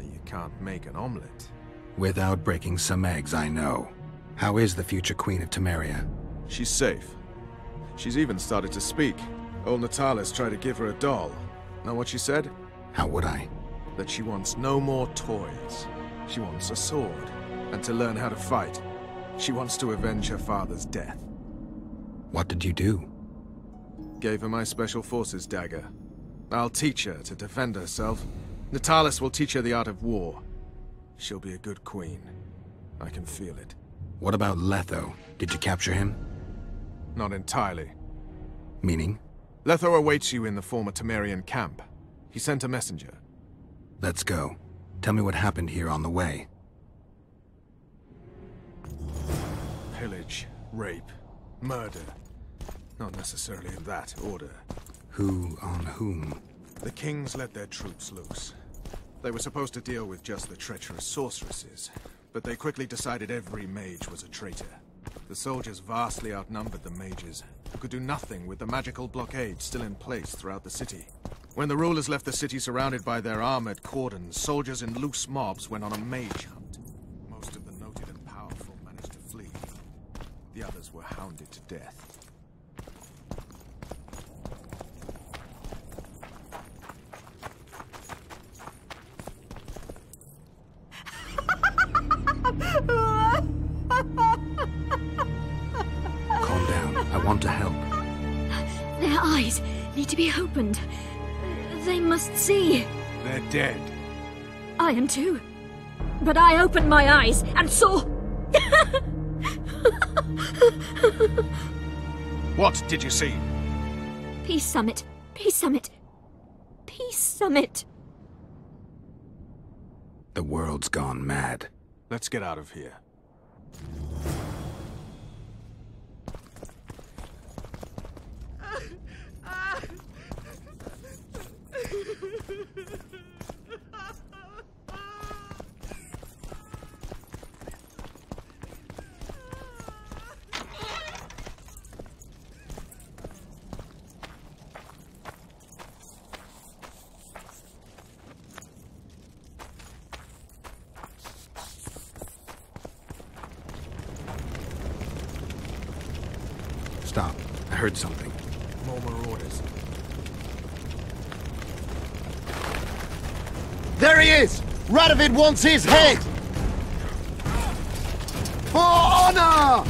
You can't make an omelette. Without breaking some eggs, I know. How is the future Queen of Temeria? She's safe. She's even started to speak. Old Natalis tried to give her a doll. Know what she said? How would I? That she wants no more toys. She wants a sword, and to learn how to fight. She wants to avenge her father's death. What did you do? Gave her my special forces dagger. I'll teach her to defend herself. Natalis will teach her the art of war. She'll be a good queen. I can feel it. What about Letho? Did you capture him? Not entirely. Meaning? Letho awaits you in the former Temerian camp. He sent a messenger. Let's go. Tell me what happened here on the way. Pillage, rape, murder. Not necessarily in that order. Who on whom? The kings let their troops loose. They were supposed to deal with just the treacherous sorceresses, but they quickly decided every mage was a traitor. The soldiers vastly outnumbered the mages, who could do nothing with the magical blockade still in place throughout the city. When the rulers left the city surrounded by their armored cordons, soldiers in loose mobs went on a mage hunt. Most of the noted and powerful managed to flee. The others were hounded to death. Calm down. I want to help. Their eyes need to be opened. They must see. They're dead. I am too. But I opened my eyes and saw... What did you see? Peace Summit. Peace Summit. Peace Summit. The world's gone mad. Let's get out of here. Stop. I heard something. More marauders. There he is! Radovid wants his head! For honor!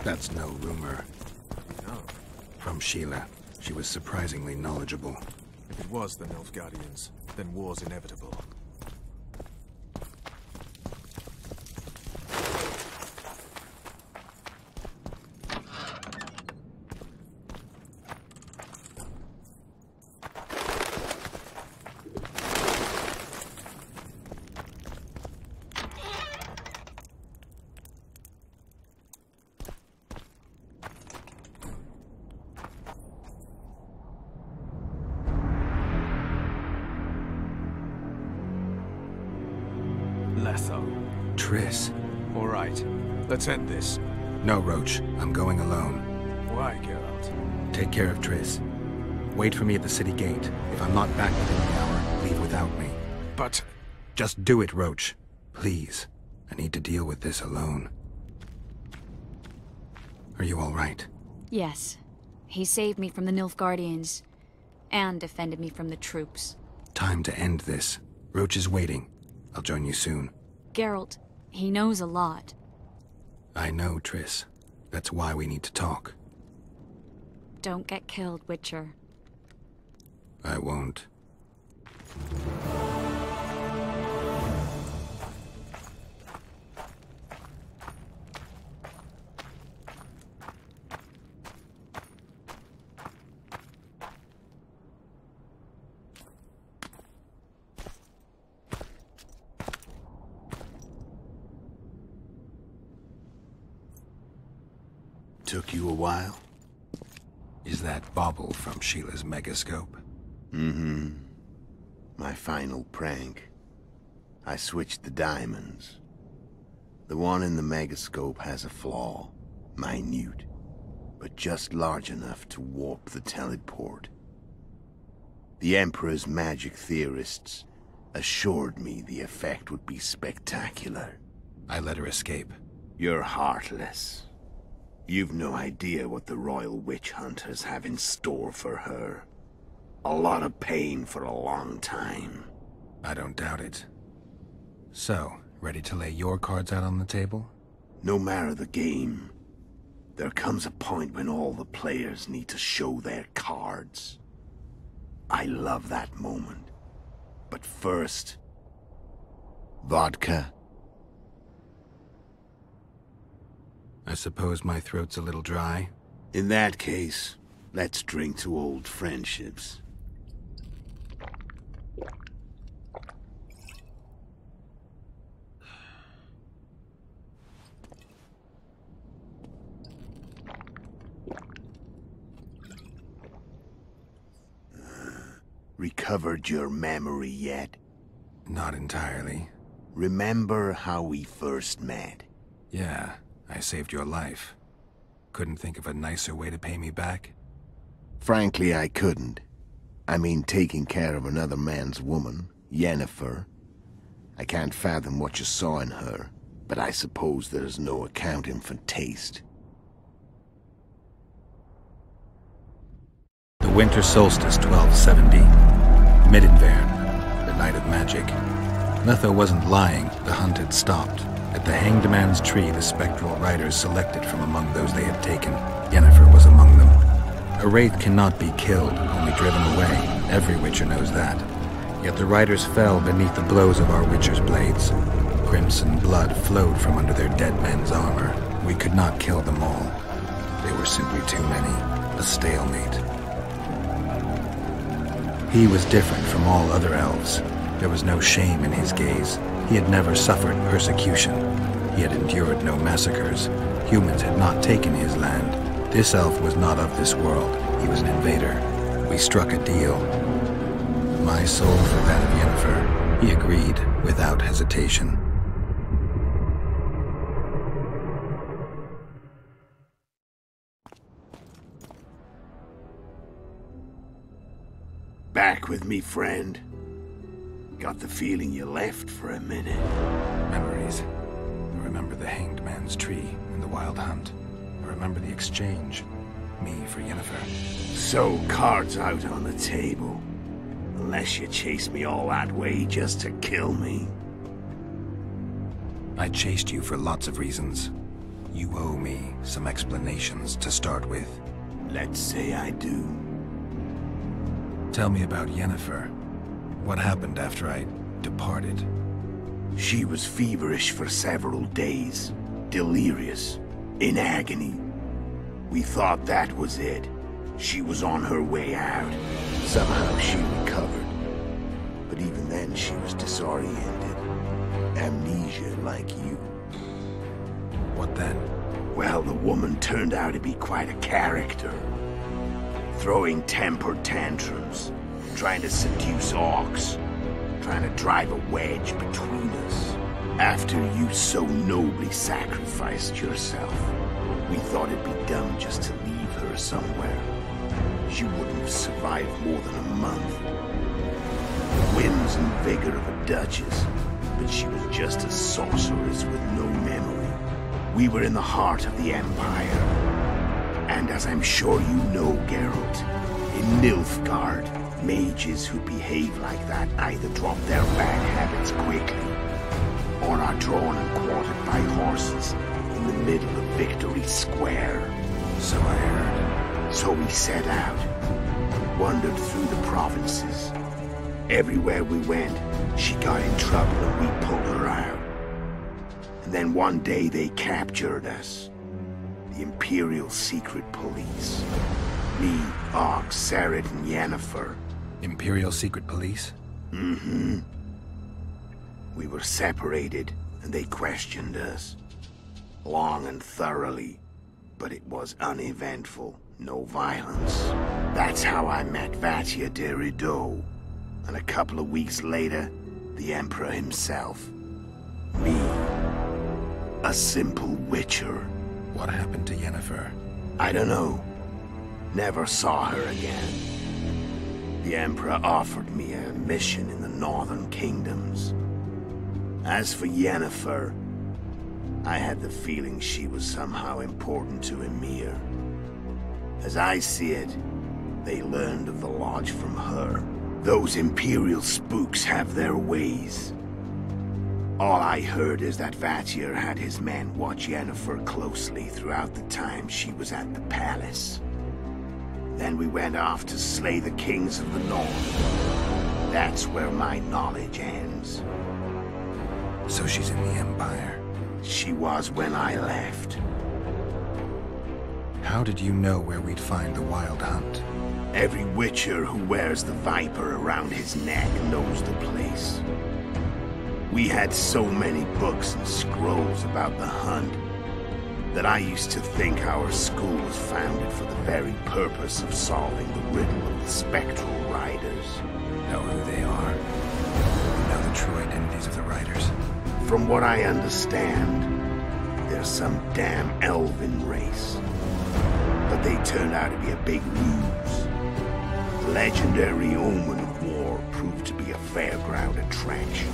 That's no rumor. No. From Sheila. She was surprisingly knowledgeable. If it was the Nilfgaardians, then war's inevitable. Triss. All right. Let's end this. No, Roach. I'm going alone. Why, Geralt? Take care of Triss. Wait for me at the city gate. If I'm not back within the hour, leave without me. But... Just do it, Roach. Please. I need to deal with this alone. Are you all right? Yes. He saved me from the Nilfgaardians, and defended me from the troops. Time to end this. Roach is waiting. I'll join you soon. Geralt, he knows a lot. I know, Triss. That's why we need to talk. Don't get killed, Witcher. I won't. Took you a while? Is that bauble from Sheila's megascope? Mm-hmm. My final prank. I switched the diamonds. The one in the megascope has a flaw. Minute. But just large enough to warp the teleport. The Emperor's magic theorists assured me the effect would be spectacular. I let her escape. You're heartless. You've no idea what the royal witch hunters have in store for her. A lot of pain for a long time. I don't doubt it. So, ready to lay your cards out on the table? No matter the game, there comes a point when all the players need to show their cards. I love that moment. But first... vodka? I suppose my throat's a little dry. In that case, let's drink to old friendships. Recovered your memory yet? Not entirely. Remember how we first met? Yeah. I saved your life. Couldn't think of a nicer way to pay me back? Frankly, I couldn't. I mean, taking care of another man's woman, Yennefer. I can't fathom what you saw in her, but I suppose there's no accounting for taste. The winter solstice 1270. Midinvern, the night of magic. Letho wasn't lying, the hunt had stopped. At the Hanged Man's Tree, the spectral riders selected from among those they had taken. Yennefer was among them. A wraith cannot be killed, only driven away. Every Witcher knows that. Yet the riders fell beneath the blows of our Witcher's blades. Crimson blood flowed from under their dead men's armor. We could not kill them all. They were simply too many. A stalemate. He was different from all other elves. There was no shame in his gaze. He had never suffered persecution. He had endured no massacres. Humans had not taken his land. This elf was not of this world. He was an invader. We struck a deal. My soul for that of Yennefer. He agreed without hesitation. Back with me, friend. Got the feeling you left for a minute. Memories. I remember the Hanged Man's Tree and the Wild Hunt. I remember the exchange. Me for Yennefer. So, cards out on the table. Unless you chase me all that way just to kill me. I chased you for lots of reasons. You owe me some explanations to start with. Let's say I do. Tell me about Yennefer. What happened after I departed? She was feverish for several days, delirious, in agony. We thought that was it. She was on her way out. Somehow she recovered. But even then she was disoriented. Amnesia like you. What then? Well, the woman turned out to be quite a character. Throwing temper tantrums, trying to seduce orcs, trying to drive a wedge between us. After you so nobly sacrificed yourself, we thought it'd be dumb just to leave her somewhere. She wouldn't have survived more than a month. The whims and vigor of a duchess, but she was just a sorceress with no memory. We were in the heart of the Empire. And as I'm sure you know, Geralt, in Nilfgaard, mages who behave like that either drop their bad habits quickly, or are drawn and quartered by horses in the middle of Victory Square. So I heard. So we set out, wandered through the provinces. Everywhere we went, she got in trouble and we pulled her out. And then one day they captured us. The Imperial Secret Police. Me, Og, Sarad, and Yennefer. Imperial Secret Police? Mm-hmm. We were separated, and they questioned us. Long and thoroughly, but it was uneventful. No violence. That's how I met Vatia de Rideau. And a couple of weeks later, the Emperor himself. Me. A simple witcher. What happened to Yennefer? I don't know. Never saw her again. The Emperor offered me a mission in the northern kingdoms. As for Yennefer, I had the feeling she was somehow important to Emir. As I see it, they learned of the Lodge from her. Those Imperial spooks have their ways. All I heard is that Vatir had his men watch Yennefer closely throughout the time she was at the palace. Then we went off to slay the kings of the north. That's where my knowledge ends. So she's in the Empire? She was when I left. How did you know where we'd find the Wild Hunt? Every witcher who wears the viper around his neck knows the place. We had so many books and scrolls about the hunt that I used to think our school was founded for the very purpose of solving the riddle of the spectral riders. Know who they are? You know the true identities of the riders? From what I understand, they're some damn elven race. But they turned out to be a big ruse. The legendary Omen of War proved to be a fairground attraction.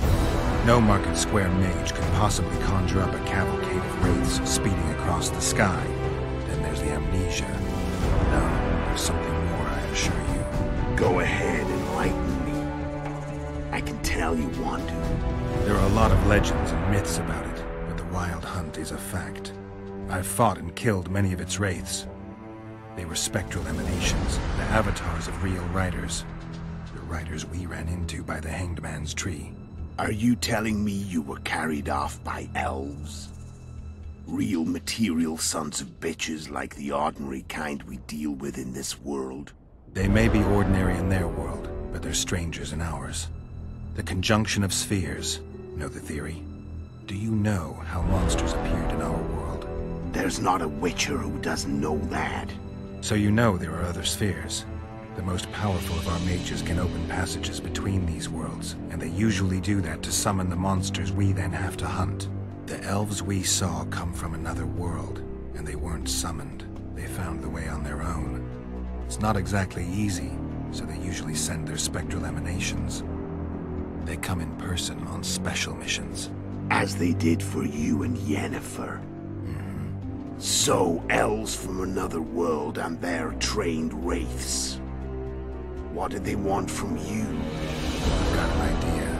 No Market Square mage could possibly conjure up a cavalcade of wraiths speeding across the sky. Then there's the amnesia. No, there's something more, I assure you. Go ahead, enlighten me. I can tell you want to. There are a lot of legends and myths about it, but the Wild Hunt is a fact. I've fought and killed many of its wraiths. They were spectral emanations, the avatars of real riders. The riders we ran into by the Hanged Man's Tree. Are you telling me you were carried off by elves? Real material sons of bitches like the ordinary kind we deal with in this world? They may be ordinary in their world, but they're strangers in ours. The conjunction of spheres. Know the theory? Do you know how monsters appeared in our world? There's not a witcher who doesn't know that. So you know there are other spheres. The most powerful of our mages can open passages between these worlds, and they usually do that to summon the monsters we then have to hunt. The elves we saw come from another world, and they weren't summoned. They found the way on their own. It's not exactly easy, so they usually send their spectral emanations. They come in person on special missions. As they did for you and Yennefer. So, elves from another world and their trained wraiths. What did they want from you? I've got an idea.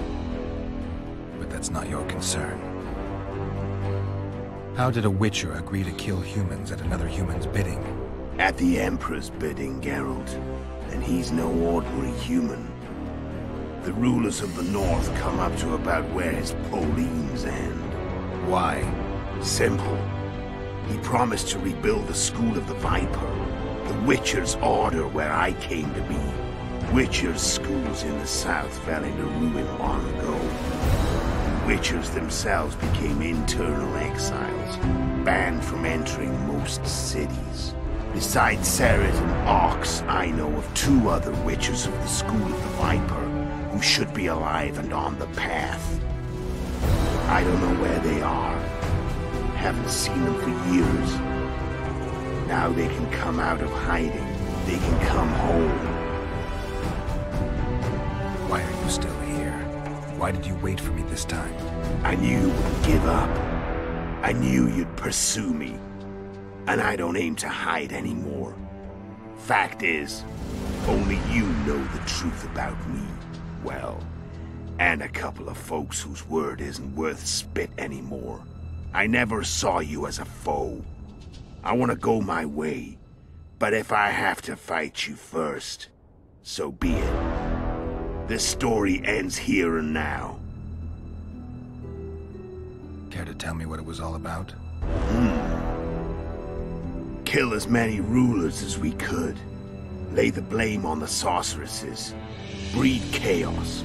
But that's not your concern. How did a witcher agree to kill humans at another human's bidding? At the Emperor's bidding, Geralt. And he's no ordinary human. The rulers of the North come up to about where his Pauline's end. Why? Simple. He promised to rebuild the School of the Viper, the Witcher's order where I came to be. Witcher's schools in the south fell into ruin long ago. The Witchers themselves became internal exiles, banned from entering most cities. Besides Seret and Ox, I know of 2 other Witchers of the School of the Viper who should be alive and on the path. I don't know where they are. Haven't seen them for years. Now they can come out of hiding. They can come home. Why are you still here? Why did you wait for me this time? I knew you wouldn't give up. I knew you'd pursue me. And I don't aim to hide anymore. Fact is, only you know the truth about me. Well, and a couple of folks whose word isn't worth spit anymore. I never saw you as a foe. I want to go my way. But if I have to fight you first, so be it. This story ends here and now. Care to tell me what it was all about? Kill as many rulers as we could. Lay the blame on the sorceresses. Breed chaos.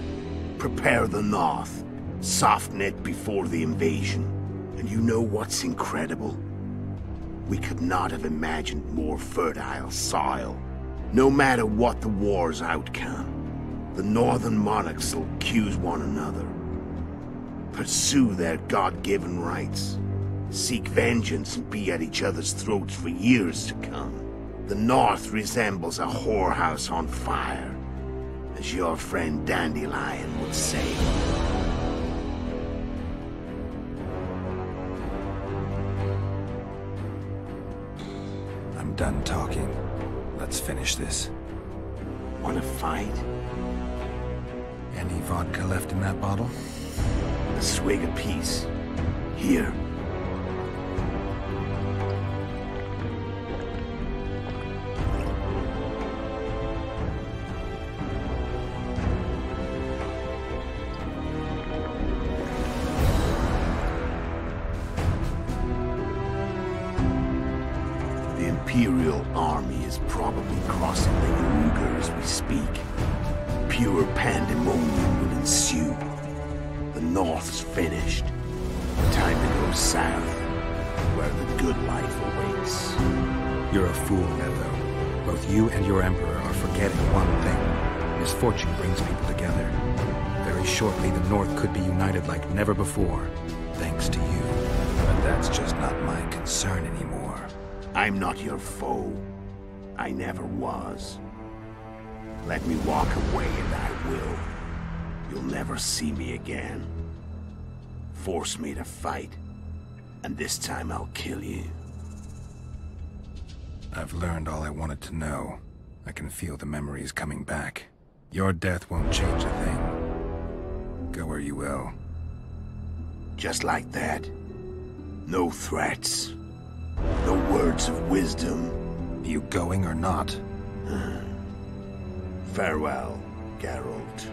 Prepare the North. Soften it before the invasion. And you know what's incredible? We could not have imagined more fertile soil. No matter what the war's outcome, the northern monarchs will accuse one another. Pursue their God-given rights. Seek vengeance and be at each other's throats for years to come. The North resembles a whorehouse on fire, as your friend Dandelion would say. I'm done talking. Let's finish this. Wanna fight? Any vodka left in that bottle? A swig apiece. Here. The Imperial army is probably crossing the Yaruga as we speak. Pure pandemonium will ensue. The North's finished. Time to go south, where the good life awaits. You're a fool, Netho. Both you and your Emperor are forgetting one thing. Misfortune brings people together. Very shortly, the North could be united like never before, thanks to you. But that's just not my concern anymore. I'm not your foe. I never was. Let me walk away and I will. You'll never see me again. Force me to fight, and this time I'll kill you. I've learned all I wanted to know. I can feel the memories coming back. Your death won't change a thing. Go where you will. Just like that. No threats. No words of wisdom. You going or not? Farewell, Geralt.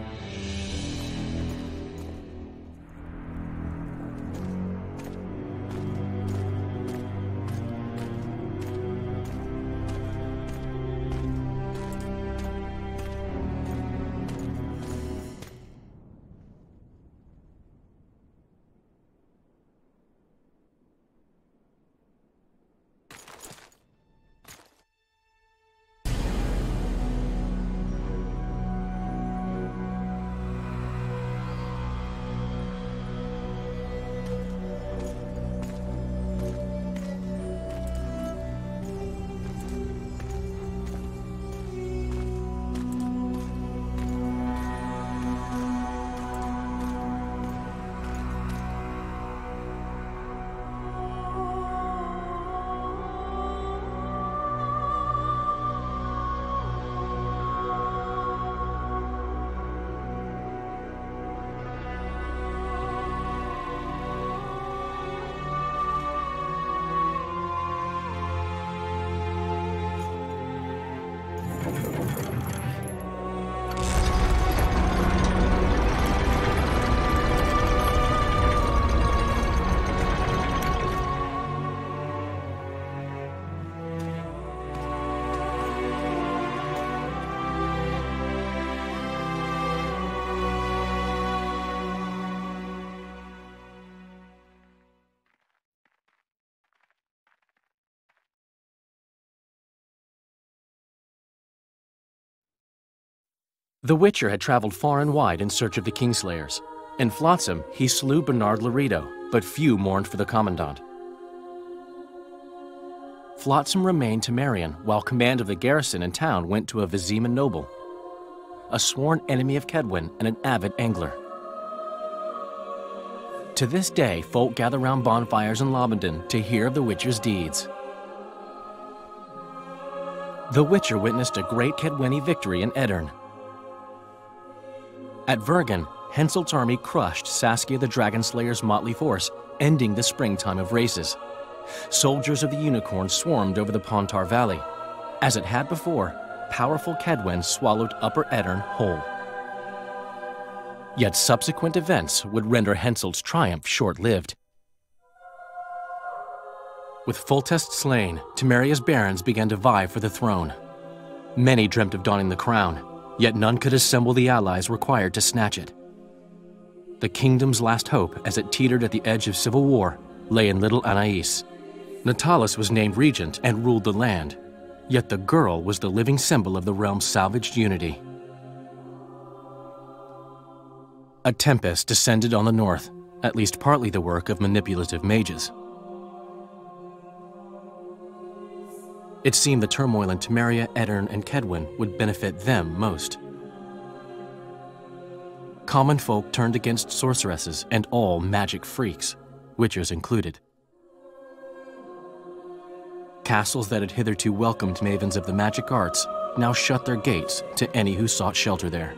The Witcher had traveled far and wide in search of the Kingslayers. In Flotsam, he slew Bernard Laredo, but few mourned for the Commandant. Flotsam remained Temerian, while command of the garrison and town went to a Wiedźmin noble, a sworn enemy of Kedwin and an avid angler. To this day, folk gather round bonfires in Lobenden to hear of the Witcher's deeds. The Witcher witnessed a great Kedwini victory in Edirn. At Vergen, Henselt's army crushed Saskia the Dragonslayer's motley force, ending the springtime of races. Soldiers of the Unicorn swarmed over the Pontar Valley. As it had before, powerful Kedwen swallowed Upper Edirn whole. Yet subsequent events would render Henselt's triumph short-lived. With Foltest slain, Temeria's barons began to vie for the throne. Many dreamt of donning the crown, yet none could assemble the allies required to snatch it. The kingdom's last hope, as it teetered at the edge of civil war, lay in little Anais. Natalis was named regent and ruled the land, yet the girl was the living symbol of the realm's salvaged unity. A tempest descended on the north, at least partly the work of manipulative mages. It seemed the turmoil in Temeria, Edirn, and Kedwen would benefit them most. Common folk turned against sorceresses and all magic freaks, witchers included. Castles that had hitherto welcomed mavens of the magic arts now shut their gates to any who sought shelter there.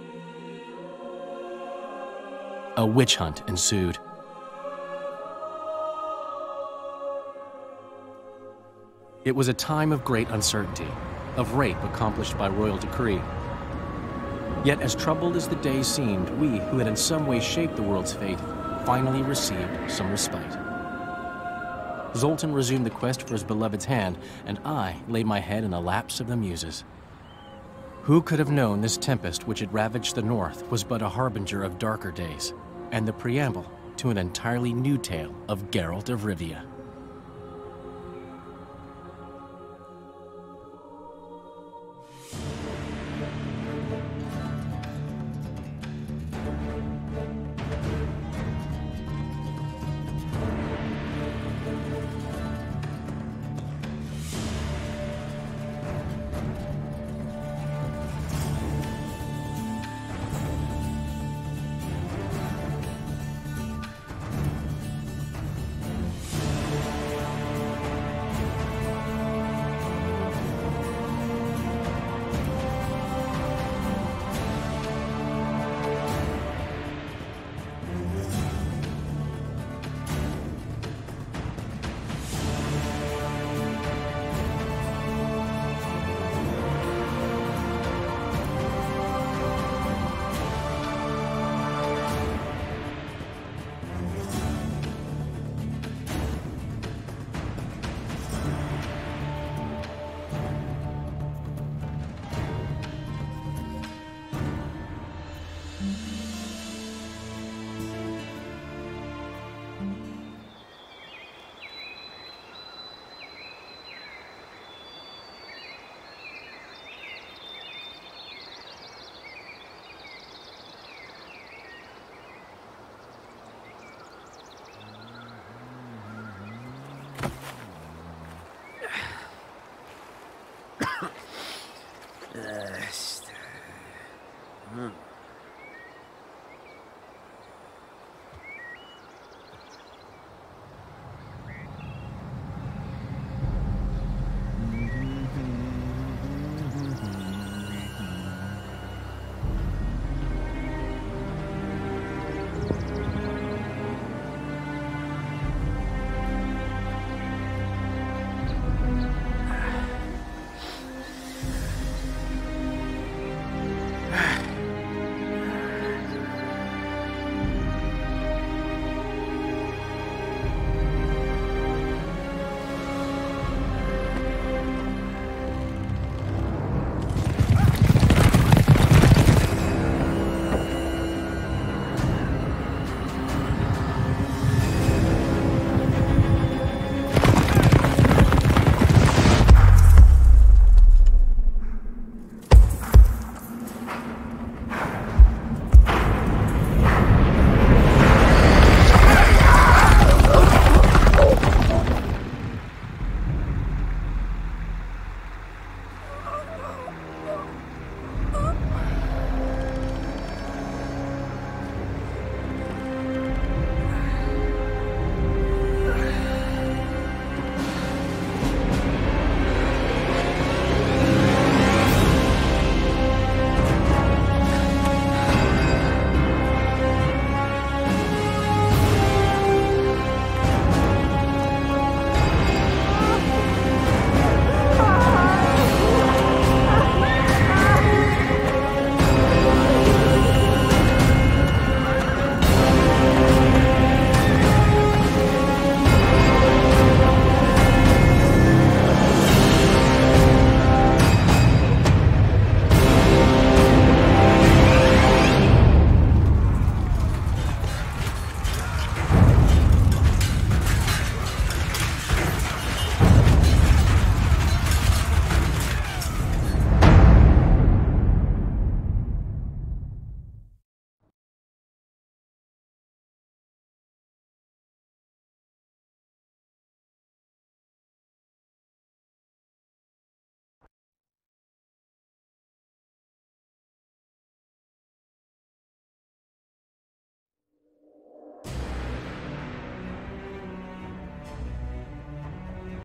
A witch hunt ensued. It was a time of great uncertainty, of rape accomplished by royal decree. Yet as troubled as the days seemed, we, who had in some way shaped the world's fate, finally received some respite. Zoltan resumed the quest for his beloved's hand, and I laid my head in the laps of the muses. Who could have known this tempest which had ravaged the north was but a harbinger of darker days, and the preamble to an entirely new tale of Geralt of Rivia?